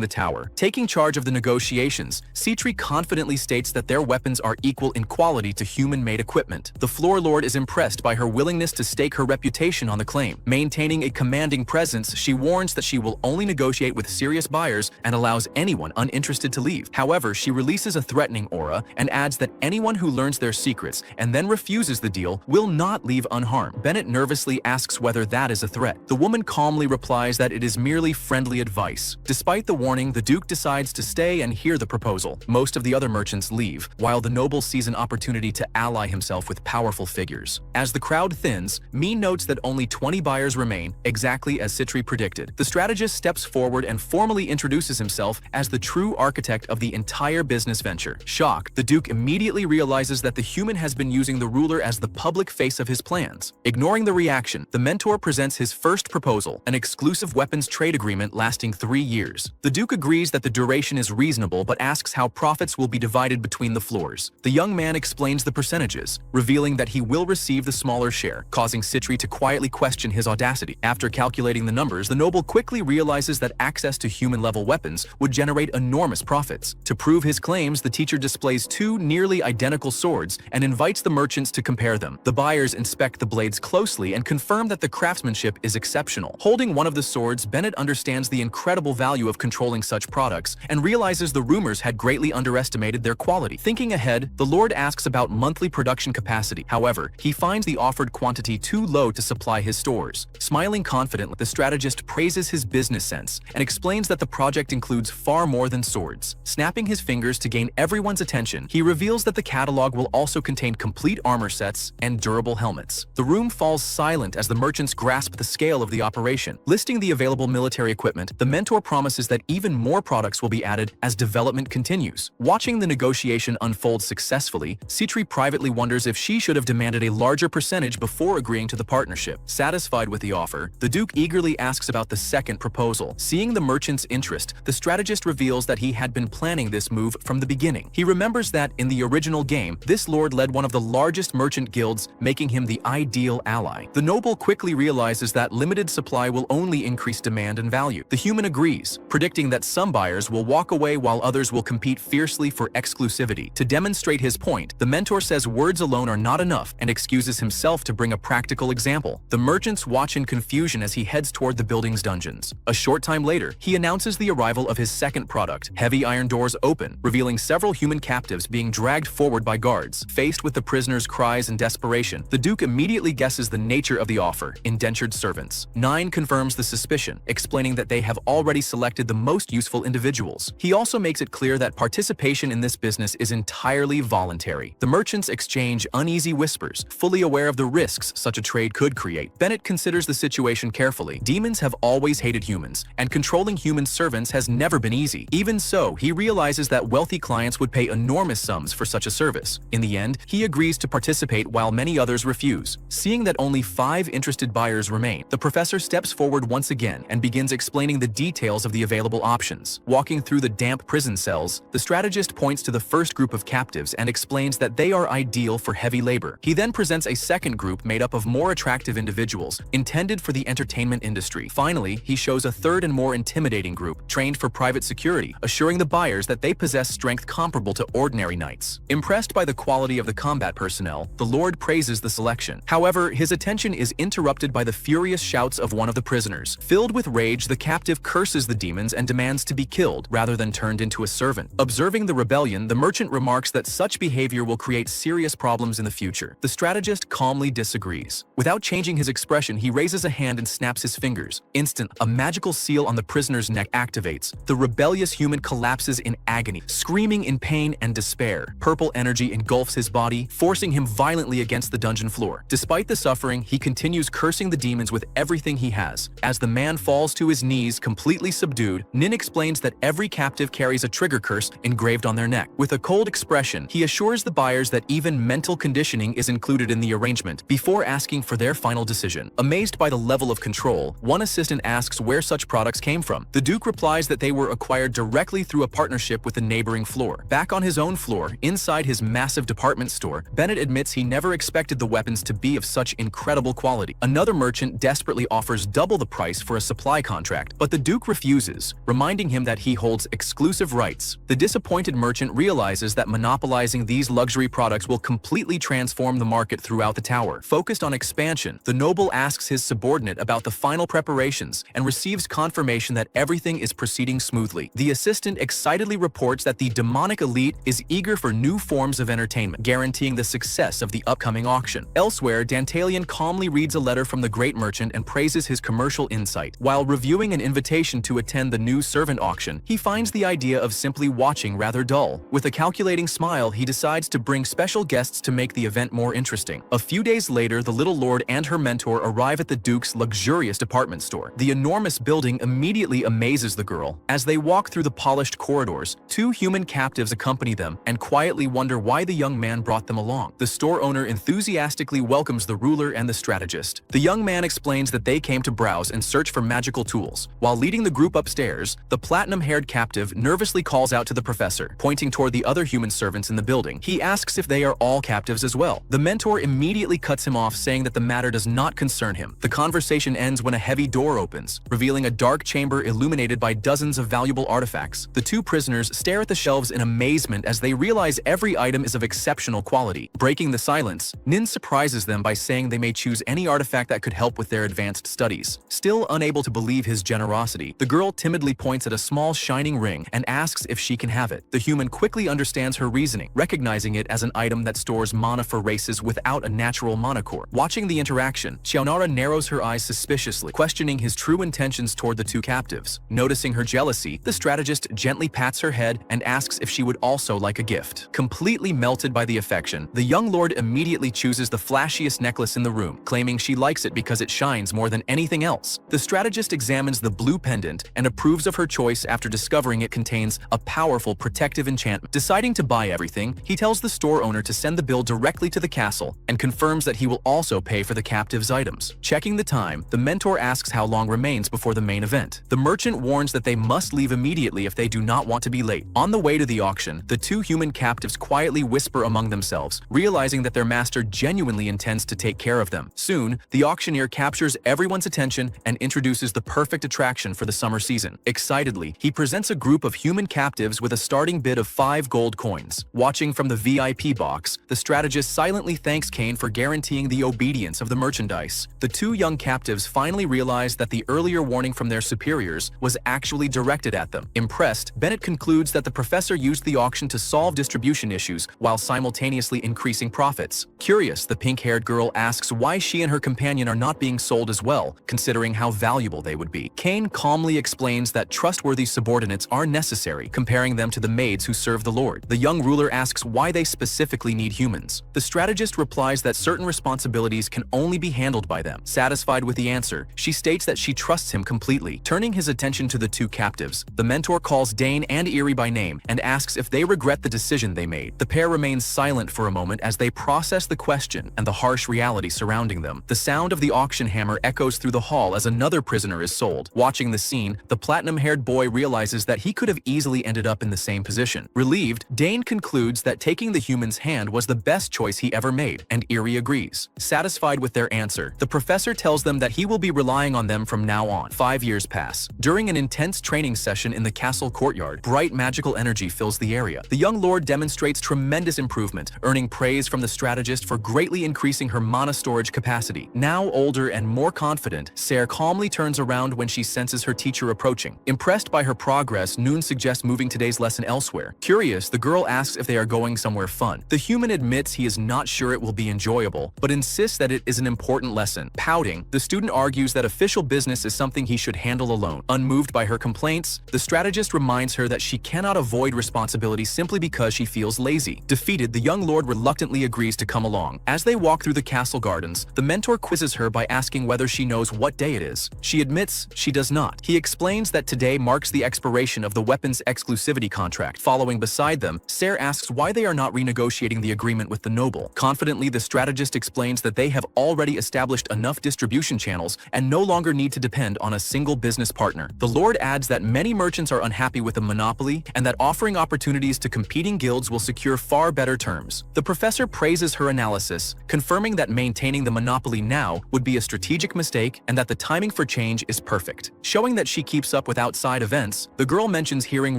the tower. Taking charge of the negotiations, Citri confidently states that their weapons are equal in quality to human-made equipment. The floor lord is impressed by her willingness to stake her reputation on the claim. Maintaining a commanding presence, she warns that she will only negotiate with serious buyers and allows anyone uninterested to leave. However, she releases a threatening aura and adds that anyone who learns their secrets and then refuses the deal will not leave unharmed. Bennett nervously asks whether that is a threat. The woman calmly replies that it is merely friendly advice. Despite the warning, the Duke decides to stay and hear the proposal. Most of the other merchants leave, while the noble sees an opportunity to ally himself with powerful figures. As the crowd thins, Mee notes that only 20 buyers remain, exactly as Citri predicted. The strategist steps forward and formally introduces himself as the true architect of the entire business venture. Shocked, the Duke immediately realizes that the human has been using the ruler as the public face of his plans. Ignoring the reaction, the mentor presents his first proposal, an exclusive weapons trade agreement lasting 3 years. The Duke agrees that the duration is reasonable but asks how profits will be divided between the floors. The young man explains the percentages, revealing that he will receive the smaller share, causing Citri to quietly question his audacity. After calculating the numbers, the noble quickly realizes that access to human-level weapons would generate enormous profits. To prove his claims, the teacher displays 2 nearly identical swords and invites the merchants to compare them. The buyers inspect the blades closely and confirm that the craftsmanship is exceptional. Holding one of the swords, Bennett understands the incredible value of controlling such products and realizes the rumors had greatly underestimated their quality. Thinking ahead, the Lord asks about monthly production capacity. However, he finds the offered quantity too low to supply his stores. Smiling confidently, the strategist praises his business sense and explains that the project includes far more than swords. Snapping his fingers to gain everyone's attention, he reveals that the catalog will also contain complete armor sets and durable helmets. The room falls silent as the merchants grasp the scale of the operation. Listing the available military equipment, the mentor promises that even more products will be added as development continues. Watching the negotiation unfold successfully, Citri privately wonders if she should have demanded a larger percentage before agreeing to the partnership. Satisfied with the offer, the Duke eagerly asks about the second proposal. Seeing the merchant's interest, the strategist reveals that he had been planning this move from the beginning. He remembers that in the original game, this lord led one of the largest merchant guilds, making him the ideal ally. The noble quickly realizes that limited supply will only increase demand and value. The human agrees, predicting that some buyers will walk away while others will compete fiercely for exclusivity. To demonstrate his point, the mentor says words alone are not enough and excuses himself to bring a practical example. The merchants watch in confusion as he heads toward the building's dungeons. A short time later, he announces the arrival of his second product. Heavy iron doors open, revealing several human captives being dragged forward by guards. Faced with the prisoners' cries and desperation, the Duke immediately guesses the nature of the offer: indentured servants. 9 confirms the suspicion, explaining that they have already selected the most useful individuals. He also makes it clear that participation in this business is entirely voluntary. The merchants exchange uneasy whispers, fully aware of the risks such a trade could create. Bennett considers the situation carefully. Demons have always hated humans, and controlling human servants has never been easy. Even so, he realizes that wealthy clients would pay enormous sums for such a service. In the end, he agrees to participate while many others refuse. Seeing that only 5 interested buyers remain, the professor steps forward once again and begins explaining the details of the available options. Walking through the damp prison cells, the strategist points to the first group of captives and explains that they are ideal for heavy labor. He then presents a second group made up of more attractive individuals, intended for the entertainment industry. Finally, he shows a third and more intimidating group, trained for private security, assuring the buyers that they possess strength comparable to ordinary knights. Impressed by the quality of the combat personnel, the Lord praises the selection. However, his attention is interrupted by the furious shouts of one of the prisoners. Filled with rage, the captive curses the demons and demands to be killed rather than turned into a servant. Observing the rebellion, the merchant remarks that such behavior will create serious problems in the future. The strategist calmly disagrees. Without changing his expression, he raises a hand and snaps his fingers. Instant, a magical seal on the prisoner's neck activates. The rebellious human collapses in agony, screaming in pain and despair. Purple energy engulfs his body, forcing him violently against the dungeon floor. Despite the suffering, he continues cursing the demons with everything he has. As the man falls to his knees, completely subdued, Nin explains that every captive carries a trigger curse engraved on their neck. With a cold expression, he assures the buyers that even mental conditioning is included in the arrangement, before asking for their final decision. Amazed by the level of control, one assistant asks where such products came from. The Duke replies that they were acquired directly through a partnership with the neighboring floor. Back on his own floor, inside his massive department store, Bennett admits he never expected the weapons to be of such incredible quality. Another merchant desperately offers double the price for a supply contract, but the Duke refuses, reminding him that he holds exclusive rights. The disappointed merchant realizes that monopolizing these luxury products will completely transform the market throughout the tower. Focused on expansion, the noble asks his subordinate about the final preparations and receives confirmation that everything is proceeding smoothly. The assistant excitedly reports that the demonic elite is eager for new forms of entertainment, guaranteeing the success of the upcoming auction. Elsewhere, Dantalion calmly reads a letter from the great merchant and praises his commercial insight. While reviewing an invitation to attend the new servant auction, he finds the idea of simply watching rather dull. With a calculating smile, he decides to bring special guests to make the event more interesting. A few days later, the little lord and her mentor arrive at the Duke's luxurious department store. The enormous building immediately amazes the girl. As they walk through the polished corridors, two human captives accompany them and quietly wonder why the young man brought them along. The store owner enthusiastically welcomes the ruler and the strategist. The young man explains that they came to browse and search for magical tools. While leading the group upstairs, the platinum-haired captive nervously calls out to the professor, pointing toward the other human servants in the building. He asks if they are all captives as well. The mentor immediately cuts him off, saying that the matter does not concern him. The conversation ends when a heavy door opens, revealing a dark chamber illuminated by dozens of valuable artifacts. The two prisoners stare at the shelves in amazement as they realize every item is of exceptional quality. Breaking the silence, Nin surprises them by saying they may choose any artifact that could help with their advanced studies. Still unable to believe his generosity, the girl timidly points at a small shining ring and asks if she can have it. The human quickly understands her reasoning, recognizing it as an item that stores mana for races without a natural mana core. Watching the interaction, Xiaonara narrows her eyes suspiciously, questioning his true intentions toward the two captives. Noticing her jealousy, the strategist gently pats her head and asks if she would also like a gift. Completely melted by the affection, the young lord immediately chooses the flashiest necklace in the room, claiming she likes it because it shines more than anything else. The strategist examines the blue pendant and approves of her choice after discovering it contains a powerful protective enchantment. Deciding to buy everything, he tells the store owner to send the bill directly to the castle and confirms that he will also pay for the captive's items. Checking the time, the mentor asks how long remains before the main event. The merchant warns that they must leave immediately if they do not want to be late. On the way to the auction, the two human captives quietly whisper among themselves, realizing that their master genuinely intends to take care of them. Soon, the auctioneer captures everyone's attention and introduces the perfect attraction for the summer season. Excitedly, he presents a group of human captives with a starting bid of 5 gold coins. Watching from the VIP box, the strategist silently thanks Kane for guaranteeing the obedience of the merchandise. The two young captives finally realize that the earlier warning from their superiors was actually directed at them. Impressed, Bennett concludes that the professor used the auction to solve distribution issues while simultaneously increasing profits. Curious, the pink-haired girl asks why she and her companion are not being sold as well, considering how valuable they would be. Kane calmly explains that trustworthy subordinates are necessary, comparing them to the maids who serve the lord. The young ruler asks why they specifically need humans. The strategist replies that certain responsibilities can only be handled by them. Satisfied with the answer, she states that she trusts him completely. Turning his attention to the two captives, the mentor calls Dane and Eerie by name and asks if they regret the decision they made. The pair remains silent for a moment as they process the question and the harsh reality surrounding them. The sound of the auction hammer echoes through the hall as another prisoner is sold. Watching the scene, the platinum-haired boy realizes that he could have easily ended up in the same position. Relieved, Dane concludes that taking the human's hand was the best choice he ever made, and Eerie agrees. Satisfied with their answer, the professor tells them that he will be relying on them from now on. 5 years pass. During an intense training session in the castle courtyard, bright magical energy fills the area. The young lord demonstrates tremendous improvement, earning praise from the strategist for greatly increasing her mana storage capacity. Now older and more confident, Serre calmly turns around when she senses her teacher approaching. Impressed by her progress, Noon suggests moving today's lesson elsewhere. Curious, the girl asks if they are going somewhere fun. The human admits he is not sure it will be enjoyable, but insists that it is an important lesson. Pouting, the student argues that official business is something he should handle alone. unmoved by her complaints, the strategist reminds her that she cannot avoid responsibility simply because she feels lazy. Defeated, the young lord reluctantly agrees to come along. As they walk through the castle gardens, the mentor quizzes her by asking whether she knows what day it is. She admits she does not. He explains that today marks the expiration of the weapons exclusivity contract. Following beside them, Ser asks why they are not renegotiating the agreement with the noble. Confidently, the strategist explains that they have already established enough distribution channels and no longer need to depend on a single business partner. The lord adds that many merchants are unhappy with the monopoly and that offering opportunities to competing guilds will secure far better terms. The professor praises her analysis, confirming that maintaining the monopoly now would be a strategic mistake and that the timing for change is perfect. Showing that she keeps up with outside events, the girl mentions hearing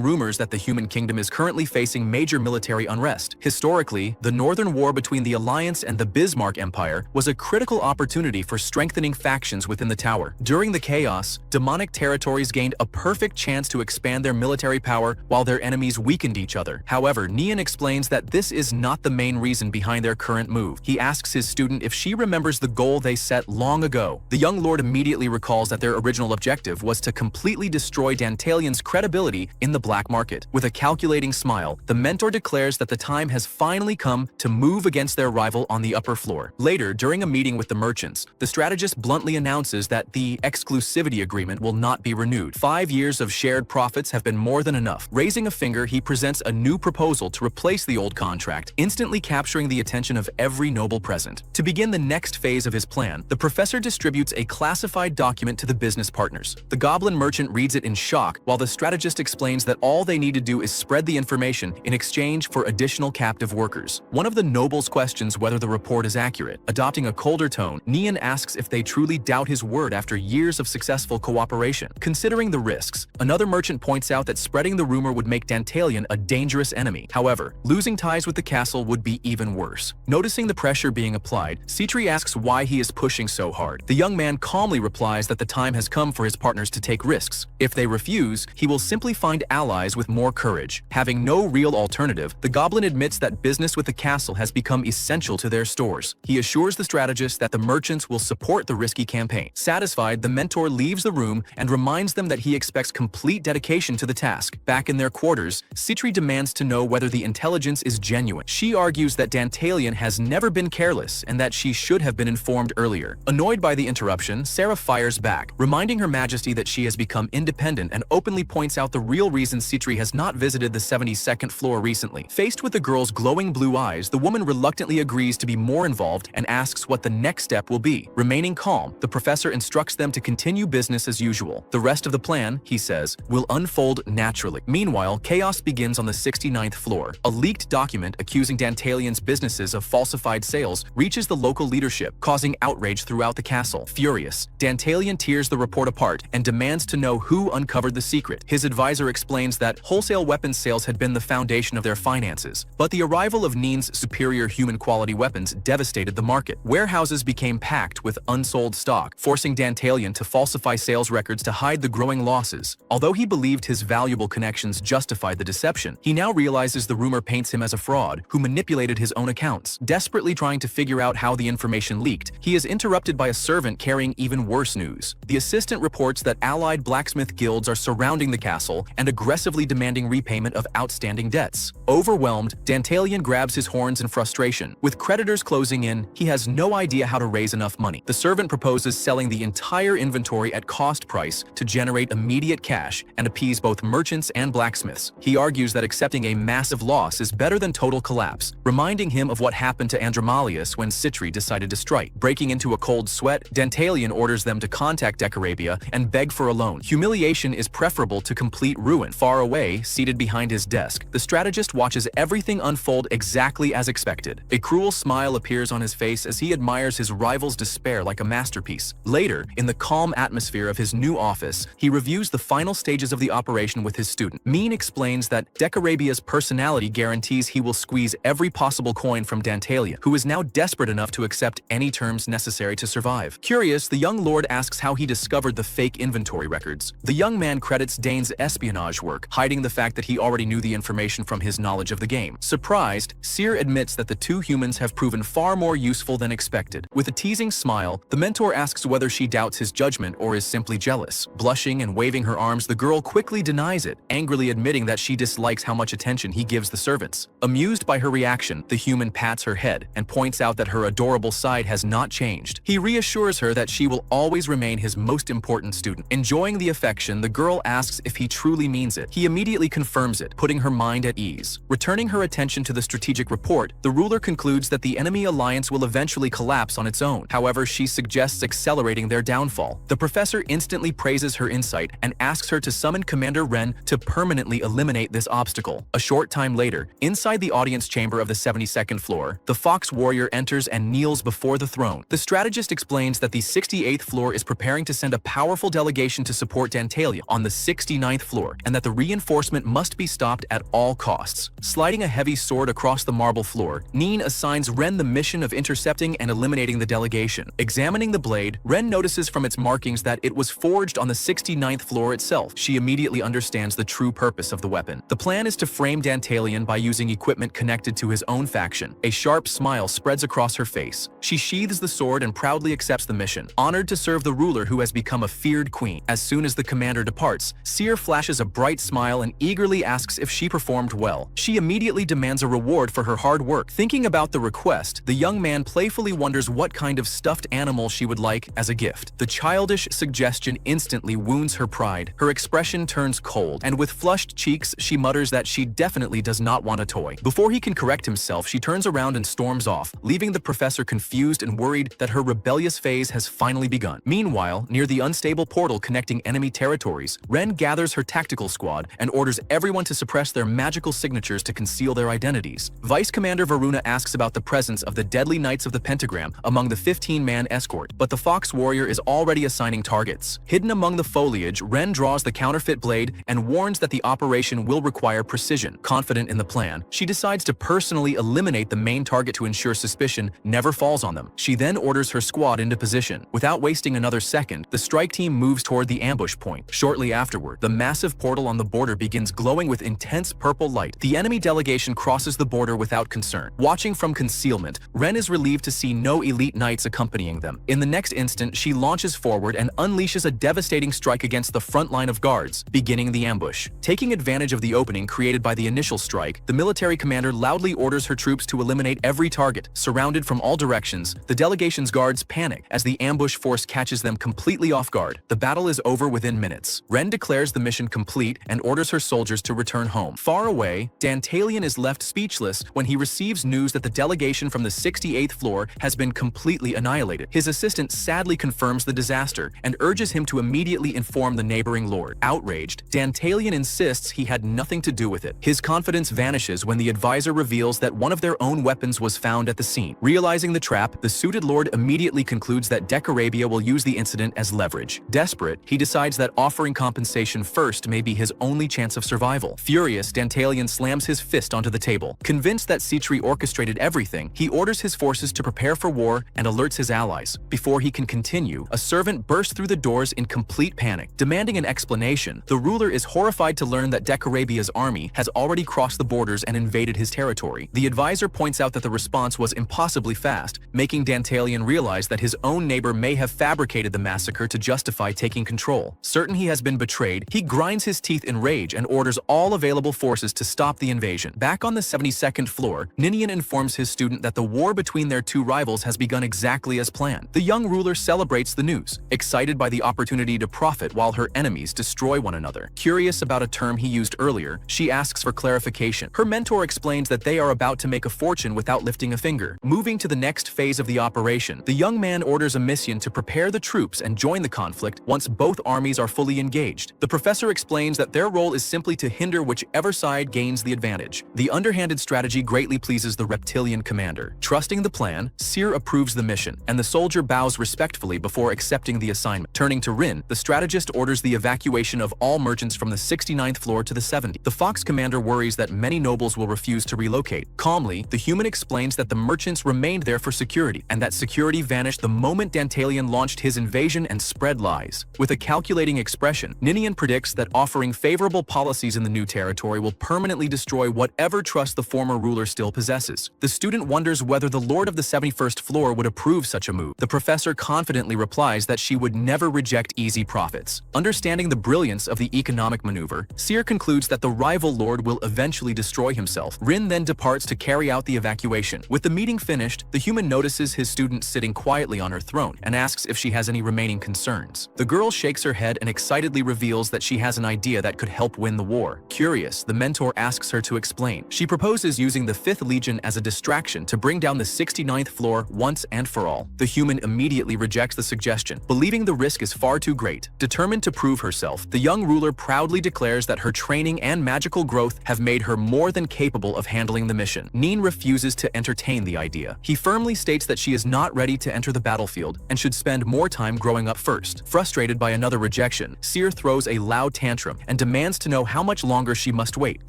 rumors that the human kingdom is currently facing major military unrest. Historically, the Northern War between the Alliance and the Bismarck Empire was a critical opportunity for strengthening factions within the tower. During the chaos, demonic territories gained a perfect chance to expand their military power while their enemies weakened each other. However, Nian explains that this is not the main reason behind their current move. He asks his student if she remembers the goal they set long ago. The young lord immediately recalls that their original objective was to completely destroy Dantalian's credibility in the black market. With a calculating smile, the mentor declares that the time has finally come to move against their rival on the upper floor. Later, during a meeting with the merchants, the strategist bluntly announces that the exclusivity agreement will not be renewed. 5 years of shared profits have been more than enough. Raising a finger, he presents a new proposal to replace the old contract, instantly capturing the attention of every noble present. To begin the next phase of his plan, the professor distributes a classified document to the business partners. The goblin merchant reads it in shock, while the strategist explains that all they need to do is spread the information in exchange for additional captive workers. One of the nobles questions whether the report is accurate. Adopting a colder tone, Nian asks if they truly doubt his word after years of successful cooperation. Considering the risks, another merchant points out that spreading the rumor would make Dantalian a dangerous enemy. However, losing ties with the castle would be even worse. Noticing the pressure being applied, Citri asks why he is pushing so hard. The young man calmly replies that the time has come for his partners to take risks. If they refuse, he will simply find allies with more courage. Having no real alternative, the goblin admits that business with the castle has become essential to their stores. He assures the strategist that the merchants will support the risky campaign. Satisfied, the mentor leaves the room and reminds them that he expects complete dedication to the task. Back in their quarters, Citri demands to know whether the intelligence is genuine. She argues that Dantalian has never been careless and that she should have been informed earlier. Annoyed by the interruption, Sarah fires back, reminding Her Majesty that she has become independent and openly points out the real reason Citri has not visited the 72nd floor recently. Faced with the girl's glowing blue eyes, the woman reluctantly agrees to be more involved and asks what the next step will be. Remaining calm, the professor instructs them to continue business as usual. The rest of the plan, he says, will unfold naturally. Meanwhile, chaos begins on the 69th floor. A leaked document accusing Dantalian's businesses of falsified sales reaches the local leadership, causing outrage throughout the castle. Furious, Dantalian tears the report apart and demands to know who uncovered the secret. His advisor explains that wholesale weapons sales had been the foundation of their finances, but the arrival of Nian's superior human quality weapons devastated the market. Warehouses became packed with unsold stock, forcing Dantalian to falsify sales records to hide the growing losses. Although he believed his valuable connections justified the deception, he now realizes the rumor paints him as a fraud who manipulated his own accounts. Desperately trying to figure out how the information leaked, he is interrupted by a servant carrying even worse news. The assistant reports that allied blacksmith guilds are surrounding the castle and aggressively demanding repayment of outstanding debts. Overwhelmed, Dantalian grabs his horns in frustration. With creditors closing in, he has no idea how to raise enough money. The servant proposes selling the entire inventory at cost price to generate immediate cash and appease both merchants and blacksmiths. He argues that accepting a massive loss is better than total collapse, reminding him of what happened to Andromalius when Citri decided to strike. Breaking into a cold sweat, Dantalian orders them to contact Decarabia and beg for a loan. Humiliation is preferable to complete ruin. Far away, seated behind his desk, the strategist watches everything unfold exactly as expected. A cruel smile appears on his face as he admires his rival's despair like a masterpiece. Later, in the calm atmosphere of his new office, he reviews the final stages of the operation with his student. Mean explains that Decarabia's personality guarantees he will squeeze every possible coin from Dantalian, who is now desperate enough to accept any terms necessary to survive. Curious, the young lord asks how he discovered the fake inventory records. The young man credits Dane's espionage work, hiding the fact that he already knew the information from his knowledge of the game. Surprised, Seer admits that the two humans have proven far more useful than expected. With a teasing smile, the mentor asks whether she doubts his judgment or is simply jealous. Blushing and waving her arms, the girl quickly denies it, angrily admitting that she dislikes how much attention he gives the servants. Amused by her reaction, the human pats her head and points out that her adorable side has not changed. He reassures her that she will always remain his most important student. Enjoying the affection, the girl asks if he truly means it. He immediately confirms it, putting her mind at ease. Returning her attention to the strategic report, the ruler concludes that the enemy alliance will eventually collapse on its own. However, she suggests accelerating their downfall. The professor instantly praises her insight and asks her to summon Commander Ren to permanently eliminate this obstacle. A short time later, inside the audience chamber of the 72nd floor, the Fox Warrior enters and kneels before the throne. The strategist explains that the 68th floor is preparing to send a powerful delegation to support Dantalia on the 69th floor, and that the reinforcement must be stopped at all costs. Sliding a heavy sword across the marble floor, Neen assigns Ren the mission of intercepting and eliminating the delegation. Examining the blade, Ren notices from its markings that it was forged on the 69th floor itself. She immediately understands the true purpose of the weapon. The plan is to frame Dantalian by using equipment connected to his own faction. A sharp smile spreads across her face. She sheathes the sword and proudly accepts the mission, honored to serve the ruler who has become a feared queen. As soon as the commander departs, Seer flashes a bright smile and eagerly asks if she performed well. She immediately demands a reward for her hard work. Thinking about the request, the young man playfully wonders what kind of stuffed animal she would like as a gift. The childish suggestion instantly wounds her pride. Her expression turns cold, and with flushed cheeks, she mutters that she definitely does not want a toy. Before he can correct himself, she turns around and storms off, leaving the professor confused and worried that her rebellious phase has finally begun. Meanwhile, near the unstable portal connecting enemy territories, Ren gathers her tactical squad and orders everyone to suppress their magical signatures to conceal their identities. Vice Commander Varuna asks about the presence of the deadly Knights of the Pentagram among the 15-man escort, but the Fox Warrior is already assigning targets. Hidden among the foliage, Ren draws the counterfeit blade and warns that the operation will require precision. Confident in the plan, she decides to personally eliminate the main target to ensure suspicion never falls on them. She then orders her squad into position. Without wasting another second, the strike team moves toward the ambush point. Shortly afterward, the massive portal on the border begins glowing with intense purple light. The enemy delegation crosses the border without concern. Watching from concealment, Ren is relieved to see no elite knights accompanying them. In the next instant, she launches forward and unleashes a devastating strike against the front line of guards, beginning the ambush. Taking advantage of the opening created by the initial strike, the military commander loudly orders her troops to eliminate every target. Surrounded from all directions, the delegation's guards panic as the ambush force catches them completely off guard. The battle is over within minutes. Ren declares the mission complete and orders her soldiers to return home. Far away, Dantalian is left speechless when he receives news that the delegation from the 68th floor has been completely annihilated. His assistant sadly confirms the disaster and urges him to immediately inform the neighboring lord. Outraged, Dantalian insists he had nothing to do with it. His confidence vanishes when the advisor reveals that one of their own weapons was found at the scene. Realizing the trap, the suited lord immediately concludes that Decarabia will use the incident as leverage. Desperate, he decides that offering compensation first may be his only chance of survival. Furious, Dantalian slams his fist onto the table. Convinced that Citri orchestrated everything, he orders his forces to prepare for war and alerts his allies. Before he can continue, a servant bursts through the doors in complete panic. Demanding an explanation, the ruler is horrified to learn that Decarabia's army has already crossed the borders and invaded his territory. The advisor points out that the response was impossibly fast, making Dantalian realize that his own neighbor may have fabricated the massacre to justify taking control. Certain he has been betrayed, he grinds his teeth in rage and orders all available forces to stop the invasion. Back on the 72nd floor, Ninian informs his student that the war between their two rivals has begun exactly as planned. The young ruler celebrates the news, excited by the opportunity to profit while her enemies destroy one another. Curious about a term he used earlier, she asks for clarification. Her mentor explains that they are about to make a fortune without lifting a finger. Moving to the next phase of the operation, the young man orders a mission to prepare the troops and join the conflict once both armies are fully engaged. The professor explains that their role is simply to hinder whichever side gains the advantage. The underhanded strategy greatly pleases the reptilian commander. Trusting the plan, Seer approves the mission, and the soldier bows respectfully before accepting the assignment. Turning to Rin, the strategist orders the evacuation of all merchants from the 69th floor to the 70th. The Fox commander worries that many nobles will refuse to relocate. Calmly, the human explains that the merchants remained there for security, and that security vanished the moment Dantalian launched his invasion and spread lies. With a calculating expression, Ninian predicts that offering favorable policies in the new territory will permanently destroy whatever trust the former ruler still possesses. The student wonders whether the lord of the 71st floor would approve such a move. The professor confidently replies that she would never reject easy profits. Understanding the brilliance of the economic maneuver, Seer concludes that the rival lord will eventually destroy himself. Rin then departs to carry out the evacuation. With the meeting finished, the human notices his student sitting quietly on her throne and asks if she has any remaining concerns. The girl shakes her head and excitedly reveals that she has an idea that could help win the war. Curious, the mentor asks her to explain. She proposes using the 5th Legion as a distraction to bring down the 69th floor once and for all. The human immediately rejects the suggestion, believing the risk is far too great. Determined to prove herself, the young ruler proudly declares that her training and magical growth have made her more than capable of handling the mission. Neen refuses to entertain the idea. He firmly states that she is not ready to enter the battlefield and should spend more time growing up first. Frustrated by another rejection, Seer throws a loud tantrum and demands to know how much longer she must wait,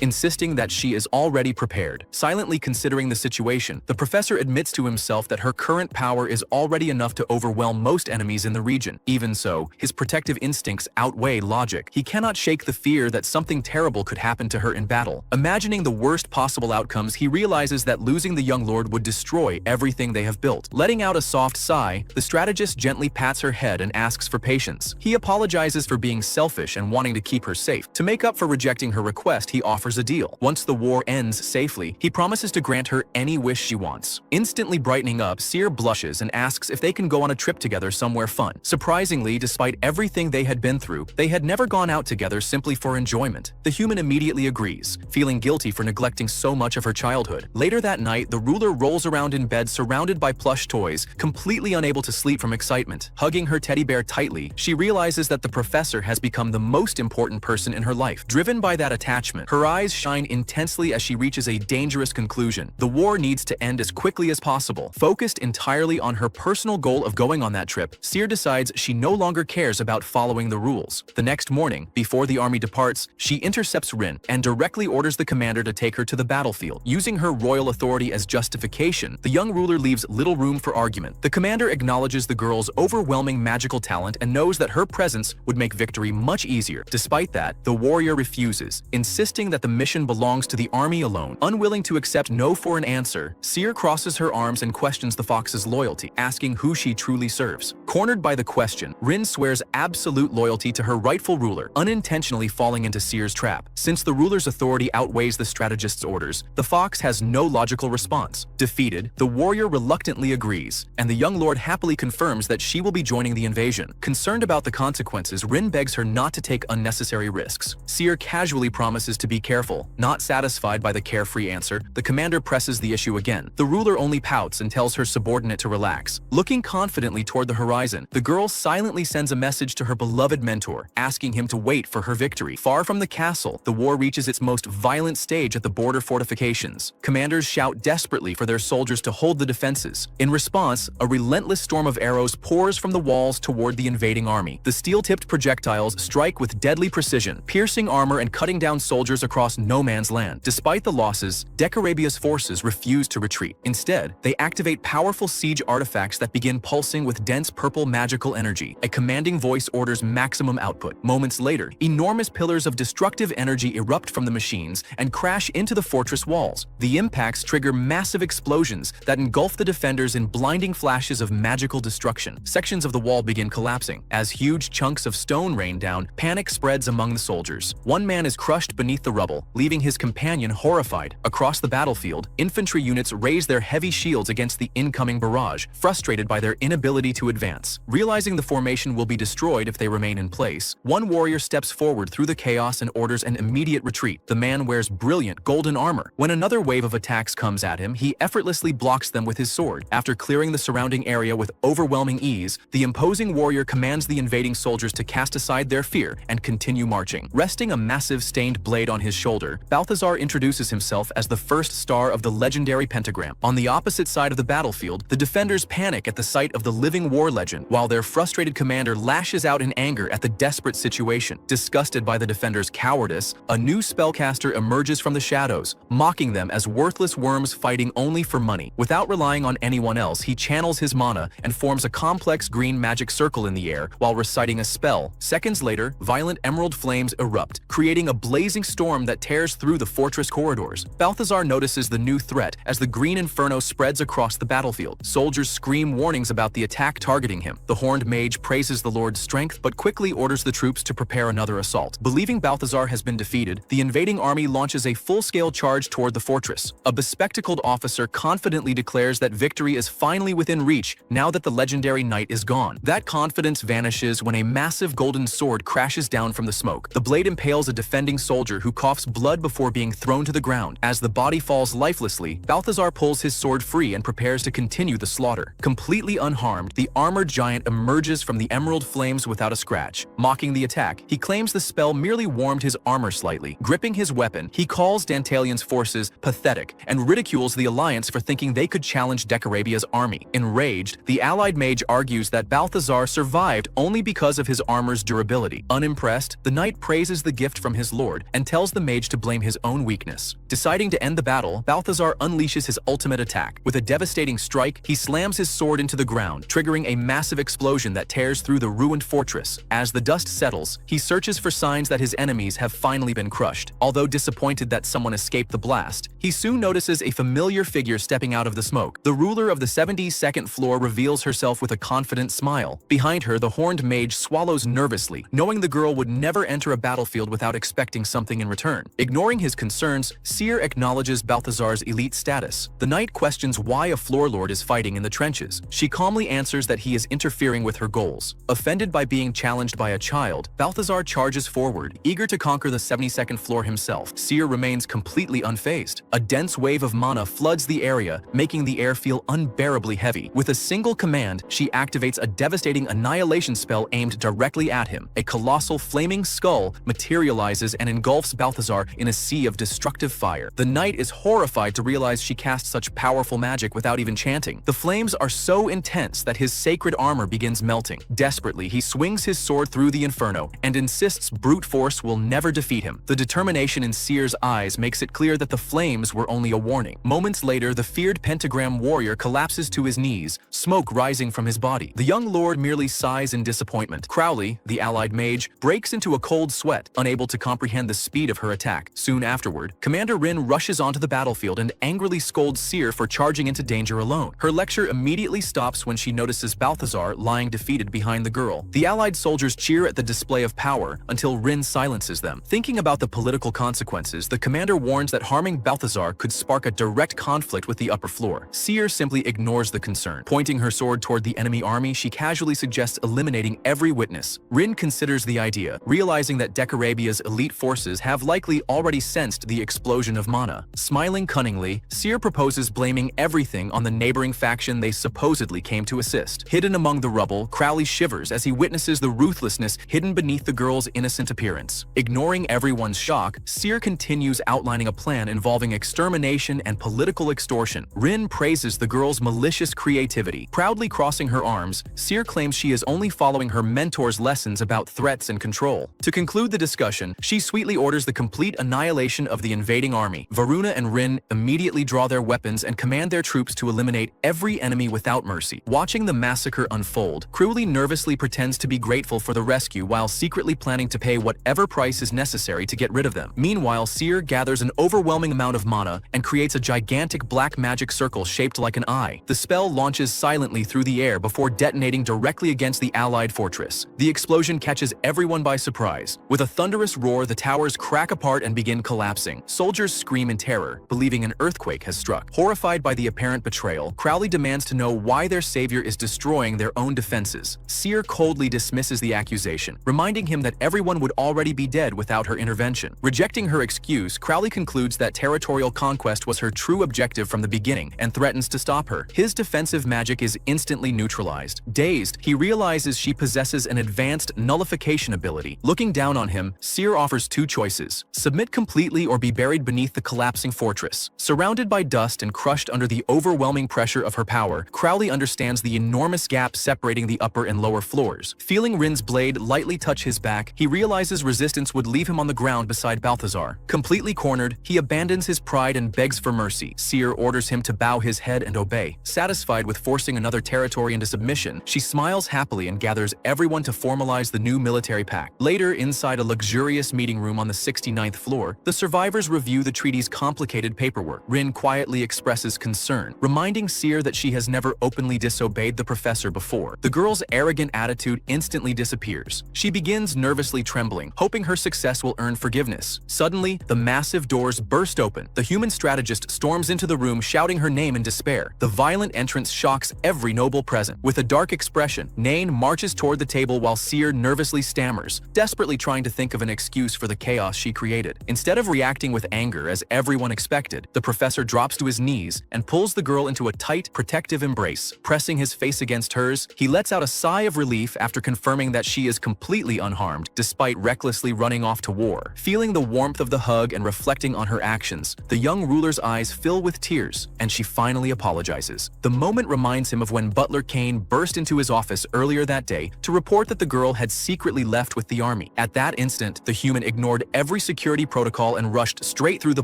insisting that she is already prepared. Silently considering the situation, the professor admits to himself that her current power is already enough to overwhelm most enemies in the region. Even so, his protective instincts outweigh logic. He cannot shake the fear that something terrible could happen to her in battle. Imagining the worst possible outcomes, he realizes that losing the young lord would destroy everything they have built. Letting out a soft sigh, the strategist gently pats her head and asks for patience. He apologizes for being selfish and wanting to keep her safe. To make up for rejecting her request, he offers a deal. Once the war ends safely, he promises to grant her any wish she wants. Instantly brightening up, Seer blushes and asks if they can go on a trip together somewhere fun. Surprisingly, despite everything they had been through, they had never gone out together simply for enjoyment. The human immediately agrees, feeling guilty for neglecting so much of her childhood. Later that night, the ruler rolls around in bed surrounded by plush toys, completely unable to sleep from excitement. Hugging her teddy bear tightly, she realizes that the professor has become the most important person in her life. Driven by that attachment, her eyes shine intensely as she reaches a dangerous conclusion. The war needs to end as quickly as possible. Focused entirely on her personal goal of going on that trip, Seer decides she no longer cares about following the rules. The next morning, before the army departs, she intercepts Rin and directly orders the commander to take her to the battlefield. Using her royal authority as justification, the young ruler leaves little room for argument. The commander acknowledges the girl's overwhelming magical talent and knows that her presence would make victory much easier. Despite that, the warrior refuses, insisting that the mission belongs to the army alone. Unwilling to accept no for an answer, Seer crosses her arms and questions the fox's loyalty, asking who she truly serves. Cornered by the question, Rin swears absolute loyalty to her rightful ruler, unintentionally falling into Seer's trap. Since the ruler's authority outweighs the strategist's orders, the fox has no logical response. Defeated, the warrior reluctantly agrees, and the young lord happily confirms that she will be joining the invasion. Concerned about the consequences, Rin begs her not to take unnecessary risks. Seer casually promises to be careful. Not satisfied by the carefree answer, the commander presses the issue again. The ruler only pouts and tells her subordinate to relax. Looking confidently toward the horizon, the girl silently sends a message to her beloved mentor, asking him to wait for her victory. Far from the castle, the war reaches its most violent stage at the border fortifications. Commanders shout desperately for their soldiers to hold the defenses. In response, a relentless storm of arrows pours from the walls toward the invading army. The steel-tipped projectiles strike with deadly precision, piercing armor and cutting down soldiers across no man's land. Despite the losses, Decarabia's forces refuse to retreat. Instead, they activate powerful siege artifacts that begin pulsing with dense purple magical energy. A commanding voice orders maximum output. Moments later, enormous pillars of destructive energy erupt from the machines and crash into the fortress walls. The impacts trigger massive explosions that engulf the defenders in blinding flashes of magical destruction. Sections of the wall begin collapsing. As huge chunks of stone rain down, panic spreads among the soldiers. One man is crushed beneath the rubble, leaving his companion horrified. Across the battlefield, infantry units raise their heavy shields against the incoming barrage, frustrated by their inability to advance. Realizing the formation will be destroyed if they remain in place, one warrior steps forward through the chaos and orders an immediate retreat. The man wears brilliant golden armor. When another wave of attacks comes at him, he effortlessly blocks them with his sword. After clearing the surrounding area with overwhelming ease, the imposing warrior commands the invading soldiers to cast aside their fear and continue marching. Resting a massive stained blade on his shoulder, Balthazar introduces himself as the first star of the legendary pentagram. On the opposite side of the battlefield, the defenders panic at the sight of the living war legend, while their frustrated commander lashes out in anger at the desperate situation. Disgusted by the defenders' cowardice, a new spellcaster emerges from the shadows, mocking them as worthless worms fighting only for money. Without relying on anyone else, he channels his mana and forms a complex green magic circle in the air while reciting a spell. Seconds later, violent emerald flames erupt, creating a blazing storm that tears through the fortress corridors. Balthazar notices the new threat as the green inferno spreads across the battlefield. Soldiers scream warnings about the attack targeting him. The horned mage praises the Lord's strength strength but quickly orders the troops to prepare another assault. Believing Balthazar has been defeated, the invading army launches a full-scale charge toward the fortress. A bespectacled officer confidently declares that victory is finally within reach now that the legendary knight is gone. That confidence vanishes when a massive golden sword crashes down from the smoke. The blade impales a defending soldier who coughs blood before being thrown to the ground. As the body falls lifelessly, Balthazar pulls his sword free and prepares to continue the slaughter. Completely unharmed, the armored giant emerges from the emerald flames without a scratch. Mocking the attack, he claims the spell merely warmed his armor slightly. Gripping his weapon, he calls Dantalian's forces pathetic and ridicules the Alliance for thinking they could challenge Decarabia's army. Enraged, the allied mage argues that Balthazar survived only because of his armor's durability. Unimpressed, the knight praises the gift from his lord and tells the mage to blame his own weakness. Deciding to end the battle, Balthazar unleashes his ultimate attack. With a devastating strike, he slams his sword into the ground, triggering a massive explosion that tears through the ruined fortress. As the dust settles, he searches for signs that his enemies have finally been crushed. Although disappointed that someone escaped the blast, he soon notices a familiar figure stepping out of the smoke. The ruler of the 72nd floor reveals herself with a confident smile. Behind her, the horned mage swallows nervously, knowing the girl would never enter a battlefield without expecting something in return. Ignoring his concerns, Seer acknowledges Balthazar's elite status. The knight questions why a floor lord is fighting in the trenches. She calmly answers that he is interfering with her goals. Offended by being challenged by a child, Balthazar charges forward, eager to conquer the 72nd floor himself. Seer remains completely unfazed. A dense wave of mana floods the area, making the air feel unbearably heavy. With a single command, she activates a devastating annihilation spell aimed directly at him. A colossal flaming skull materializes and engulfs Balthazar in a sea of destructive fire. The knight is horrified to realize she cast such powerful magic without even chanting. The flames are so intense that his sacred armor begins melting. Desperately, he swings his sword through the inferno and insists brute force will never defeat him. The determination in Seer's eyes makes it clear that the flames were only a warning. Moments later, the feared pentagram warrior collapses to his knees, smoke rising from his body. The young lord merely sighs in disappointment. Crowley, the allied mage, breaks into a cold sweat, unable to comprehend the speed of her attack. Soon afterward, Commander Rin rushes onto the battlefield and angrily scolds Seer for charging into danger alone. Her lecture immediately stops when she notices Balthazar lying defeated behind the girl. The allied soldiers cheer at the display of power until Rin silences them. Thinking about the political consequences, the commander warns that harming Balthazar could spark a direct conflict with the upper floor. Seer simply ignores the concern. Pointing her sword toward the enemy army, she casually suggests eliminating every witness. Rin considers the idea, realizing that Decarabia's elite forces have likely already sensed the explosion of mana. Smiling cunningly, Seer proposes blaming everything on the neighboring faction they supposedly came to assist. Hidden among the rubble, Crowley shivers as he witnesses the ruthlessness hidden beneath the girl's innocent appearance. Ignoring everyone's shock, Seer continues outlining a plan involving extermination and political extortion. Rin praises the girl's malicious creativity. Proudly crossing her arms, Seer claims she is only following her mentor's lessons about threats and control. To conclude the discussion, she sweetly orders the complete annihilation of the invading army. Varuna and Rin immediately draw their weapons and command their troops to eliminate every enemy without mercy. Watching the massacre unfold, Crowley nervously pretends to be grateful for the rescue while secretly planning to pay whatever price is necessary to get rid of them. Meanwhile, Seer gathers an overwhelming amount of mana and creates a gigantic black magic circle shaped like an eye. The spell launches silently through the air before detonating directly against the allied fortress. The explosion catches everyone by surprise. With a thunderous roar, the towers crack apart and begin collapsing. Soldiers scream in terror, believing an earthquake has struck. Horrified by the apparent betrayal, Crowley demands to know why their savior is destroying their own defenses. Seer coldly dismisses the accusation, reminding him that everyone would already be dead without her intervention. Rejecting her excuse, Crowley concludes that territorial conquest was her true objective from the beginning and threatens to stop her. His defensive magic is instantly neutralized. Dazed, he realizes she possesses an advanced nullification ability. Looking down on him, Seer offers two choices: submit completely or be buried beneath the collapsing fortress. Surrounded by dust and crushed under the overwhelming pressure of her power, Crowley understands the enormous gap separating the upper and lower floors. Feeling Rin's blade lightly touch his back, he realizes resistance would leave him on the ground beside Balthazar. Completely cornered, he abandons his pride and begs for mercy. Seer orders him to bow his head and obey. Satisfied with forcing another territory into submission, she smiles happily and gathers everyone to formalize the new military pact. Later, inside a luxurious meeting room on the 69th floor, the survivors review the treaty's complicated paperwork. Rin quietly expresses concern, reminding Seer that she has never openly disobeyed the professor before. The girl's arrogant attitude instantly disappears. She begins nervously trembling, hoping her success will earn forgiveness. Suddenly, the massive doors burst open. The human strategist storms into the room shouting her name in despair. The violent entrance shocks every noble present. With a dark expression, Nain marches toward the table while Seer nervously stammers, desperately trying to think of an excuse for the chaos she created. Instead of reacting with anger as everyone expected, the professor drops to his knees and pulls the girl into a tight, protective embrace. Pressing his face against hers, he lets out a sigh of relief after confirming that she is completely unharmed, despite recklessly running off to war. Feeling the warmth of the hug and reflecting on her actions, the young ruler's eyes fill with tears, and she finally apologizes. The moment reminds him of when Butler Kane burst into his office earlier that day to report that the girl had secretly left with the army. At that instant, the human ignored every security protocol and rushed straight through the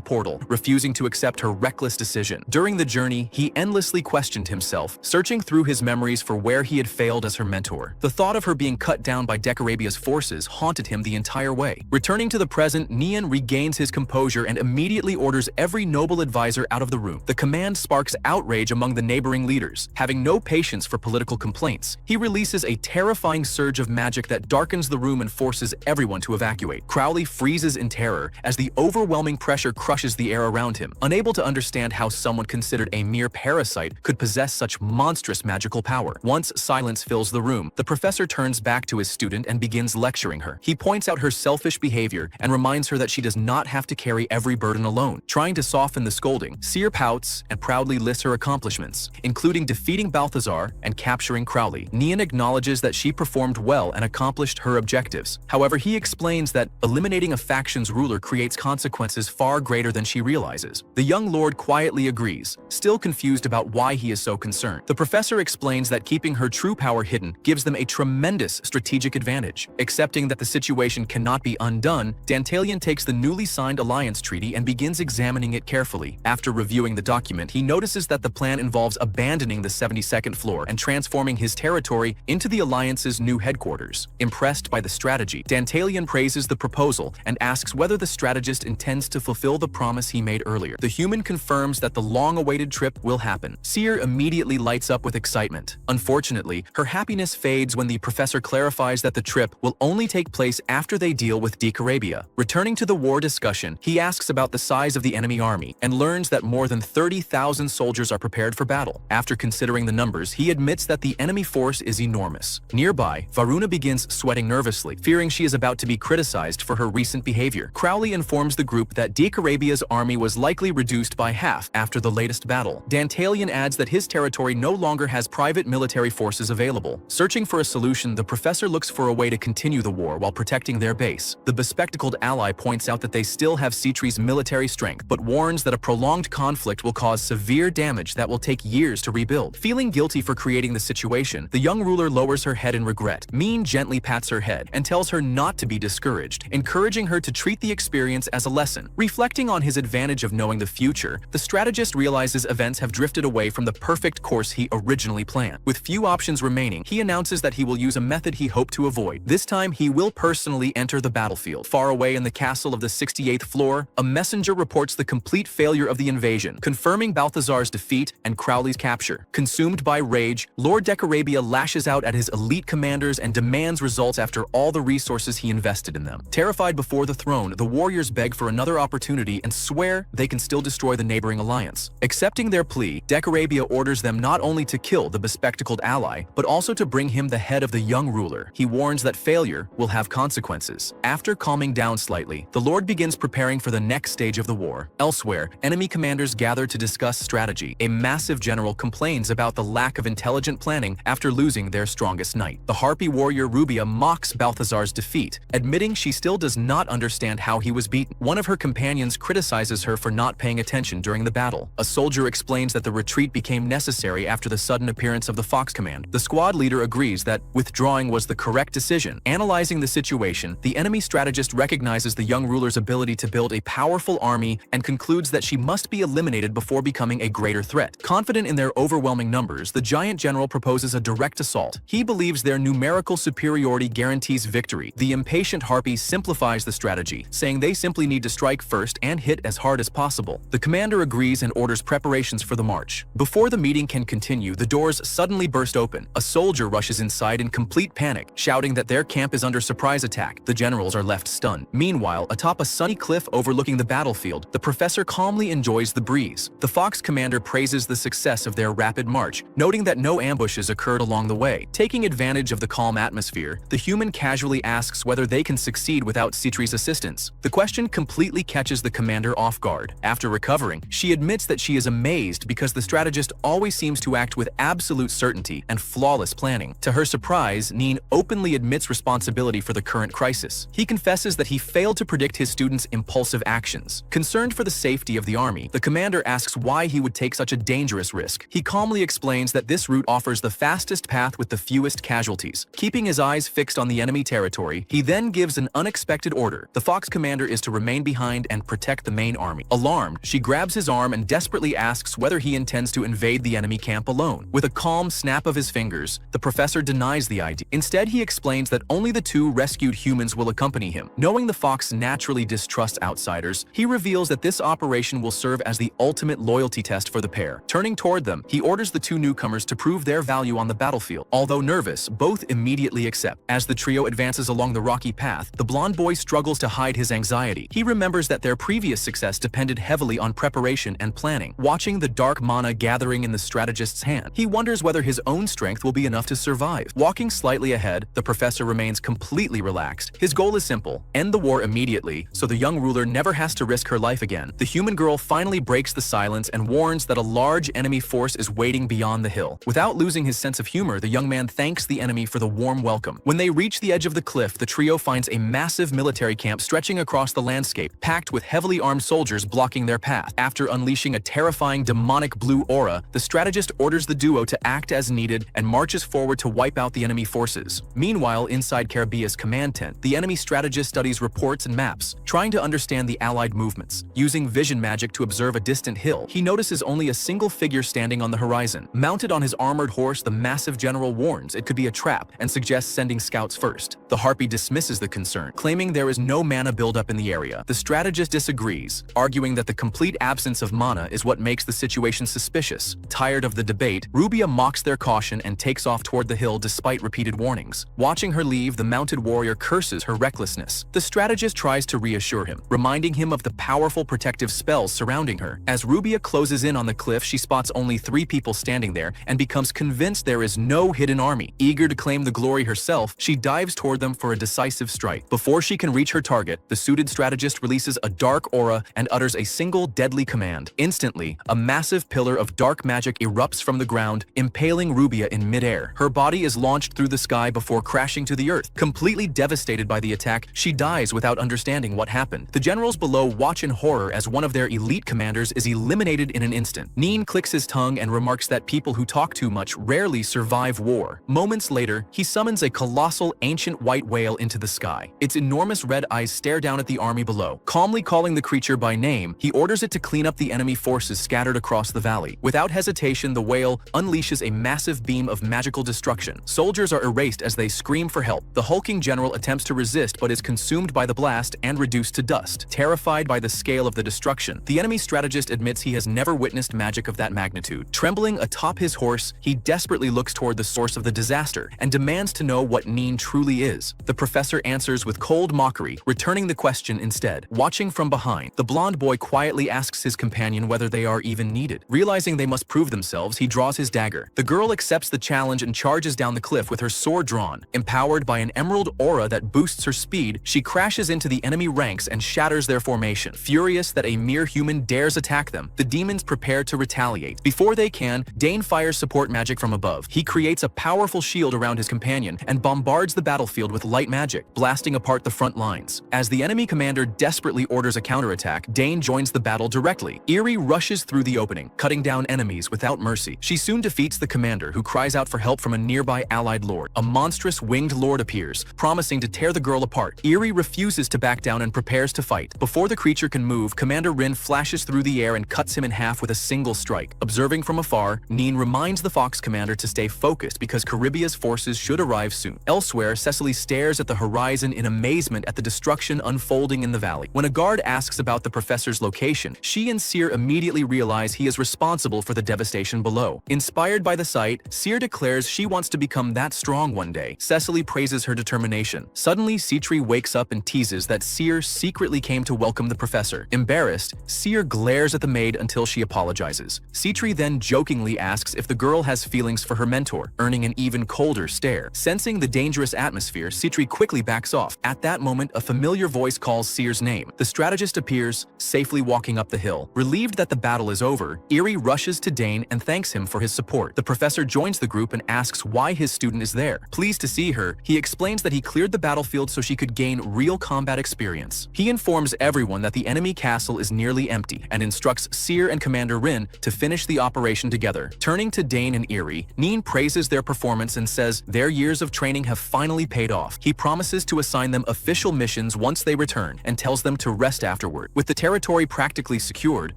portal, refusing to accept her reckless decision. During the journey, he endlessly questioned himself, searching through his memories for where he had failed as her mentor. The thought of her being cut down by Decarabia's forces haunted him the entire way. Returning to the present, Nian regains his composure and immediately orders every noble advisor out of the room. The command sparks outrage among the neighboring leaders. Having no patience for political complaints, he releases a terrifying surge of magic that darkens the room and forces everyone to evacuate. Crowley freezes in terror as the overwhelming pressure crushes the air around him, unable to understand how someone considered a mere parasite could possess such monstrous magical power. Once silence fills the room, the professor turns back to his student and begins lecturing her. He points out her selfish behavior and reminds her that she does not have to carry every burden alone. Trying to soften the scolding, Seer pouts and proudly lists her accomplishments, including defeating Balthazar and capturing Crowley. Nian acknowledges that she performed well and accomplished her objectives. However, he explains that eliminating a faction's ruler creates consequences far greater than she realizes. The young lord quietly agrees, still confused about why he is so concerned. The professor explains that keeping her true power hidden gives them a tremendous strategic advantage. Accepting that the situation cannot be undone, Dantalion takes the newly signed alliance treaty and begins examining it carefully. After reviewing the document, he notices that the plan involves abandoning the 72nd floor and transforming his territory into the alliance's new headquarters. Impressed by the strategy, Dantalion praises the proposal and asks whether the strategist intends to fulfill the promise he made earlier. The human confirms that the long-awaited trip will happen. Seer immediately lights up with excitement. Unfortunately, her happiness fades when the professor clarifies that the trip will only take place after they deal with Decarabia. Returning to the war discussion, he asks about the size of the enemy army and learns that more than 30,000 soldiers are prepared for battle. After considering the numbers, he admits that the enemy force is enormous. Nearby, Varuna begins sweating nervously, fearing she is about to be criticized for her recent behavior. Crowley informs the group that Decarabia's army was likely reduced by half after the latest battle. Dantalion adds that his territory no longer has private military forces available. Searching for a solution, the professor looks for a way to continue the war while protecting their base. The bespectacled ally points out that they still have Citri's military strength, but warns that a prolonged conflict will cause severe damage that will take years to rebuild. Feeling guilty for creating the situation, the young ruler lowers her head in regret. Min gently pats her head and tells her not to be discouraged, encouraging her to treat the experience as a lesson. Reflecting on his advantage of knowing the future, the strategist realizes events have drifted away from the perfect course he originally planned. With few options remaining, he announces that he will use a method he hoped to avoid. This time, he will personally enter the battlefield. Far away in the castle of the 68th floor, a messenger reports the complete failure of the invasion, confirming Balthazar's defeat and Crowley's capture. Consumed by rage, Lord Decarabia lashes out at his elite commanders and demands results after all the resources he invested in them. Terrified before the throne, the warriors beg for another opportunity and swear they can still destroy the neighboring alliance. Accepting their plea, Decarabia orders them not only to kill the bespectacled ally, but also to bring him the head of the young ruler. He warns that failure will have consequences. After calming down slightly, the Lord begins preparing for the next stage of the war. Elsewhere, enemy commanders gather to discuss strategy. A massive general complains about the lack of intelligent planning after losing their strongest knight. The Harpy warrior Rubia mocks Balthazar's defeat, admitting she still does not understand how he was beaten. One of her companions criticizes her for not paying attention during the battle. A soldier explains that the retreat became necessary after the sudden appearance of the Fox Command. The squad leader agrees that withdrawing was the correct decision. Analyzing the situation, the enemy strategist recognizes the young ruler's ability to build a powerful army and concludes that she must be eliminated before becoming a greater threat. Confident in their overwhelming numbers, the giant general proposes a direct assault. He believes their numerical superiority guarantees victory. The impatient Harpy simplifies the strategy, saying they simply need to strike first and hit as hard as possible. The commander agrees and orders preparations for the march. Before the meeting can continue, the doors suddenly burst open. A soldier rushes inside and complete panic, shouting that their camp is under surprise attack. The generals are left stunned. Meanwhile, atop a sunny cliff overlooking the battlefield, the professor calmly enjoys the breeze. The Fox commander praises the success of their rapid march, noting that no ambushes occurred along the way. Taking advantage of the calm atmosphere, the human casually asks whether they can succeed without Citri's assistance. The question completely catches the commander off guard. After recovering, she admits that she is amazed because the strategist always seems to act with absolute certainty and flawless planning. To her surprise, Neen openly admits responsibility for the current crisis. He confesses that he failed to predict his students' impulsive actions. Concerned for the safety of the army, the commander asks why he would take such a dangerous risk. He calmly explains that this route offers the fastest path with the fewest casualties. Keeping his eyes fixed on the enemy territory, he then gives an unexpected order. The Fox commander is to remain behind and protect the main army. Alarmed, she grabs his arm and desperately asks whether he intends to invade the enemy camp alone. With a calm snap of his fingers, the professor denies the idea. Instead, he explains that only the two rescued humans will accompany him. Knowing the Fox naturally distrusts outsiders, he reveals that this operation will serve as the ultimate loyalty test for the pair. Turning toward them, he orders the two newcomers to prove their value on the battlefield. Although nervous, both immediately accept. As the trio advances along the rocky path, the blonde boy struggles to hide his anxiety. He remembers that their previous success depended heavily on preparation and planning. Watching the dark mana gathering in the strategist's hand, he wonders whether his own strength will be enough to survive. Walking slightly ahead, the professor remains completely relaxed. His goal is simple: end the war immediately, so the young ruler never has to risk her life again. The human girl finally breaks the silence and warns that a large enemy force is waiting beyond the hill. Without losing his sense of humor, the young man thanks the enemy for the warm welcome. When they reach the edge of the cliff, the trio finds a massive military camp stretching across the landscape, packed with heavily armed soldiers blocking their path. After unleashing a terrifying demonic blue aura, the strategist orders the duo to act as needed and marches forward to wipe out the enemy forces. Meanwhile, inside Carabia's command tent, the enemy strategist studies reports and maps, trying to understand the allied movements. Using vision magic to observe a distant hill, he notices only a single figure standing on the horizon. Mounted on his armored horse, the massive general warns it could be a trap and suggests sending scouts first. The Harpy dismisses the concern, claiming there is no mana buildup in the area. The strategist disagrees, arguing that the complete absence of mana is what makes the situation suspicious. Tired of the debate, Rubia mocks their caution and takes off toward the hill despite repeated warnings. Watching her leave, the mounted warrior curses her recklessness. The strategist tries to reassure him, reminding him of the powerful protective spells surrounding her. As Rubia closes in on the cliff, she spots only 3 people standing there and becomes convinced there is no hidden army. Eager to claim the glory herself, she dives toward them for a decisive strike. Before she can reach her target, the suited strategist releases a dark aura and utters a single deadly command. Instantly, a massive pillar of dark magic erupts from the ground, impaling Rubia in midair. Her body is launched through the sky before crashing to the earth. Completely devastated by the attack, she dies without understanding what happened. The generals below watch in horror as one of their elite commanders is eliminated in an instant. Neen clicks his tongue and remarks that people who talk too much rarely survive war. Moments later, he summons a colossal ancient white whale into the sky. Its enormous red eyes stare down at the army below. Calmly calling the creature by name, he orders it to clean up the enemy forces scattered across the valley. Without hesitation, the whale unleashes a massive beam of magical destruction. Soldiers are erased as they scream for help. The hulking general attempts to resist but is consumed by the blast and reduced to dust. Terrified by the scale of the destruction, the enemy strategist admits he has never witnessed magic of that magnitude. Trembling atop his horse, he desperately looks toward the source of the disaster and demands to know what Neen truly is. The professor answers with cold mockery, returning the question instead. Watching from behind, the blonde boy quietly asks his companion whether they are even needed. Realizing they must prove themselves, he draws his dagger. The girl accepts the challenge and charges down the cliff with her sword drawn. Empowered by an emerald aura that boosts her speed, she crashes into the enemy ranks and shatters their formation. Furious that a mere human dares attack them, the demons prepare to retaliate. Before they can, Dane fires support magic from above. He creates a powerful shield around his companion and bombards the battlefield with light magic, blasting apart the front lines. As the enemy commander desperately orders a counterattack, Dane joins the battle directly. Eerie rushes through the opening, cutting down enemies without mercy. She soon defeats the commander, who cries out for help from a nearby allied lord. A monstrous winged lord appears, promising to tear the girl apart. Eerie refuses to back down and prepares to fight. Before the creature can move, Commander Rin flashes through the air and cuts him in half with a single strike. Observing from afar, Neen reminds the Fox commander to stay focused because Caribia's forces should arrive soon. Elsewhere, Cecily stares at the horizon in amazement at the destruction unfolding in the valley. When a guard asks about the professor's location, she and Seer immediately realize he is responsible for the devastation below. Inspired by the sight, Seer declares she wants to become become that strong one day. Cecily praises her determination. Suddenly, Citri wakes up and teases that Cyr secretly came to welcome the professor. Embarrassed, Cyr glares at the maid until she apologizes. Citri then jokingly asks if the girl has feelings for her mentor, earning an even colder stare. Sensing the dangerous atmosphere, Citri quickly backs off. At that moment, a familiar voice calls Cyr's name. The strategist appears, safely walking up the hill. Relieved that the battle is over, Eerie rushes to Dane and thanks him for his support. The professor joins the group and asks why his student is there. Pleased to see her, he explains that he cleared the battlefield so she could gain real combat experience. He informs everyone that the enemy castle is nearly empty and instructs Cyr and Commander Rin to finish the operation together. Turning to Dane and Eerie, Neen praises their performance and says their years of training have finally paid off. He promises to assign them official missions once they return and tells them to rest afterward. With the territory practically secured,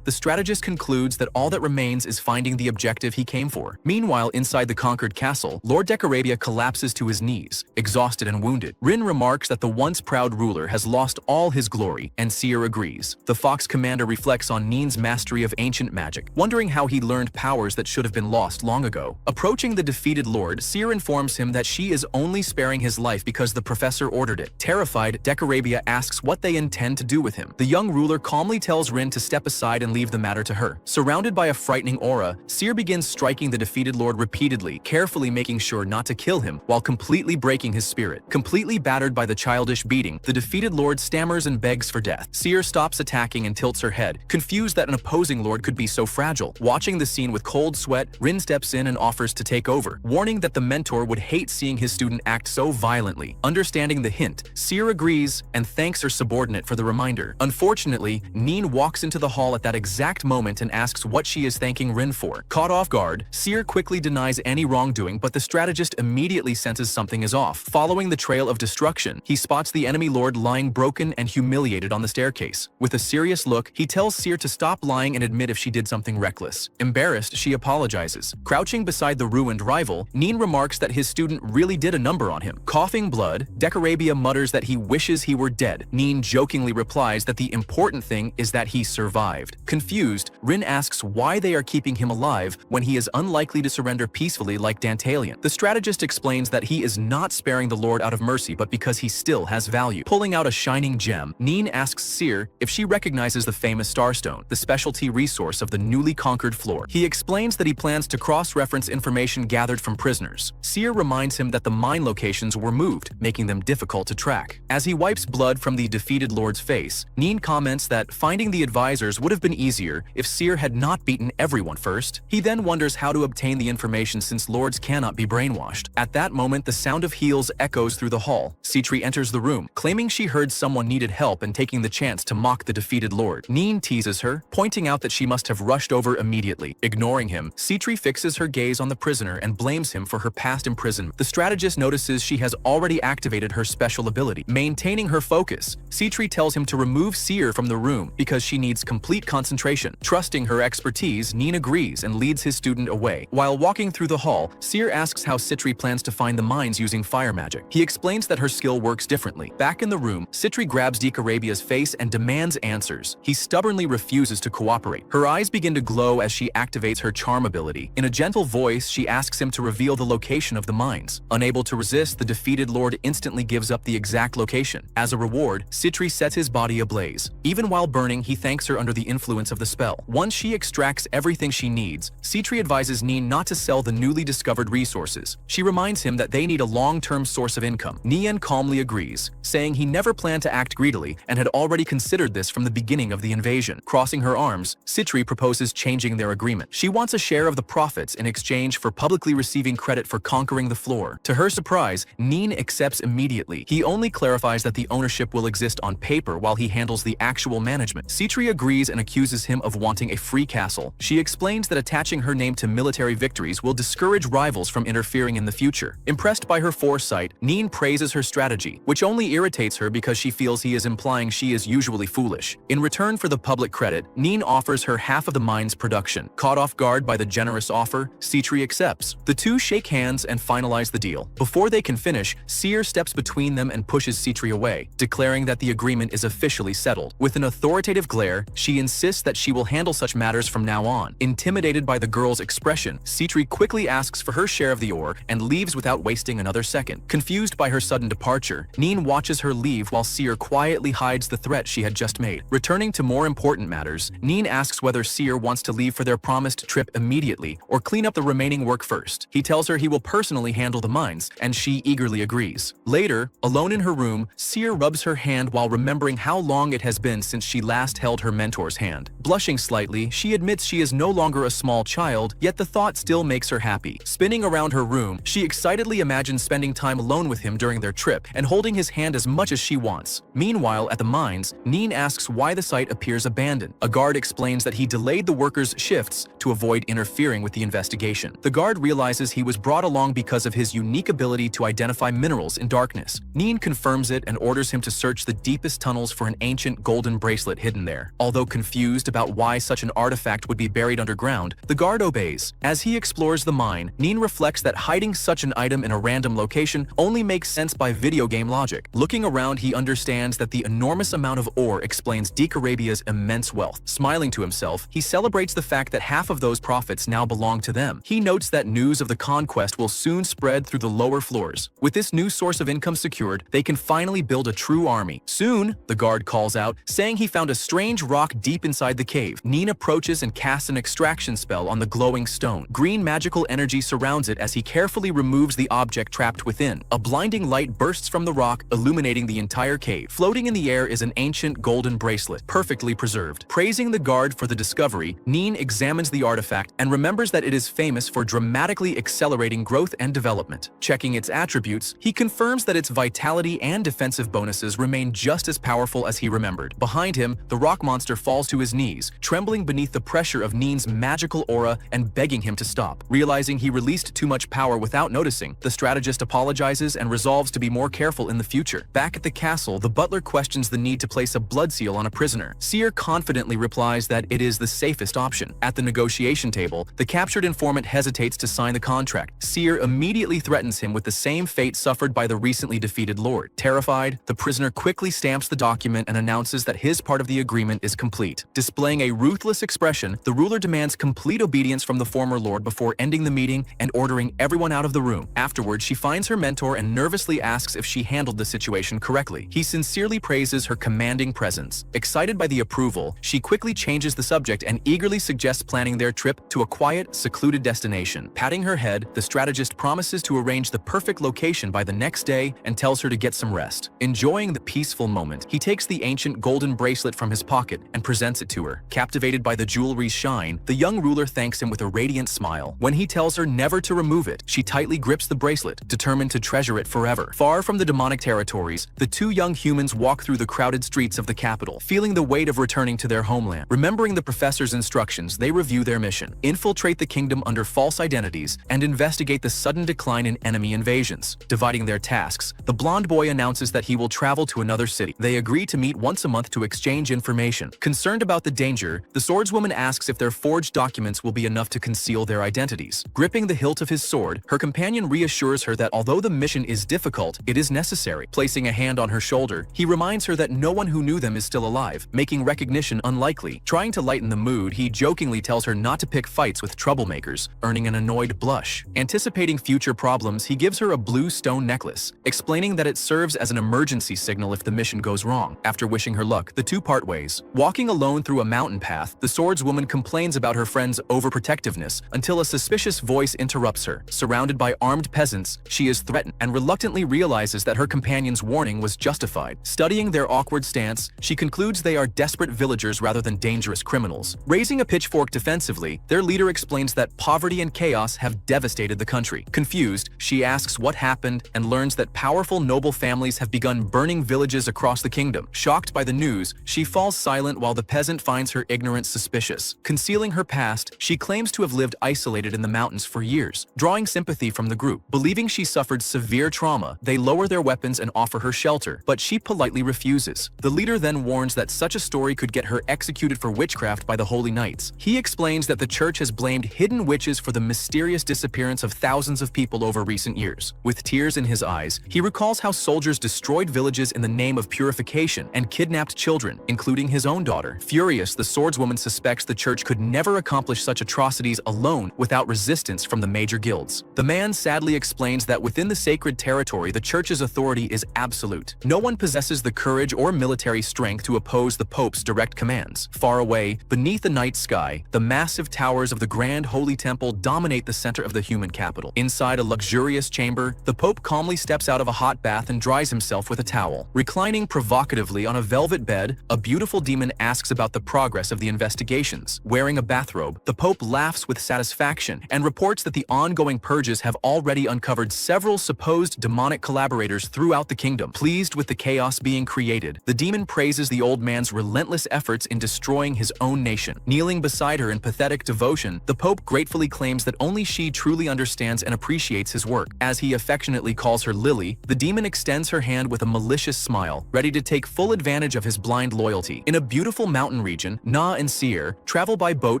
the strategist concludes that all that remains is finding the objective he came for. Meanwhile, inside the conquered castle, Lord Decorabia collapses to his knees, exhausted and wounded. Rin remarks that the once proud ruler has lost all his glory, and Cyr agrees. The Fox commander reflects on Neen's mastery of ancient magic, wondering how he learned powers that should have been lost long ago. Approaching the defeated lord, Cyr informs him that she is only sparing his life because the professor ordered it. Terrified, Decorabia asks what they intend to do with him. The young ruler calmly tells Rin to step aside and leave the matter to her. Surrounded by a frightening aura, Cyr begins striking the defeated lord repeatedly, carefully making sure not to kill him while completely breaking his spirit. Completely battered by the childish beating, the defeated lord stammers and begs for death. Cyr stops attacking and tilts her head, confused that an opposing lord could be so fragile. Watching the scene with cold sweat, Rin steps in and offers to take over, warning that the mentor would hate seeing his student act so violently. Understanding the hint, Cyr agrees and thanks her subordinate for the reminder. Unfortunately, Neen walks into the hall at that exact moment and asks what she is thanking Rin for. Caught off guard, Cyr quickly denies any wrongdoing, but the strategist immediately senses something is off. Following the trail of destruction, he spots the enemy lord lying broken and humiliated on the staircase. With a serious look, he tells Cyr to stop lying and admit if she did something reckless. Embarrassed, she apologizes. Crouching beside the ruined rival, Neen remarks that his student really did a number on him. Coughing blood, Decorabia mutters that he wishes he were dead. Neen jokingly replies that the important thing is that he survived. Confused, Rin asks why they are keeping him alive when he is unlikely to surrender peacefully like Dantalion. The strategist explains that he is not sparing the lord out of mercy but because he still has value. Pulling out a shining gem, Neen asks Cyr if she recognizes the famous Starstone, the specialty resource of the newly conquered floor. He explains that he plans to cross-reference information gathered from prisoners. Cyr reminds him that the mine locations were moved, making them difficult to track. As he wipes blood from the defeated lord's face, Neen comments that finding the advisors would have been easier if Cyr had not beaten everyone first. He then wonders how to obtain the information since lords cannot be brainwashed. At that moment, the sound of heels echoes through the hall. Citri enters the room, claiming she heard someone needed help and taking the chance to mock the defeated lord. Neen teases her, pointing out that she must have rushed over immediately. Ignoring him, Citri fixes her gaze on the prisoner and blames him for her past imprisonment. The strategist notices she has already activated her special ability. Maintaining her focus, Citri tells him to remove Cyr from the room because she needs complete concentration. Trusting her expertise, Neen agrees and leads his student away. While walking through the hall, Cyr asks how Citri plans to find the mines using fire magic. He explains that her skill works differently. Back in the room, Citri grabs Decorabia's face and demands answers. He stubbornly refuses to cooperate. Her eyes begin to glow as she activates her charm ability. In a gentle voice, she asks him to reveal the location of the mines. Unable to resist, the defeated lord instantly gives up the exact location. As a reward, Citri sets his body ablaze. Even while burning, he thanks her under the influence of the spell. Once she extracts everything she needs, Citri advises Neen not to sell the newly discovered resources. She reminds him that they need a long-term source of income. Nien calmly agrees, saying he never planned to act greedily and had already considered this from the beginning of the invasion. Crossing her arms, Citri proposes changing their agreement. She wants a share of the profits in exchange for publicly receiving credit for conquering the floor. To her surprise, Neen accepts immediately. He only clarifies that the ownership will exist on paper while he handles the actual management. Citri agrees and accuses him of wanting a free castle. She explains that attaching her name to military victories will discourage rivals from interfering in the future. Impressed by her foresight, Neen praises her strategy, which only irritates her because she feels he is implying she is usually foolish. In return for the public credit, Neen offers her half of the mine's production. Caught off guard by the generous offer, Citri accepts. The two shake hands and finalize the deal. Before they can finish, Cyr steps between them and pushes Citri away, declaring that the agreement is officially settled. With an authoritative glare, she insists that she will handle such matters from now on. Intimidated by the girl's expression, Citri quickly asks for her share of the ore and leaves without wasting another second. Confused by her sudden departure, Neen watches her leave while Seer quietly hides the threat she had just made. Returning to more important matters, Neen asks whether Seer wants to leave for their promised trip immediately or clean up the remaining work first. He tells her he will personally handle the mines, and she eagerly agrees. Later, alone in her room, Seer rubs her hand while remembering how long it has been since she last held her mentor's hand. Blushing slightly, she admits she is no longer a small child, yet the thought still makes her happy. Spinning around her room, she excitedly imagines spending time alone with him during their trip and holding his hand as much as she wants. Meanwhile, at the mines, Neen asks why the site appears abandoned. A guard explains that he delayed the workers' shifts to avoid interfering with the investigation. The guard realizes he was brought along because of his unique ability to identify minerals in darkness. Neen confirms it and orders him to search the deepest tunnels for an ancient golden bracelet hidden there. Although confused about why such an artifact would be buried underground, the guard obeys. As he explores the mine, Neen reflects that hiding such an item in a random location only makes sense by video game logic. Looking around, he understands that the enormous amount of ore explains Deke Arabia's immense wealth. Smiling to himself, he celebrates the fact that half of those profits now belong to them. He notes that news of the conquest will soon spread through the lower floors. With this new source of income secured, they can finally build a true army. Soon, the guard calls out, saying he found a strange rock deep inside the cave. Neen approaches and casts an extraction spell on the glowing stone. Green magical energy surrounds it as he carefully removes the object trapped within. A blinding light bursts from the rock, illuminating the entire cave. Floating in the air is an ancient golden bracelet, perfectly preserved. Praising the guard for the discovery, Neen examines the artifact and remembers that it is famous for dramatically accelerating growth and development. Checking its attributes, he confirms that its vitality and defensive bonuses remain just as powerful as he remembered. Behind him, the rock monster falls to his knees, trembling beneath the pressure of Neen's magical aura and begging him to stop. Realizing he released too much power without noticing, the strategist apologizes and resolves to be more careful in the future. Back at the castle, the butler questions the need to place a blood seal on a prisoner. Seer confidently replies that it is the safest option. At the negotiation table, the captured informant hesitates to sign the contract. Seer immediately threatens him with the same fate suffered by the recently defeated lord. Terrified, the prisoner quickly stamps the document and announces that his part of the agreement is complete. Displaying a ruthless expression, the ruler demands complete obedience from the former lord before ending the meeting and ordering everyone out of the room. Afterwards, she finds her mentor and nervously asks if she handled the situation correctly. He sincerely praises her commanding presence. Excited by the approval, she quickly changes the subject and eagerly suggests planning their trip to a quiet, secluded destination. Patting her head, the strategist promises to arrange the perfect location by the next day and tells her to get some rest. Enjoying the peaceful moment, he takes the ancient golden bracelet from his pocket and presents it to her. Captivated by the jewelry's shine, the young ruler thanks him with a radiant smile. When he tells her never to remove it, she tightly grips the bracelet, determined to treasure it forever. Far from the demonic territories, the two young humans walk through the crowded streets of the capital, feeling the weight of returning to their homeland. Remembering the professor's instructions, they review their mission: infiltrate the kingdom under false identities and investigate the sudden decline in enemy invasions. Dividing their tasks, the blonde boy announces that he will travel to another city. They agree to meet once a month to exchange information. Concerned about the danger, the swordswoman asks if their forged documents will be enough to conceal their identities. Gripping the hilt of his sword, her companion reassures her that although the mission is difficult, it is necessary. Placing a hand on her shoulder, he reminds her that no one who knew them is still alive, making recognition unlikely. Trying to lighten the mood, he jokingly tells her not to pick fights with troublemakers, earning an annoyed blush. Anticipating future problems, he gives her a blue stone necklace, explaining that it serves as an emergency signal if the mission goes wrong. After wishing her luck, the two part ways. Walking alone through a mountain path, the swordswoman complains about her friend's overprotectiveness until a suspicious voice interrupts her. Surrounded by armed peasants, she is threatened and reluctantly realizes that her companion's warning was justified. Studying their awkward stance, she concludes they are desperate villagers rather than dangerous criminals. Raising a pitchfork defensively, their leader explains that poverty and chaos have devastated the country. Confused, she asks what happened and learns that powerful noble families have begun burning villages across the kingdom. Shocked by the news, she falls silent while the peasant finds her ignorance suspicious. Concealing her past, she claims to have lived isolated in the mountains for years, drawing sympathy from the group. Believing she suffered severe trauma, they lower their weapons and offer her shelter, but she politely refuses. The leader then warns that such a story could get her executed for witchcraft by the holy knights. He explains that the church has blamed hidden witches for the mysterious disappearance of thousands of people over recent years. With tears in his eyes, he recalls how soldiers destroyed villages in the name of purification and kidnapped children, including his own daughter. Furious, the swordswoman suspects the church could never accomplish such atrocities alone without resistance from the major guilds. The man sadly explains that within the sacred territory, the church's authority is absolute. No one possesses the courage or military strength to oppose the Pope's direct commands. Far away, beneath the night sky, the massive towers of the Grand Holy Temple dominate the center of the human capital. Inside a luxurious chamber, the Pope calmly steps out of a hot bath and dries himself with a towel. Reclining provocatively on a velvet bed, a beautiful demon asks about the progress of the investigations. Wearing a bathrobe, the Pope laughs with satisfaction and reports that the ongoing purges have already uncovered several supposed demonic collaborators throughout the kingdom. Pleased with the chaos being created, the demon praises the old man's relentless efforts in destroying his own nation. Kneeling beside her in pathetic devotion, the Pope gratefully claims that only she truly understands and appreciates his work. As he affectionately calls her Lily, the demon extends her hand with a malicious smile, ready to take full advantage of his blind loyalty. In a beautiful mountain region, Na and Seer travel by boat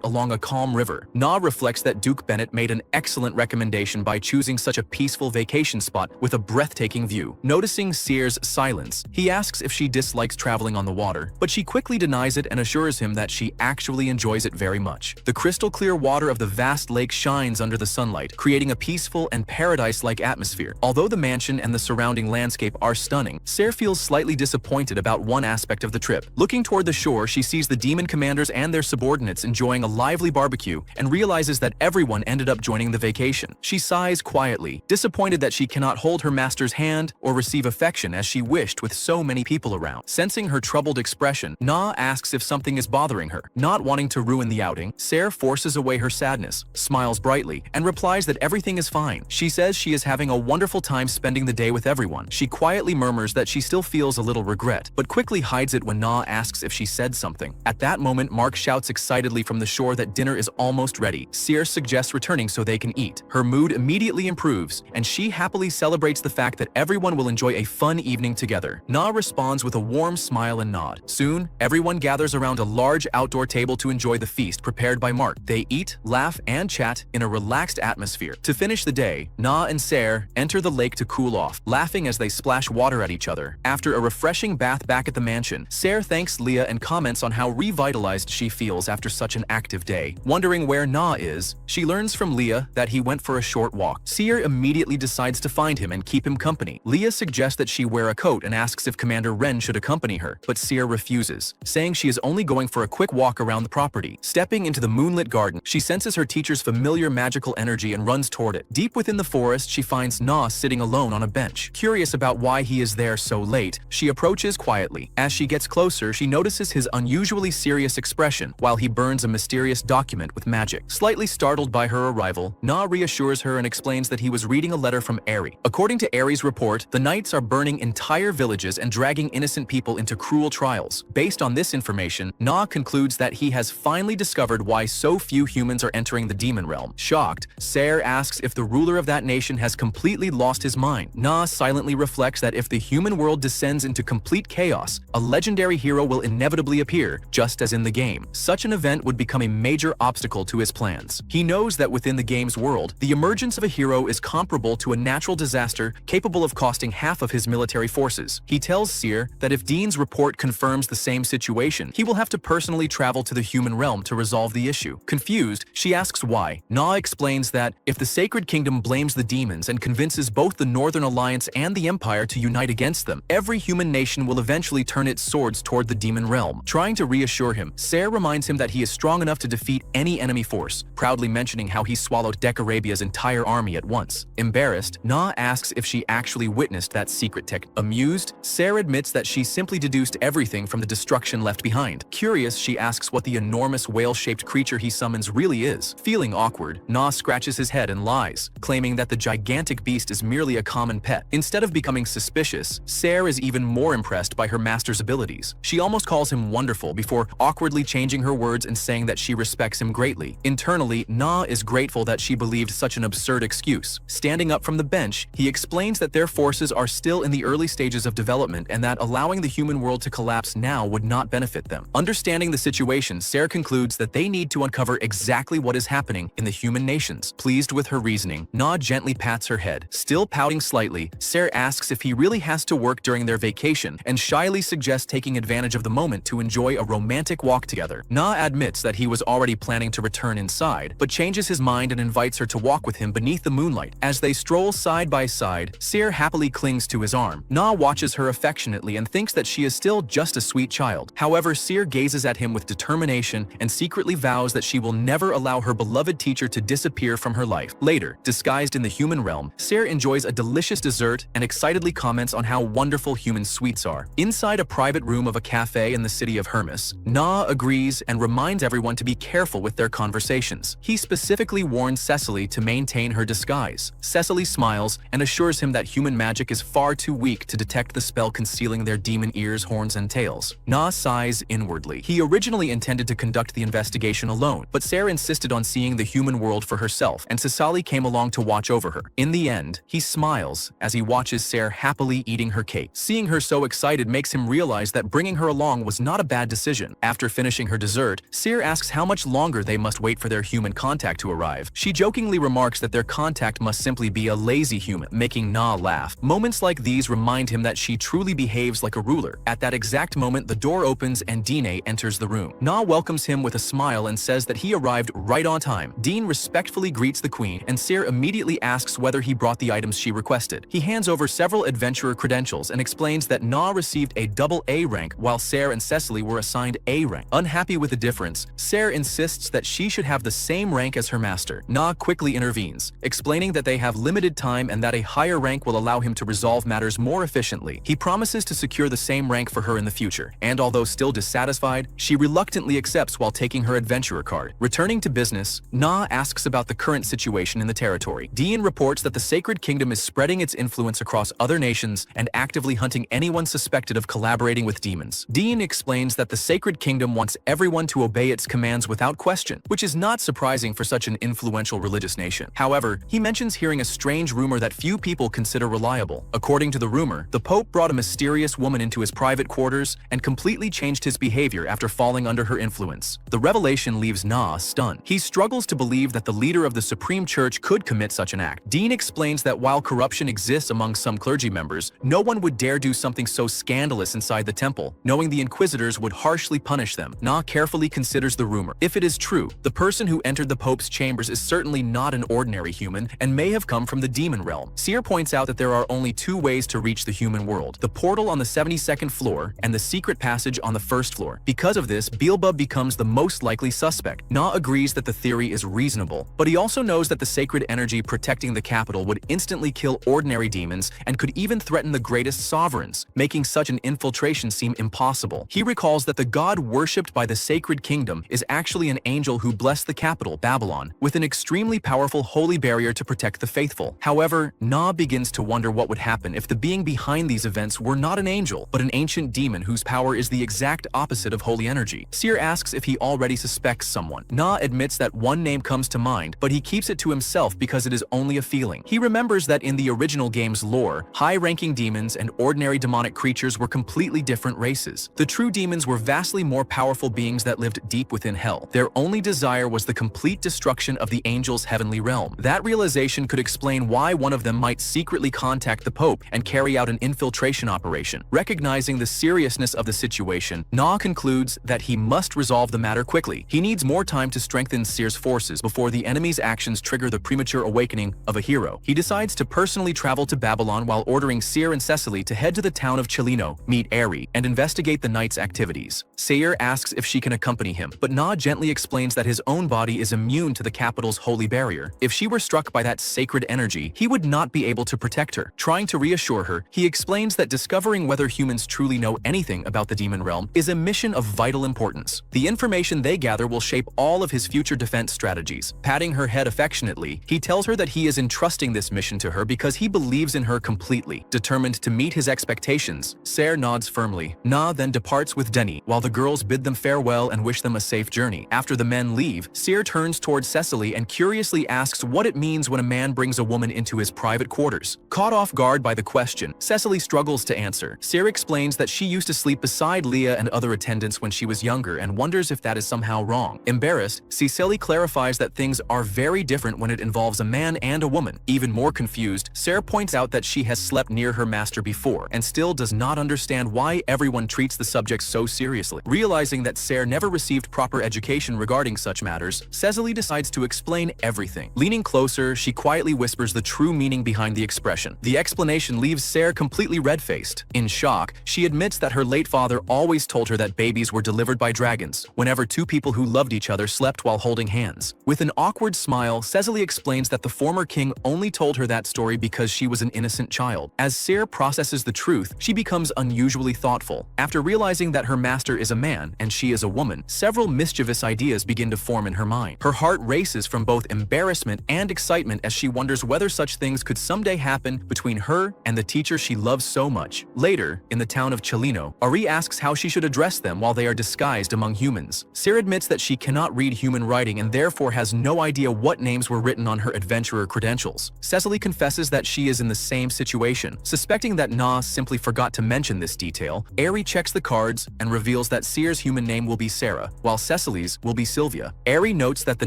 along a calm river. Na reflects that Duke Bennett made an excellent recommendation by choosing such a peaceful vacation spot with a breathtaking view. Noticing Seer's silence, he asks if she dislikes traveling on the water, but she quickly denies it and assures him that she actually enjoys it very much. The crystal clear water of the vast lake shines under the sunlight, creating a peaceful and paradise-like atmosphere. Although the mansion and the surrounding landscape are stunning, Seer feels slightly disappointed about one aspect of the trip. Looking toward the shore, she sees the demon commanders and their subordinates enjoying a lively barbecue and realizes that everyone ended up joining the vacation. She sighs quietly, disappointed that she cannot hold her master's hand or receive affection as she wished with so many people around. Sensing her troubled expression, Na asks if something is bothering her. Not wanting to ruin the outing, Seer forces away her sadness, smiles brightly, and replies that everything is fine. She says she is having a wonderful time spending the day with everyone. She quietly murmurs that she still feels a little regret, but quickly hides it when Na asks if she said something. At that moment, Mark shouts excitedly from the shore that dinner is almost ready. Seer suggests returning so they can eat. Her mood immediately improves, and she happily celebrates the fact that everyone will enjoy a fun evening together. Na responds with a warm smile and nod. Soon, everyone gathers around a large outdoor table to enjoy the feast prepared by Mark. They eat, laugh, and chat in a relaxed atmosphere. To finish the day, Na and Seer enter the lake to cool off, laughing as they splash water at each other. After a refreshing bath back at the mansion, Seer thanks Leah and comments on how revitalized she feels after such an active day. Wondering where Na is, she learns from Leah that he went for a short walk. Seer immediately decides to find him and keep him company. Leah suggests that she wear a coat and asks if Commander Ren should accompany her, but Seer refuses, saying she is only going for a quick walk around the property. Stepping into the moonlit garden, she senses her teacher's familiar magical energy and runs toward it. Deep within the forest, she finds Na sitting alone on a bench. Curious about why he is there so late, she approaches quietly. As she gets closer, she notices his unusually serious expression while he burns a mysterious document with magic. Slightly startled by her arrival, Na reassures her and explains that he was reading a letter from Eri. According to Eri's report, the Knights are burning entire villages and dragging innocent people into cruel trials. Based on this information, Na concludes that he has finally discovered why so few humans are entering the demon realm. Shocked, Seer asks if the ruler of that nation has completely lost his mind. Na silently reflects that if the human world descends into complete chaos, a legendary hero will inevitably appear, just as in the game. Such an event would become a major obstacle to his plans. He knows that within the game's world, the emergence of a hero is comparable to a natural disaster capable of costing half of his military forces. He tells Seer that if Dean's report confirms the same situation, he will have to personally travel to the human realm to resolve the issue. Confused, she asks why. Na explains that if the Sacred Kingdom blames the demons and convinces both the Northern Alliance and the Empire to unite against them, every human nation will eventually turn its swords toward the demon realm. Trying to reassure him, Seer reminds him that he is strong enough to defeat any enemy force, proudly mentioning how he swallowed Decarabia's entire army at once. Embarrassed, Na asks if she actually witnessed that secret tech. Amused, Seer admits that she simply deduced everything from the destruction left behind. Curious, she asks what the enormous whale-shaped creature he summons really is. Feeling awkward, Na scratches his head and lies, claiming that the gigantic beast is merely a common pet. Instead of becoming suspicious, Seer is even more impressed by her master's abilities. She almost calls him wonderful before awkwardly changing her words and saying that she respects him greatly. Internally, Na is grateful that she believed such an absurd excuse. Standing up from the bench, he explains that their forces are still in the early stages of development and that allowing the human world to collapse now would not benefit them. Understanding the situation, Seer concludes that they need to uncover exactly what is happening in the human nations. Pleased with her reasoning, Na gently pats her head. Still pouting slightly, Seer asks if he really has to work during their vacation and shyly suggests taking advantage of the moment to enjoy a romantic walk together. Na admits that he was already planning to return inside, but changes his mind and invites her to walk with him him beneath the moonlight. As they stroll side by side, Seer happily clings to his arm. Na watches her affectionately and thinks that she is still just a sweet child. However, Seer gazes at him with determination and secretly vows that she will never allow her beloved teacher to disappear from her life. Later, disguised in the human realm, Seer enjoys a delicious dessert and excitedly comments on how wonderful human sweets are. Inside a private room of a cafe in the city of Hermes, Na agrees and reminds everyone to be careful with their conversations. He specifically warns Cecily to maintain her disguise. Cecily smiles and assures him that human magic is far too weak to detect the spell concealing their demon ears, horns, and tails. Na sighs inwardly. He originally intended to conduct the investigation alone, but Sarah insisted on seeing the human world for herself, and Cecily came along to watch over her. In the end, he smiles as he watches Sarah happily eating her cake. Seeing her so excited makes him realize that bringing her along was not a bad decision. After finishing her dessert, Seer asks how much longer they must wait for their human contact to arrive. She jokingly remarks that their contact must simply be a lazy human, making Na laugh. Moments like these remind him that she truly behaves like a ruler. At that exact moment, the door opens and Dine enters the room. Na welcomes him with a smile and says that he arrived right on time. Dean respectfully greets the queen, and Seer immediately asks whether he brought the items she requested. He hands over several adventurer credentials and explains that Na received a double A rank while Seer and Cecily were assigned A rank. Unhappy with the difference, Seer insists that she should have the same rank as her master. Na quickly intervenes, explaining that they have limited time and that a higher rank will allow him to resolve matters more efficiently. He promises to secure the same rank for her in the future, and although still dissatisfied, she reluctantly accepts while taking her adventurer card. Returning to business, Na asks about the current situation in the territory. Dean reports that the Sacred Kingdom is spreading its influence across other nations and actively hunting anyone suspected of collaborating with demons. Dean explains that the Sacred Kingdom wants everyone to obey its commands without question, which is not surprising for such an influential religious nation. However, he mentions hearing a strange rumor that few people consider reliable. According to the rumor, the Pope brought a mysterious woman into his private quarters and completely changed his behavior after falling under her influence. The revelation leaves Na stunned. He struggles to believe that the leader of the Supreme Church could commit such an act. Dean explains that while corruption exists among some clergy members, no one would dare do something so scandalous inside the temple, knowing the inquisitors would harshly punish them. Na carefully considers the rumor. If it is true, the person who entered the Pope's chambers is certainly not an ordinary human and may have come from the demon realm. Seer points out that there are only two ways to reach the human world: the portal on the 72nd floor and the secret passage on the first floor. Because of this, Beelzebub becomes the most likely suspect. Na agrees that the theory is reasonable, but he also knows that the sacred energy protecting the capital would instantly kill ordinary demons and could even threaten the greatest sovereigns, making such an infiltration seem impossible. He recalls that the god worshipped by the Sacred Kingdom is actually an angel who blessed the capital, Babylon, with an extremely powerful holy barrier to protect the faithful. However, Na begins to wonder what would happen if the being behind these events were not an angel, but an ancient demon whose power is the exact opposite of holy energy. Seer asks if he already suspects someone. Na admits that one name comes to mind, but he keeps it to himself because it is only a feeling. He remembers that in the original game's lore, high-ranking demons and ordinary demonic creatures were completely different races. The true demons were vastly more powerful beings that lived deep within hell. Their only desire was the complete destruction of the angels' heavenly realm. That realization could explain why one of them might secretly contact the Pope and carry out an infiltration operation. Recognizing the seriousness of the situation, Na concludes that he must resolve the matter quickly. He needs more time to strengthen Seer's forces before the enemy's actions trigger the premature awakening of a hero. He decides to personally travel to Babylon while ordering Seer and Cecily to head to the town of Chilino, meet Eri, and investigate the knight's activities. Seer asks if she can accompany him, but Na gently explains that his own body is immune to the capital's holy barrier. If she were struck by that sacred energy, he would not be able to protect her. Trying to reassure her, he explains that discovering whether humans truly know anything about the demon realm is a mission of vital importance. The information they gather will shape all of his future defense strategies. Patting her head affectionately, he tells her that he is entrusting this mission to her because he believes in her completely. Determined to meet his expectations, Seer nods firmly. Na then departs with Denny, while the girls bid them farewell and wish them a safe journey. After the men leave, Seer turns towards Cecily and curiously asks what it means when a man brings a woman into his private quarters. Caught off guard by the question, Cecily struggles to answer. Seer explains that she used to sleep beside Leah and other attendants when she was younger and wonders if that is somehow wrong. Embarrassed, Cecily clarifies that things are very different when it involves a man and a woman. Even more confused, Seer points out that she has slept near her master before and still does not understand why everyone treats the subject so seriously. Realizing that Seer never received proper education regarding such matters, Cecily decides to explain everything. Leaning Leaning closer, she quietly whispers the true meaning behind the expression. The explanation leaves Sarah completely red-faced. In shock, she admits that her late father always told her that babies were delivered by dragons whenever two people who loved each other slept while holding hands. With an awkward smile, Cecily explains that the former king only told her that story because she was an innocent child. As Sarah processes the truth, she becomes unusually thoughtful. After realizing that her master is a man and she is a woman, several mischievous ideas begin to form in her mind. Her heart races from both embarrassment and excitement as she wonders whether such things could someday happen between her and the teacher she loves so much. Later, in the town of Chelino, Ari asks how she should address them while they are disguised among humans. Sarah admits that she cannot read human writing and therefore has no idea what names were written on her adventurer credentials. Cecily confesses that she is in the same situation. Suspecting that Na simply forgot to mention this detail, Ari checks the cards and reveals that Sear's human name will be Sarah, while Cecily's will be Sylvia. Ari notes that the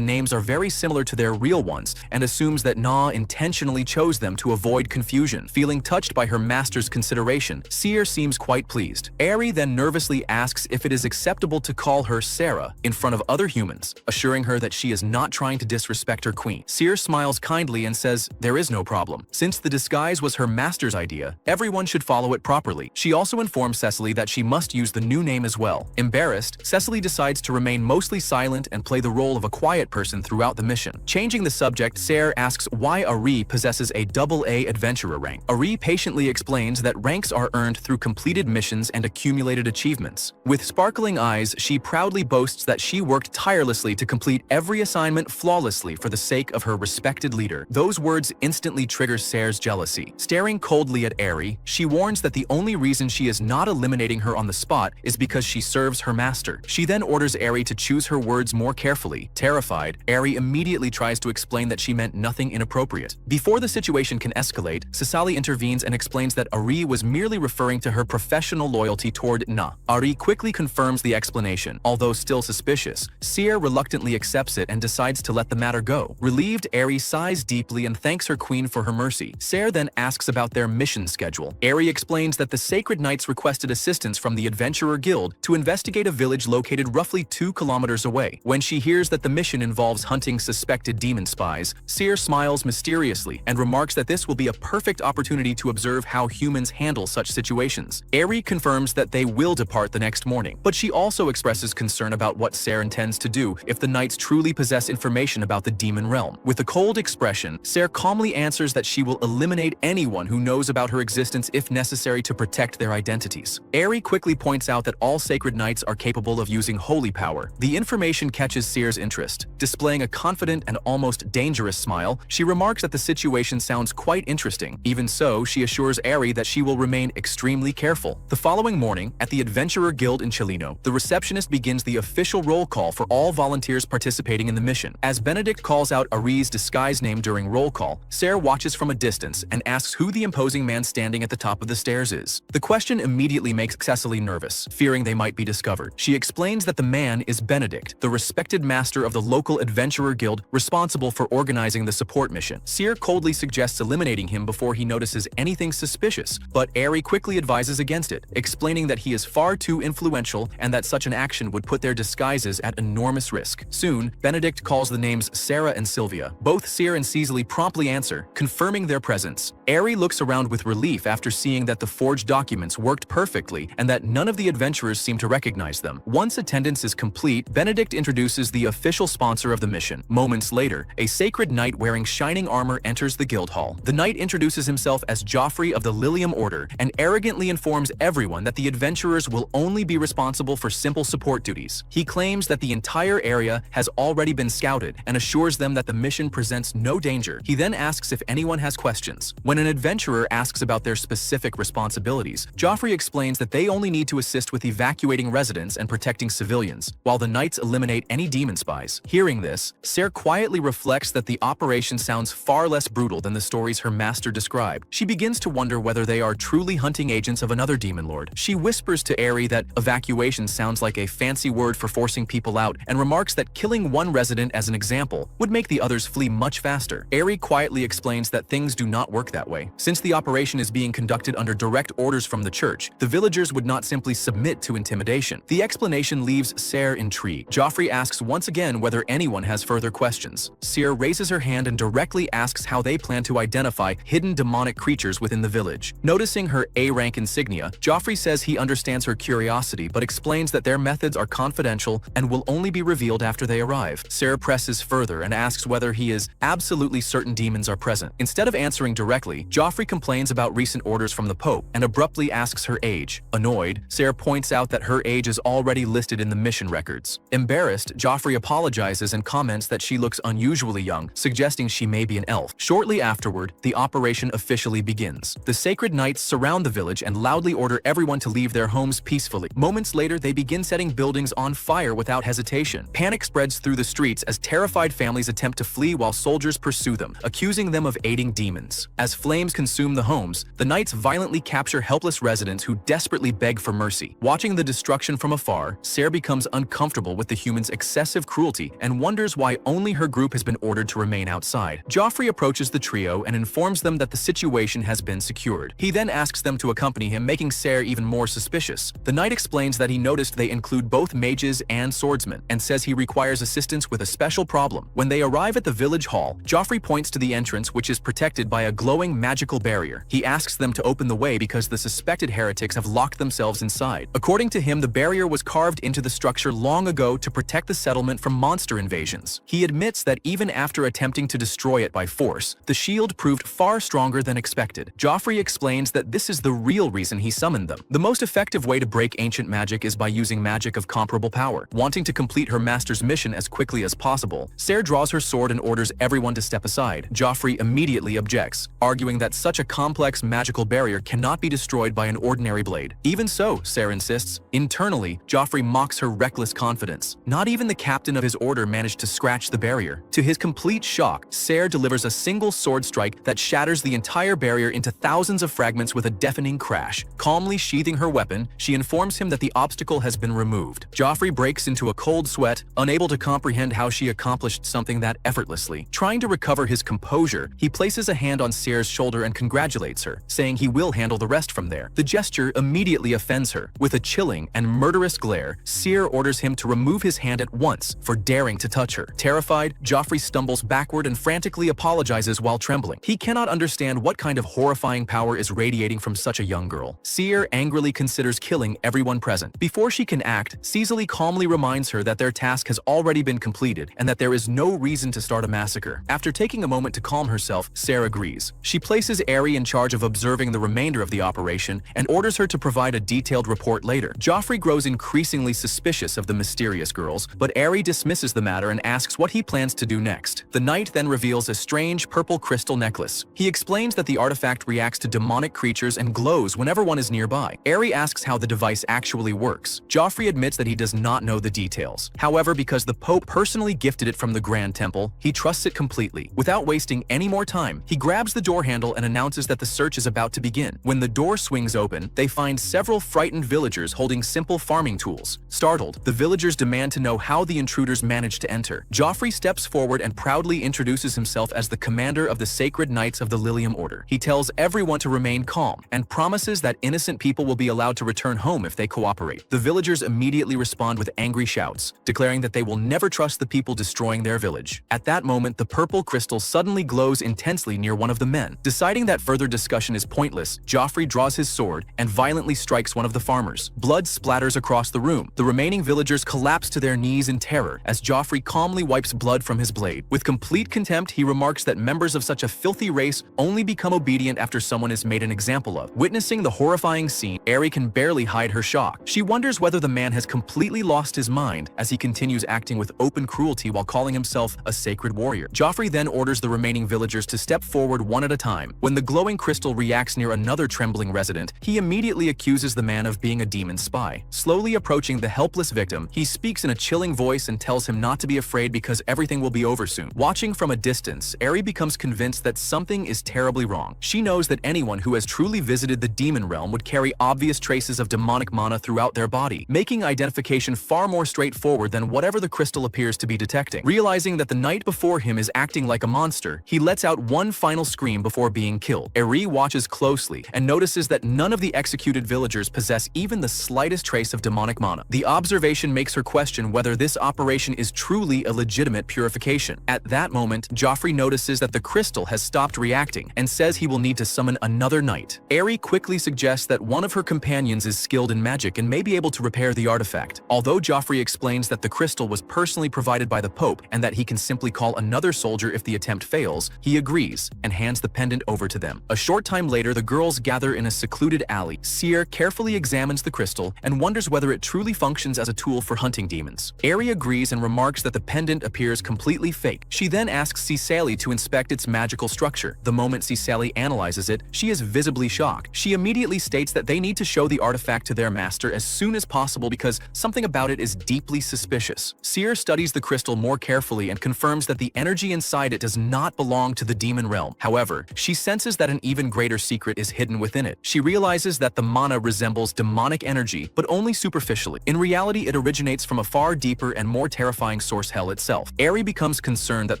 names are very similar to their real ones and assumes that Na intentionally chose them to avoid confusion. Feeling touched by her master's consideration, Sear seems quite pleased. Ari then nervously asks if it is acceptable to call her Sarah in front of other humans, assuring her that she is not trying to disrespect her queen. Sear smiles kindly and says there is no problem. Since the disguise was her master's idea, everyone should follow it properly. She also informs Cecily that she must use the new name as well. Embarrassed, Cecily decides to remain mostly silent and play the role of a quiet person throughout the mission. Changing the subject, Sarah asks why Ari possesses a AA adventurer rank. Ari patiently explains that ranks are earned through completed missions and accumulated achievements. With sparkling eyes, she proudly boasts that she worked tirelessly to complete every assignment flawlessly for the sake of her respected leader. Those words instantly trigger Sarah's jealousy. Staring coldly at Ari, she warns that the only reason she is not eliminating her on the spot is because she serves her master. She then orders Ari to choose her words more carefully. Terrified, Ari immediately tries to explain that she meant nothing inappropriate. Before the situation can escalate, Cecily intervenes and explains that Ari was merely referring to her professional loyalty toward Na. Ari quickly confirms the explanation. Although still suspicious, Sear reluctantly accepts it and decides to let the matter go. Relieved, Ari sighs deeply and thanks her queen for her mercy. Sear then asks about their mission schedule. Ari explains that the Sacred Knights requested assistance from the Adventurer Guild to investigate a village located roughly 2 kilometers away. When she hears that the mission involves hunting suspected demon spies, Sear smiles mysteriously and remarks that this will be a perfect opportunity to observe how humans handle such situations. Ari confirms that they will depart the next morning, but she also expresses concern about what Sarah intends to do if the knights truly possess information about the demon realm. With a cold expression, Sarah calmly answers that she will eliminate anyone who knows about her existence if necessary to protect their identities. Ari quickly points out that all sacred knights are capable of using holy power. The information catches Sear's interest. Displaying a confident and almost dangerous smile, she remarks that the situation sounds quite interesting. Even so, she assures Ari that she will remain extremely careful. The following morning, at the Adventurer Guild in Chelino, the receptionist begins the official roll call for all volunteers participating in the mission. As Benedict calls out Ari's disguise name during roll call, Sarah watches from a distance and asks who the imposing man standing at the top of the stairs is. The question immediately makes Cecily nervous, fearing they might be discovered. She explains that the man is Benedict, the respected master of the local Adventurer Guild responsible for organizing the support mission. Sear coldly suggests eliminating him before he notices anything suspicious, but Ari quickly advises against it, explaining that he is far too influential and that such an action would put their disguises at enormous risk. Soon, Benedict calls the names Sarah and Sylvia. Both Sear and Cecily promptly answer, confirming their presence. Ari looks around with relief after seeing that the forged documents worked perfectly and that none of the adventurers seem to recognize them. Once attendance is complete, Benedict introduces the official sponsor of the mission. Moments later, a sacred knight wearing shining armor enters the guild hall. The knight introduces himself as Joffrey of the Lilium Order and arrogantly informs everyone that the adventurers will only be responsible for simple support duties. He claims that the entire area has already been scouted and assures them that the mission presents no danger. He then asks if anyone has questions. When an adventurer asks about their specific responsibilities, Joffrey explains that they only need to assist with evacuating residents and protecting civilians, while the knights eliminate any demon spies. Hearing this, Sarah quietly reflects that the operation sounds far less brutal than the stories her master described. She begins to wonder whether they are truly hunting agents of another demon lord. She whispers to Ari that evacuation sounds like a fancy word for forcing people out and remarks that killing one resident as an example would make the others flee much faster. Ari quietly explains that things do not work that way. Since the operation is being conducted under direct orders from the church, the villagers would not simply submit to intimidation. The explanation leaves Sarah intrigued. Joffrey asks once again whether anyone has further questions. Sear Seer raises her hand and directly asks how they plan to identify hidden demonic creatures within the village. Noticing her A-rank insignia, Joffrey says he understands her curiosity but explains that their methods are confidential and will only be revealed after they arrive. Seer presses further and asks whether he is absolutely certain demons are present. Instead of answering directly, Joffrey complains about recent orders from the Pope and abruptly asks her age. Annoyed, Seer points out that her age is already listed in the mission records. Embarrassed, Joffrey apologizes and comments that she looks unusually young, suggesting she may be an elf. Shortly afterward, the operation officially begins. The Sacred Knights surround the village and loudly order everyone to leave their homes peacefully. Moments later, they begin setting buildings on fire without hesitation. Panic spreads through the streets as terrified families attempt to flee while soldiers pursue them, accusing them of aiding demons. As flames consume the homes, the knights violently capture helpless residents who desperately beg for mercy. Watching the destruction from afar, Seer becomes uncomfortable with the humans' excessive cruelty and wonders why only her group has been ordered to remain outside. Joffrey approaches the trio and informs them that the situation has been secured. He then asks them to accompany him, making Seer even more suspicious. The knight explains that he noticed they include both mages and swordsmen, and says he requires assistance with a special problem. When they arrive at the village hall, Joffrey points to the entrance, which is protected by a glowing magical barrier. He asks them to open the way because the suspected heretics have locked themselves inside. According to him, the barrier was carved into the structure long ago to protect the settlement from monster invasions. He admits that even after attempting to destroy it by force, the shield proved far stronger than expected. Joffrey explains that this is the real reason he summoned them. The most effective way to break ancient magic is by using magic of comparable power. Wanting to complete her master's mission as quickly as possible, Seer draws her sword and orders everyone to step aside. Joffrey immediately objects, arguing that such a complex magical barrier cannot be destroyed by an ordinary blade. Even so, Seer insists. Internally, Joffrey mocks her reckless confidence. Not even the captain of his order managed to scratch the barrier. To his complete shock, Seer delivers a single sword strike that shatters the entire barrier into thousands of fragments with a deafening crash. Calmly sheathing her weapon, she informs him that the obstacle has been removed. Joffrey breaks into a cold sweat, unable to comprehend how she accomplished something that effortlessly. Trying to recover his composure, he places a hand on Seer's shoulder and congratulates her, saying he will handle the rest from there. The gesture immediately offends her. With a chilling and murderous glare, Seer orders him to remove his hand at once for daring to touch her. Terrified, Joffrey stumbles backward and frantically apologizes while trembling. He cannot understand what kind of horrifying power is radiating from such a young girl. Seer angrily considers killing everyone present. Before she can act, Caesar calmly reminds her that their task has already been completed and that there is no reason to start a massacre. After taking a moment to calm herself, Seer agrees. She places Aerie in charge of observing the remainder of the operation and orders her to provide a detailed report later. Joffrey grows increasingly suspicious of the mysterious girls, but Aerie dismisses the matter and asks what he plans to do next. The knight then reveals a strange purple crystal necklace. He explains that the artifact reacts to demonic creatures and glows whenever one is nearby. Aerie asks how the device actually works. Joffrey admits that he does not know the details. However, because the Pope personally gifted it from the Grand Temple, he trusts it completely. Without wasting any more time, he grabs the door handle and announces that the search is about to begin. When the door swings open, they find several frightened villagers holding simple farming tools. Startled, the villagers demand to know how the intruders managed to enter. Joffrey steps forward and proudly introduces himself as the commander of the Sacred Knights of the Lilium Order. He tells everyone to remain calm and promises that innocent people will be allowed to return home if they cooperate. The villagers immediately respond with angry shouts, declaring that they will never trust the people destroying their village. At that moment, the purple crystal suddenly glows intensely near one of the men. Deciding that further discussion is pointless, Joffrey draws his sword and violently strikes one of the farmers. Blood splatters across the room. The remaining villagers collapse to their knees in terror as Joffrey calmly wipes blood from his blade. With complete contempt, he remarks that members of such a filthy race only become obedient after someone is made an example of. Witnessing the horrifying scene, Aerie can barely hide her shock. She wonders whether the man has completely lost his mind as he continues acting with open cruelty while calling himself a sacred warrior. Joffrey then orders the remaining villagers to step forward one at a time. When the glowing crystal reacts near another trembling resident, he immediately accuses the man of being a demon spy. Slowly approaching the helpless victim, he speaks in a chilling voice and tells him not to be afraid because everything will be over soon. Watching from a distance, Aerie becomes convinced that something is terribly wrong. She knows that anyone who has truly visited the demon realm would carry obvious traces of demonic mana throughout their body, making identification far more straightforward than whatever the crystal appears to be detecting. Realizing that the knight before him is acting like a monster, he lets out one final scream before being killed. Aerie watches closely and notices that none of the executed villagers possess even the slightest trace of demonic mana. The observation makes her question whether this operation is truly a legitimate purification. At that moment, Joffrey notices that the crystal has stopped reacting and says he will need to summon another knight. Aerie quickly suggests that one of her companions is skilled in magic and may be able to repair the artifact. Although Joffrey explains that the crystal was personally provided by the Pope and that he can simply call another soldier if the attempt fails, he agrees and hands the pendant over to them. A short time later, the girls gather in a secluded alley. Seer carefully examines the crystal and wonders whether it truly functions as a tool for hunting demons. Aerie agrees and remarks that the pendant appears completely fake. She then asks Cicely to inspect its magical structure. The moment Cicely analyzes it, she is visibly shocked. She immediately states that they need to show the artifact to their master as soon as possible because something about it is deeply suspicious. Seer studies the crystal more carefully and confirms that the energy inside it does not belong to the demon realm. However, she senses that an even greater secret is hidden within it. She realizes that the mana resembles demonic energy, but only superficially. In reality, it originates from a far deeper and more terrifying source, hell itself. Aerie becomes concerned that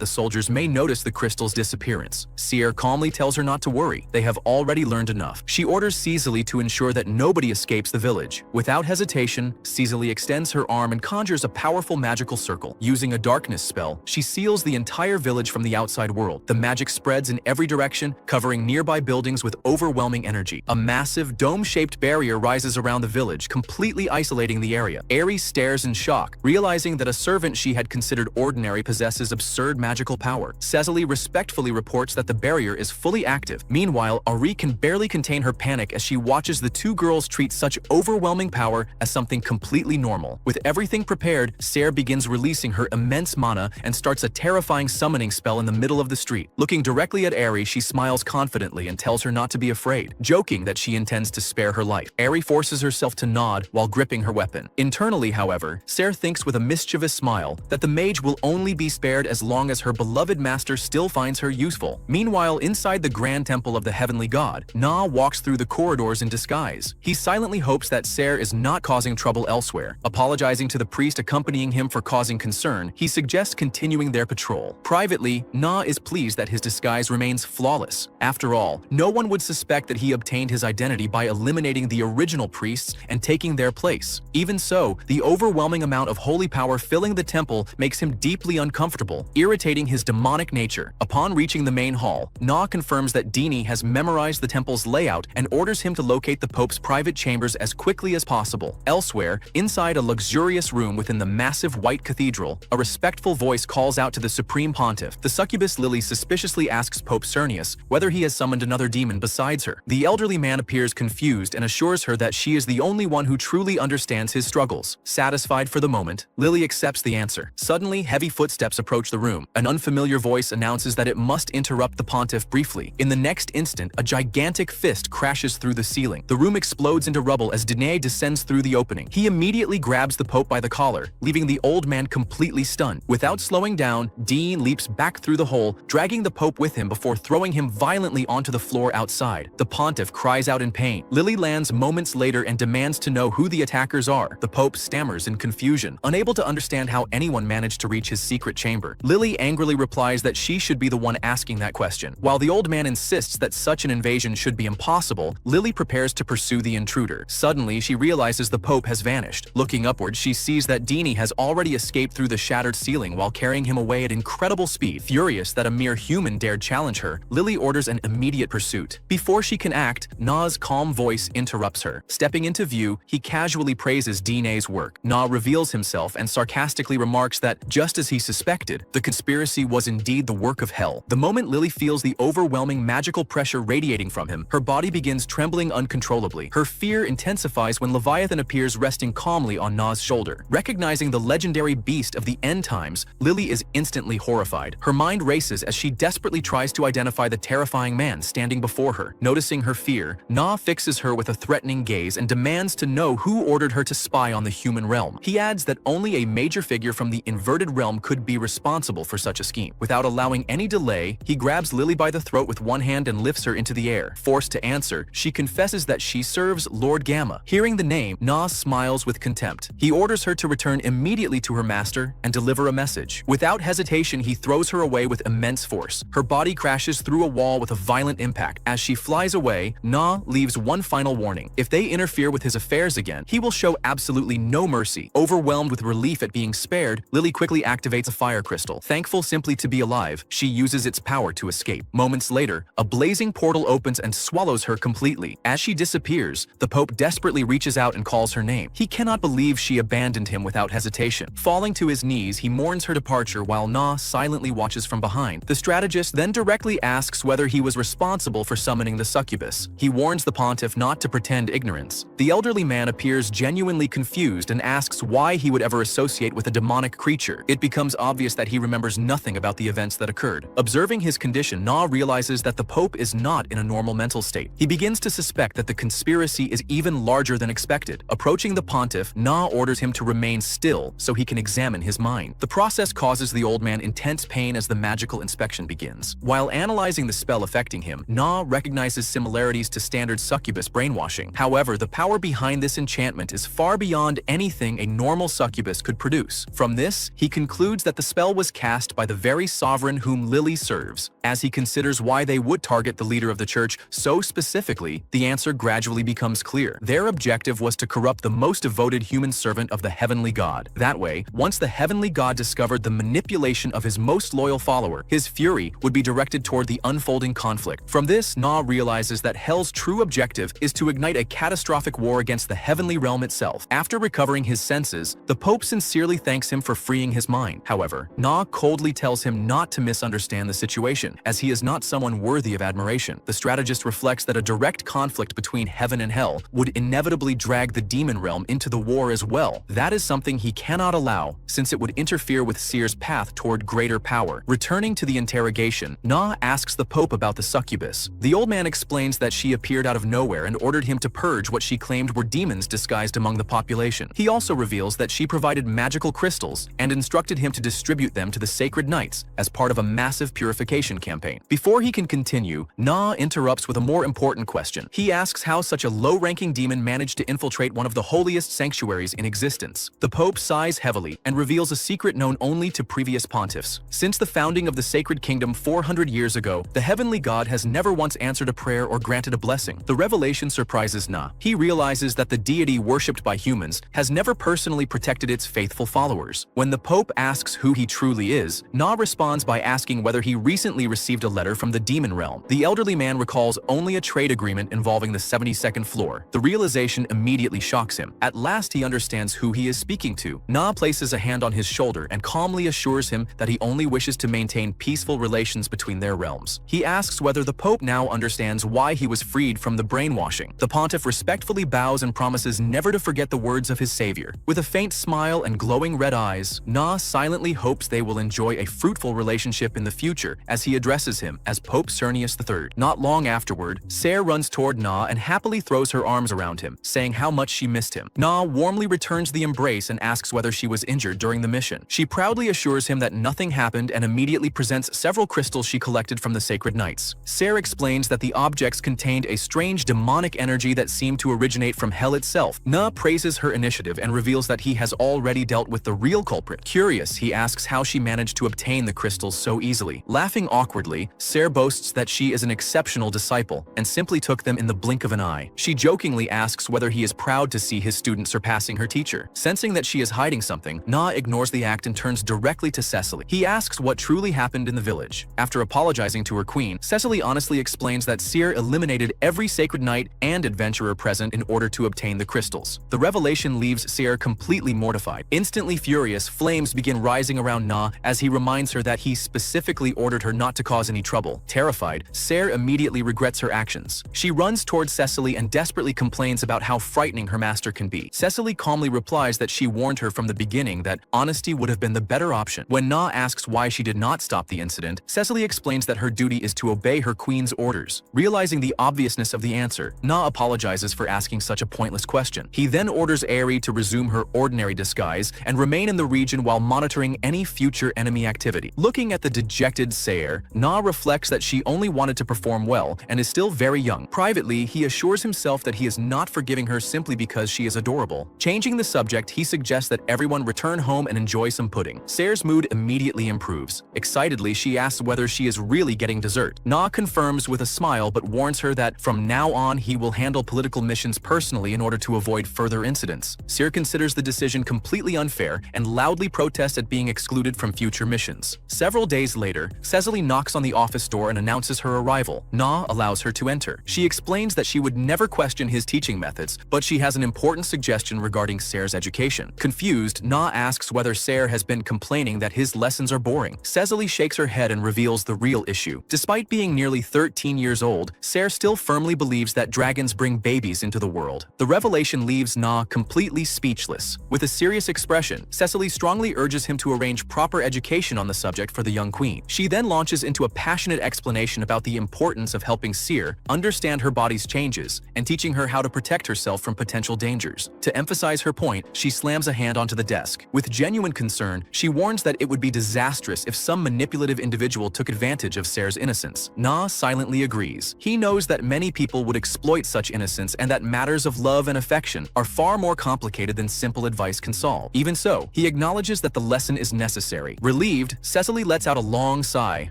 the soldiers may notice the crystal's disappearance. Seer calmly tells her not to worry. They have already learned enough. She orders Cicely to ensure that nobody escapes the village. Without hesitation, Cicely extends her arm and conjures a powerful magical circle. Using a darkness spell, she seals the entire village from the outside world. The magic spreads in every direction, covering nearby buildings with overwhelming energy. A massive, dome-shaped barrier rises around the village, completely isolating the area. Aerie stares in shock, realizing that a servant she had considered ordinary possesses absurd magical power. Cecily respectfully reports that the barrier is fully active. Meanwhile, Ari can barely contain her panic as she watches the two girls treat such overwhelming power as something completely normal. With everything prepared, Ser begins releasing her immense mana and starts a terrifying summoning spell in the middle of the street. Looking directly at Aerie, she smiles confidently and tells her not to be afraid, joking that she intends to spare her life. Aerie forces herself to nod while gripping her weapon. Internally, however, Ser thinks with a mischievous smile that the mage will only be spared as long as her beloved master still finds her useful. Meanwhile, inside the Grand Temple of the Heavenly God, Na walks through the corridors in disguise. He silently hopes that Ser is not causing trouble elsewhere. Apologizing to the priest accompanying him for causing concern, he suggests continuing their patrol. Privately, Na is pleased that his disguise remains flawless. After all, no one would suspect that he obtained his identity by eliminating the original priests and taking their place. Even so, the overwhelming amount of holy power filling the temple makes him deeply uncomfortable, irritating his demonic nature. Upon reaching the main hall, Na confirms that Dini has memorized the temple's layout and orders him to locate the Pope's private chambers as quickly as possible. Elsewhere, inside a luxurious room within the massive white cathedral, a respectful voice calls out to the Supreme Pontiff. The succubus Lily suspiciously asks Pope Cernius whether he has summoned another demon besides her. The elderly man appears confused and assures her that she is the only one who truly understands his struggles. Satisfied for the moment, Lily accepts the answer. Suddenly, heavy footsteps approach the room. An unfamiliar voice announces that it must interrupt the pontiff briefly. In the next instant, a gigantic fist crashes through the ceiling. The room explodes into rubble as Dene descends through the opening. He immediately grabs the Pope by the collar, leaving the old man completely stunned. Without slowing down, Dean leaps back through the hole, dragging the Pope with him before throwing him violently onto the floor outside. The pontiff cries out in pain. Lily lands moments later and demands to know who the attackers are. The Pope stammers in confusion, unable to understand how anyone managed to reach his secret chamber. Lily angrily replies that she should be the one asking that question. While the old man insists that such an invasion should be impossible, Lily prepares to pursue the intruder. Suddenly, she realizes the Pope has vanished. Looking upward, she sees that Dini has already escaped through the shattered ceiling while carrying him away at incredible speed. Furious that a mere human dared challenge her, Lily orders an immediate pursuit. Before she can act, Na's calm voice interrupts her. Stepping into view, he casually praises Dine's work. Na reveals himself and sarcastically remarks that, just as he suspected, the conspiracy was indeed the work of hell. The moment Lily feels the overwhelming magical pressure radiating from him, her body begins trembling uncontrollably. Her fear intensifies when Leviathan appears resting calmly on Na's shoulder. Recognizing the legendary beast of the end times, Lily is instantly horrified. Her mind races as she desperately tries to identify the terrifying man standing before her. Noticing her fear, Na fixes her with a threatening gaze and demands to know who ordered her to spy on the human realm. He adds that only a major figure from the inverted realm could be responsible for such a scheme. Without allowing any delay, he grabs Lily by the throat with one hand and lifts her into the air. Forced to answer, she confesses that she serves Lord Gamma. Hearing the name, Na smiles with contempt. He orders her to return immediately to her master and deliver a message. Without hesitation, he throws her away with immense force. Her body crashes through a wall with a violent impact. As she flies away, Na leaves one final warning. If they interfere with his affairs again, he will show absolutely no mercy. Overwhelmed with relief at being spared, Lily quickly activates a fire crystal. crystal. Thankful simply to be alive, she uses its power to escape. Moments later, a blazing portal opens and swallows her completely. As she disappears, the Pope desperately reaches out and calls her name. He cannot believe she abandoned him without hesitation. Falling to his knees, he mourns her departure while Na silently watches from behind. The strategist then directly asks whether he was responsible for summoning the succubus. He warns the pontiff not to pretend ignorance. The elderly man appears genuinely confused and asks why he would ever associate with a demonic creature. It becomes obvious that he remembers nothing about the events that occurred. Observing his condition, Na realizes that the Pope is not in a normal mental state. He begins to suspect that the conspiracy is even larger than expected. Approaching the pontiff, Na orders him to remain still so he can examine his mind. The process causes the old man intense pain as the magical inspection begins. While analyzing the spell affecting him, Na recognizes similarities to standard succubus brainwashing. However, the power behind this enchantment is far beyond anything a normal succubus could produce. From this, he concludes that the spell was cast by the very sovereign whom Lily serves. As he considers why they would target the leader of the church so specifically, the answer gradually becomes clear. Their objective was to corrupt the most devoted human servant of the heavenly god. That way, once the heavenly god discovered the manipulation of his most loyal follower, his fury would be directed toward the unfolding conflict. From this, Na realizes that Hell's true objective is to ignite a catastrophic war against the heavenly realm itself. After recovering his senses, the Pope sincerely thanks him for freeing his mind. However, Na coldly tells him not to misunderstand the situation, as he is not someone worthy of admiration. The strategist reflects that a direct conflict between heaven and hell would inevitably drag the demon realm into the war as well. That is something he cannot allow, since it would interfere with Seer's path toward greater power. Returning to the interrogation, Na asks the Pope about the succubus. The old man explains that she appeared out of nowhere and ordered him to purge what she claimed were demons disguised among the population. He also reveals that she provided magical crystals and instructed him to distribute them to the sacred knights as part of a massive purification campaign. Before he can continue, Na interrupts with a more important question. He asks how such a low-ranking demon managed to infiltrate one of the holiest sanctuaries in existence. The Pope sighs heavily and reveals a secret known only to previous pontiffs. Since the founding of the Sacred Kingdom 400 years ago, the heavenly god has never once answered a prayer or granted a blessing. The revelation surprises Na. He realizes that the deity worshipped by humans has never personally protected its faithful followers. When the Pope asks who he truly is, Na responds by asking whether he recently received a letter from the demon realm. The elderly man recalls only a trade agreement involving the 72nd floor. The realization immediately shocks him. At last he understands who he is speaking to. Na places a hand on his shoulder and calmly assures him that he only wishes to maintain peaceful relations between their realms. He asks whether the Pope now understands why he was freed from the brainwashing. The pontiff respectfully bows and promises never to forget the words of his savior. With a faint smile and glowing red eyes, Na silently hopes they will enjoy a fruitful relationship in the future as he addresses him as Pope Cernius III. Not long afterward, Ser runs toward Na and happily throws her arms around him, saying how much she missed him. Na warmly returns the embrace and asks whether she was injured during the mission. She proudly assures him that nothing happened and immediately presents several crystals she collected from the sacred knights. Ser explains that the objects contained a strange demonic energy that seemed to originate from hell itself. Na praises her initiative and reveals that he has already dealt with the real culprit. Curious, he asks how she managed to obtain the crystals so easily. Laughing awkwardly, Ser boasts that she is an exceptional disciple and simply took them in the blink of an eye. She jokingly asks whether he is proud to see his student surpassing her teacher. Sensing that she is hiding something, Na ignores the act and turns directly to Cecily. He asks what truly happened in the village. After apologizing to her queen, Cecily honestly explains that Seer eliminated every sacred knight and adventurer present in order to obtain the crystals. The revelation leaves Seer completely mortified. Instantly furious, flames begin rising around Na as he reminds her that he specifically ordered her not to cause any trouble. Terrified, Ser immediately regrets her actions. She runs towards Cecily and desperately complains about how frightening her master can be. Cecily calmly replies that she warned her from the beginning that honesty would have been the better option. When Na asks why she did not stop the incident, Cecily explains that her duty is to obey her queen's orders. Realizing the obviousness of the answer, Na apologizes for asking such a pointless question. He then orders Aerie to resume her ordinary disguise and remain in the region while monitoring any future enemy activity. Looking at the dejected Seer, Na reflects that she only wanted to perform well and is still very young. Privately, he assures himself that he is not forgiving her simply because she is adorable. Changing the subject, he suggests that everyone return home and enjoy some pudding. Seer's mood immediately improves. Excitedly, she asks whether she is really getting dessert. Na confirms with a smile but warns her that from now on he will handle political missions personally in order to avoid further incidents. Seer considers the decision completely unfair and loudly protests at being excluded from from future missions. Several days later, Cecily knocks on the office door and announces her arrival. Na allows her to enter. She explains that she would never question his teaching methods, but she has an important suggestion regarding Ser's education. Confused, Na asks whether Ser has been complaining that his lessons are boring. Cecily shakes her head and reveals the real issue. Despite being nearly 13 years old, Ser still firmly believes that dragons bring babies into the world. The revelation leaves Na completely speechless. With a serious expression, Cecily strongly urges him to arrange proper education on the subject for the young queen. She then launches into a passionate explanation about the importance of helping Ser understand her body's changes and teaching her how to protect herself from potential dangers. To emphasize her point, she slams a hand onto the desk. With genuine concern, she warns that it would be disastrous if some manipulative individual took advantage of Ser's innocence. Na silently agrees. He knows that many people would exploit such innocence and that matters of love and affection are far more complicated than simple advice can solve. Even so, he acknowledges that the lesson is necessary. Relieved, Cecily lets out a long sigh.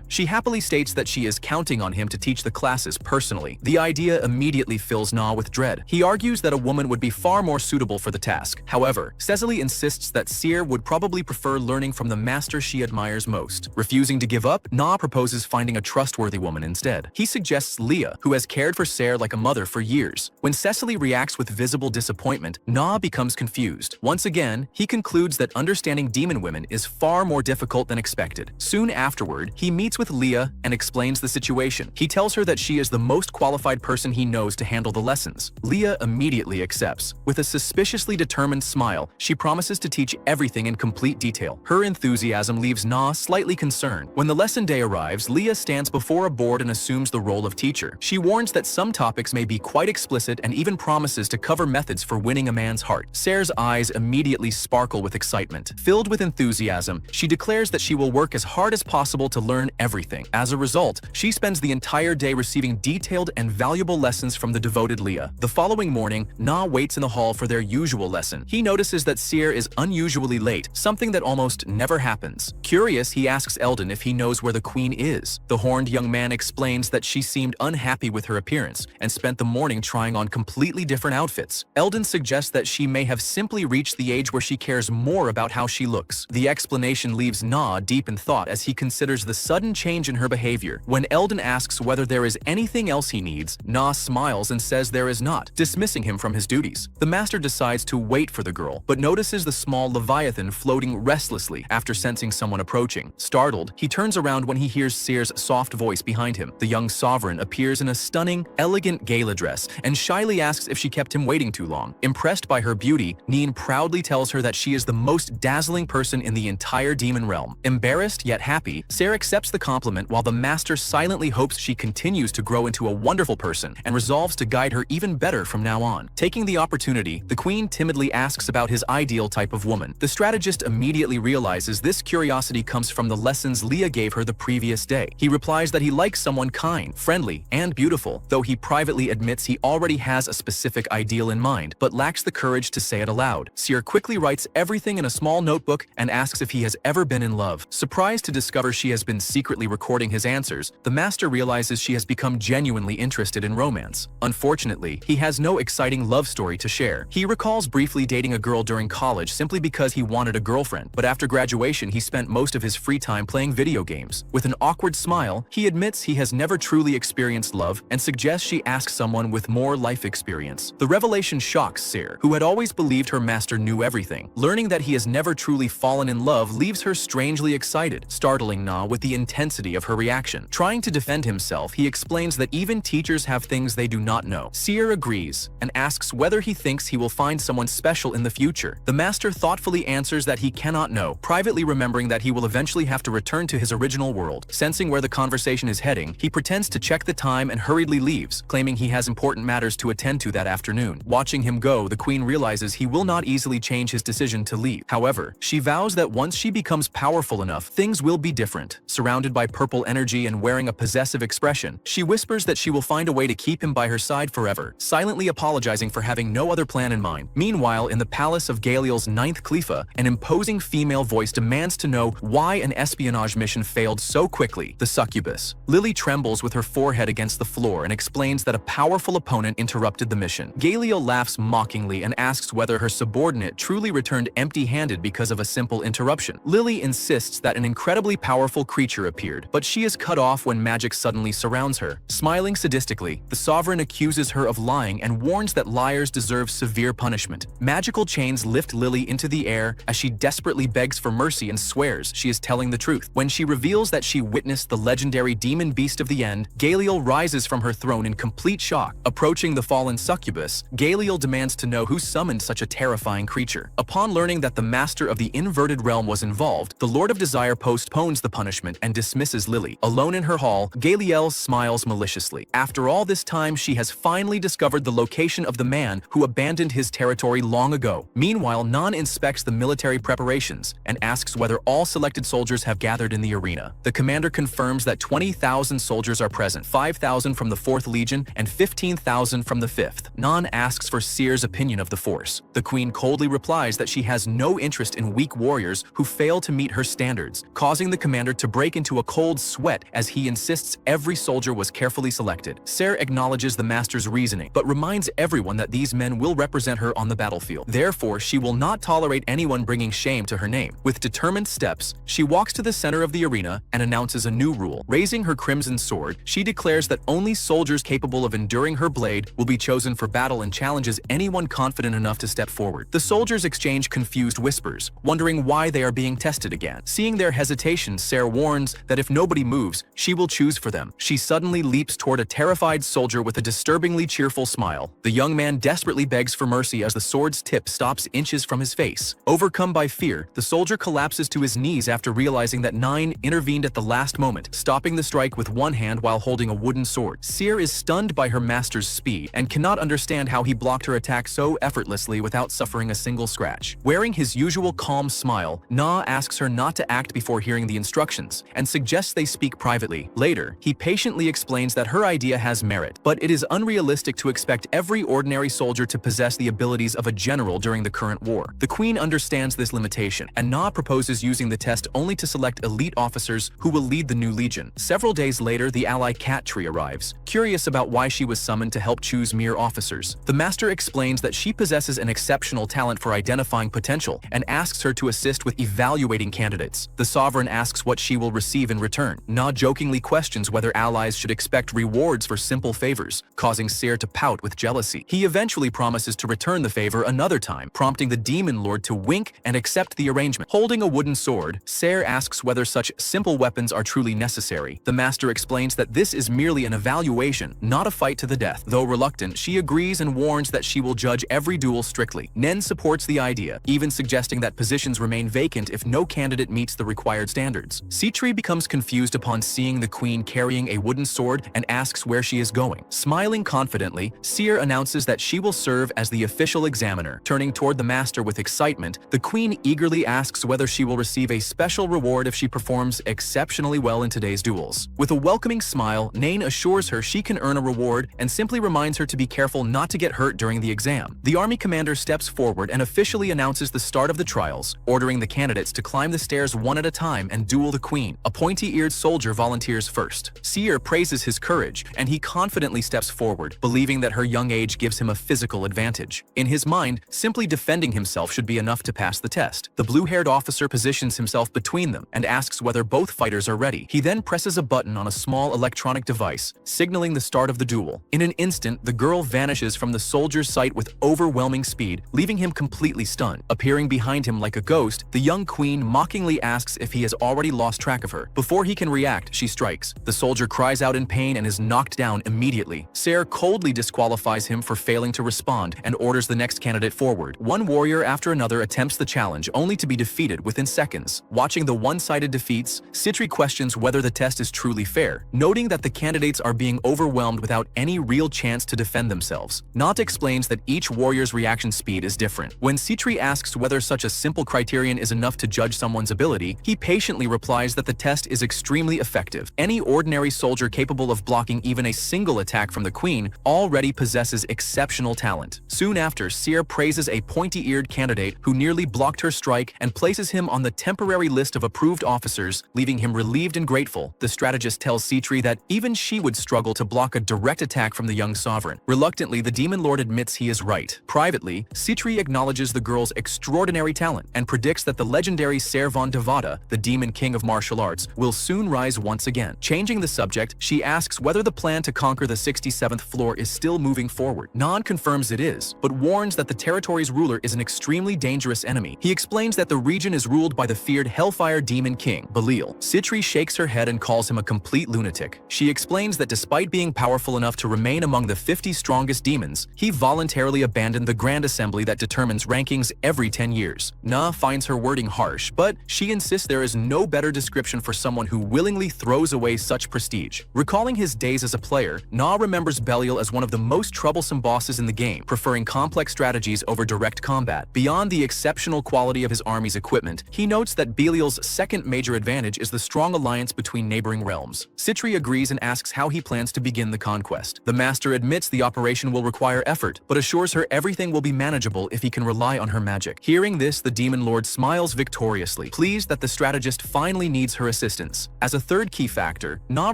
She happily states that she is counting on him to teach the classes personally. The idea immediately fills Na with dread. He argues that a woman would be far more suitable for the task. However, Cecily insists that Ser would probably prefer learning from the master she admires most. Refusing to give up, Na proposes finding a trustworthy woman instead. He suggests Leah, who has cared for Ser like a mother for years. When Cecily reacts with visible disappointment, Na becomes confused. Once again, he concludes that understanding demon women is far more difficult than expected. Soon afterward, he meets with Leah and explains the situation. He tells her that she is the most qualified person he knows to handle the lessons. Leah immediately accepts. With a suspiciously determined smile, she promises to teach everything in complete detail. Her enthusiasm leaves Na slightly concerned. When the lesson day arrives, Leah stands before a board and assumes the role of teacher. She warns that some topics may be quite explicit and even promises to cover methods for winning a man's heart. Ser's eyes immediately sparkle with excitement. Filled with enthusiasm, she declares that she will work as hard as possible to learn everything. As a result, she spends the entire day receiving detailed and valuable lessons from the devoted Leah. The following morning, Na waits in the hall for their usual lesson. He notices that Ser is unusually late, something that almost never happens. Curious, he asks Eldon if he knows where the queen is. The horned young man explains that she seemed unhappy with her appearance and spent the morning trying on completely different outfits. Eldon suggests that she may have simply reached the age where she cares more about how she looks. The explanation leaves Na deep in thought as he considers the sudden change in her behavior. When Eldon asks whether there is anything else he needs, Na smiles and says there is not, dismissing him from his duties. The master decides to wait for the girl, but notices the small leviathan floating restlessly after sensing someone approaching. Startled, he turns around when he hears Ser's soft voice behind him. The young sovereign appears in a stunning, elegant gala dress and shyly asks if she kept him waiting too long. Impressed by her beauty, Neen proudly tells her that she is the most dazzling person in the entire demon realm. Embarrassed yet happy, Ser accepts the compliment while the master silently hopes she continues to grow into a wonderful person and resolves to guide her even better from now on. Taking the opportunity, the queen timidly asks about his ideal type of woman. The strategist immediately realizes this curiosity comes from the lessons Leah gave her the previous day. He replies that he likes someone kind, friendly, and beautiful, though he privately admits he already has a specific ideal in mind, but lacks the courage to say it aloud. Ser quickly writes everything in a small notebook and asks if he has ever been in love. Surprised to discover she has been secretly recording his answers, the master realizes she has become genuinely interested in romance. Unfortunately, he has no exciting love story to share. He recalls briefly dating a girl during college simply because he wanted a girlfriend, but after graduation he spent most of his free time playing video games. With an awkward smile, he admits he has never truly experienced love and suggests she ask someone with more life experience. The revelation shocks Ser, who had always believed her master knew everything. Learning that he has never truly fallen in love leaves her strangely excited, startling Na with the intensity of her reaction. Trying to defend himself, he explains that even teachers have things they do not know. Ser agrees and asks whether he thinks he will find someone special in the future. The master thoughtfully answers that he cannot know, privately remembering that he will eventually have to return to his original world. Sensing where the conversation is heading, he pretends to check the time and hurriedly leaves, claiming he has important matters to attend to that afternoon. Watching him go, the queen realizes he will not easily change his decision to leave. However, she vows that once she becomes powerful enough, things will be different. Surrounded by purple energy and wearing a possessive expression, she whispers that she will find a way to keep him by her side forever, silently apologizing for having no other plan in mind. Meanwhile, in the palace of Galiel's ninth Khalifa, an imposing female voice demands to know why an espionage mission failed so quickly. The succubus. Lily trembles with her forehead against the floor and explains that a powerful opponent interrupted the mission. Galiel laughs mockingly and asks whether her subordinate truly returned empty-handed because of a simple interruption. Lily Lily insists that an incredibly powerful creature appeared, but she is cut off when magic suddenly surrounds her. Smiling sadistically, the Sovereign accuses her of lying and warns that liars deserve severe punishment. Magical chains lift Lily into the air as she desperately begs for mercy and swears she is telling the truth. When she reveals that she witnessed the legendary demon beast of the end, Galiel rises from her throne in complete shock. Approaching the fallen succubus, Galiel demands to know who summoned such a terrifying creature. Upon learning that the master of the inverted realm was involved, the Lord of Desire postpones the punishment and dismisses Lily. Alone in her hall, Galiel smiles maliciously. After all this time, she has finally discovered the location of the man who abandoned his territory long ago. Meanwhile, Nan inspects the military preparations and asks whether all selected soldiers have gathered in the arena. The commander confirms that 20,000 soldiers are present, 5,000 from the 4th Legion and 15,000 from the 5th. Nan asks for Seer's opinion of the force. The queen coldly replies that she has no interest in weak warriors who fail to meet her standards, causing the commander to break into a cold sweat as he insists every soldier was carefully selected. Seer acknowledges the master's reasoning, but reminds everyone that these men will represent her on the battlefield. Therefore, she will not tolerate anyone bringing shame to her name. With determined steps, she walks to the center of the arena and announces a new rule. Raising her crimson sword, she declares that only soldiers capable of enduring her blade will be chosen for battle and challenges anyone confident enough to step forward. The soldiers exchange confused whispers, wondering why they are being tested again. Seeing their hesitation, Seer warns that if nobody moves, she will choose for them. She suddenly leaps toward a terrified soldier with a disturbingly cheerful smile. The young man desperately begs for mercy as the sword's tip stops inches from his face. Overcome by fear, the soldier collapses to his knees after realizing that Nine intervened at the last moment, stopping the strike with one hand while holding a wooden sword. Seer is stunned by her master's speed and cannot understand how he blocked her attack so effortlessly without suffering a single scratch. Wearing his usual calm smile, Na asks her not to act before hearing the instructions and suggests they speak privately. Later, he patiently explains that her idea has merit, but it is unrealistic to expect every ordinary soldier to possess the abilities of a general during the current war. The queen understands this limitation, and Na proposes using the test only to select elite officers who will lead the new legion. Several days later, the ally Cat Tree arrives, curious about why she was summoned to help choose mere officers. The master explains that she possesses an exceptional talent for identifying potential and asks her to assist with evaluating candidates. The sovereign asks what she will receive in return. Na jokingly questions whether allies should expect rewards for simple favors, causing Seer to pout with jealousy. He eventually promises to return the favor another time, prompting the demon lord to wink and accept the arrangement. Holding a wooden sword, Seer asks whether such simple weapons are truly necessary. The master explains that this is merely an evaluation, not a fight to the death. Though reluctant, she agrees and warns that she will judge every duel strictly. Nen supports the idea, even suggesting that positions remain vacant if no candidate meets the required standards. Citri becomes confused upon seeing the queen carrying a wooden sword and asks where she is going. Smiling confidently, Seer announces that she will serve as the official examiner. Turning toward the master with excitement, the queen eagerly asks whether she will receive a special reward if she performs exceptionally well in today's duels. With a welcoming smile, Nain assures her she can earn a reward and simply reminds her to be careful not to get hurt during the exam. The army commander steps forward and officially announces the start of the trials, ordering the candidates to climb the stairs one at a time and duel the queen. A pointy-eared soldier volunteers first. Seer praises his courage, and he confidently steps forward, believing that her young age gives him a physical advantage. In his mind, simply defending himself should be enough to pass the test. The blue-haired officer positions himself between them and asks whether both fighters are ready. He then presses a button on a small electronic device, signaling the start of the duel. In an instant, the girl vanishes from the soldier's sight with overwhelming speed, leaving him completely stunned. Appearing behind him like a ghost, the young queen mockingly asks if he has already lost track of her. Before he can react, she strikes. The soldier cries out in pain and is knocked down immediately. Seer coldly disqualifies him for failing to respond and orders the next candidate forward. One warrior after another attempts the challenge, only to be defeated within seconds. Watching the one-sided defeats, Citri questions whether the test is truly fair, noting that the candidates are being overwhelmed without any real chance to defend themselves. Not explains that each warrior's reaction speed is different. When Citri asks whether such a simple criterion is enough to judge someone's ability, he patiently replies that the test is extremely effective. Any ordinary soldier capable of blocking even a single attack from the queen already possesses exceptional talent. Soon after, Seer praises a pointy-eared candidate who nearly blocked her strike and places him on the temporary list of approved officers, leaving him relieved and grateful. The strategist tells Citri that even she would struggle to block a direct attack from the young sovereign. Reluctantly, the demon lord admits he is right. Privately, Citri acknowledges the girl's extraordinary talent and predicts that the legendary legendary Ser von Devada, the demon king of martial arts, will soon rise once again. Changing the subject, she asks whether the plan to conquer the 67th floor is still moving forward. Non confirms it is, but warns that the territory's ruler is an extremely dangerous enemy. He explains that the region is ruled by the feared Hellfire Demon King, Belial. Citri shakes her head and calls him a complete lunatic. She explains that despite being powerful enough to remain among the 50 strongest demons, he voluntarily abandoned the Grand Assembly that determines rankings every 10 years. Na finds her wording harsh, but she insists there is no better description for someone who willingly throws away such prestige. Recalling his days as a player, Na remembers Belial as one of the most troublesome bosses in the game, preferring complex strategies over direct combat. Beyond the exceptional quality of his army's equipment, he notes that Belial's second major advantage is the strong alliance between neighboring realms. Citri agrees and asks how he plans to begin the conquest. The master admits the operation will require effort, but assures her everything will be manageable if he can rely on her magic. Hearing this, the Demon Lord smiles victoriously, pleased that the strategist finally needs her assistance. As a third key factor, Na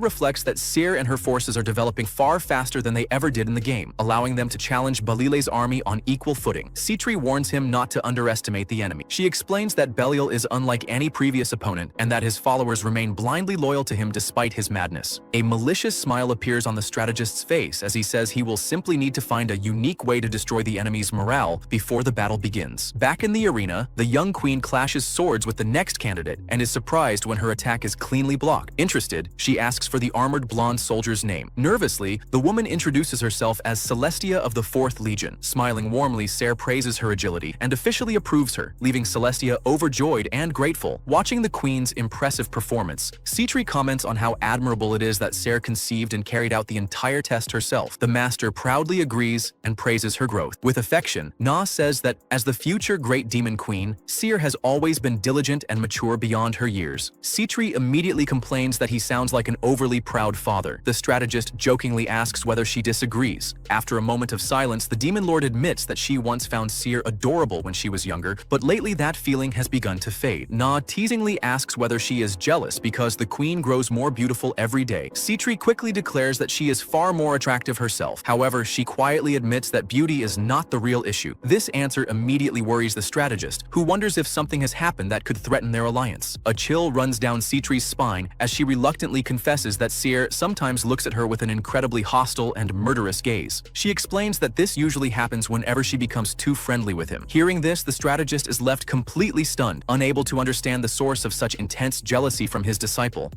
reflects that Seer and her forces are developing far faster than they ever did in the game, allowing them to challenge Belial's army on equal footing. Citri warns him not to underestimate the enemy. She explains that Belial is unlike any previous opponent and that his followers remain blindly loyal to him despite his madness. A malicious smile appears on the strategist's face as he says he will simply need to find a unique way to destroy the enemy's morale before the battle begins. Back in the arena, the young queen clashes swords with the next candidate and is surprised when her attack is cleanly blocked. Interested, she asks for the armored blonde soldier's name. Nervously, the woman introduces herself as Celestia of the 4th Legion. Smiling warmly, Ser praises her agility and officially approves her, leaving Celestia overjoyed and grateful. Watching the queen's impressive performance, Citri comments on how admirable it is that Ser conceived and carried out the entire test herself. The master proudly agrees and praises her growth. With affection, Na says that as the future great demon queen, Seer has always been diligent and mature beyond her years. Citri immediately complains that he sounds like an overly proud father. The strategist jokingly asks whether she disagrees. After a moment of silence, the Demon Lord admits that she once found Seer adorable when she was younger, but lately that feeling has begun to fade. Na teasingly asks whether she is jealous because the queen grows more beautiful every day. Citri quickly declares that she is far more attractive herself. However, she quietly admits that beauty is not the real issue. This answer immediately worries the strategist, who wonders if something has happened that could threaten their alliance. A chill runs down Citri's spine as she reluctantly confesses that Seer sometimes looks at her with an incredibly hostile and murderous gaze. She explains that this usually happens whenever she becomes too friendly with him. Hearing this, the strategist is left completely stunned, unable to understand the source of such intense jealousy from his disciple.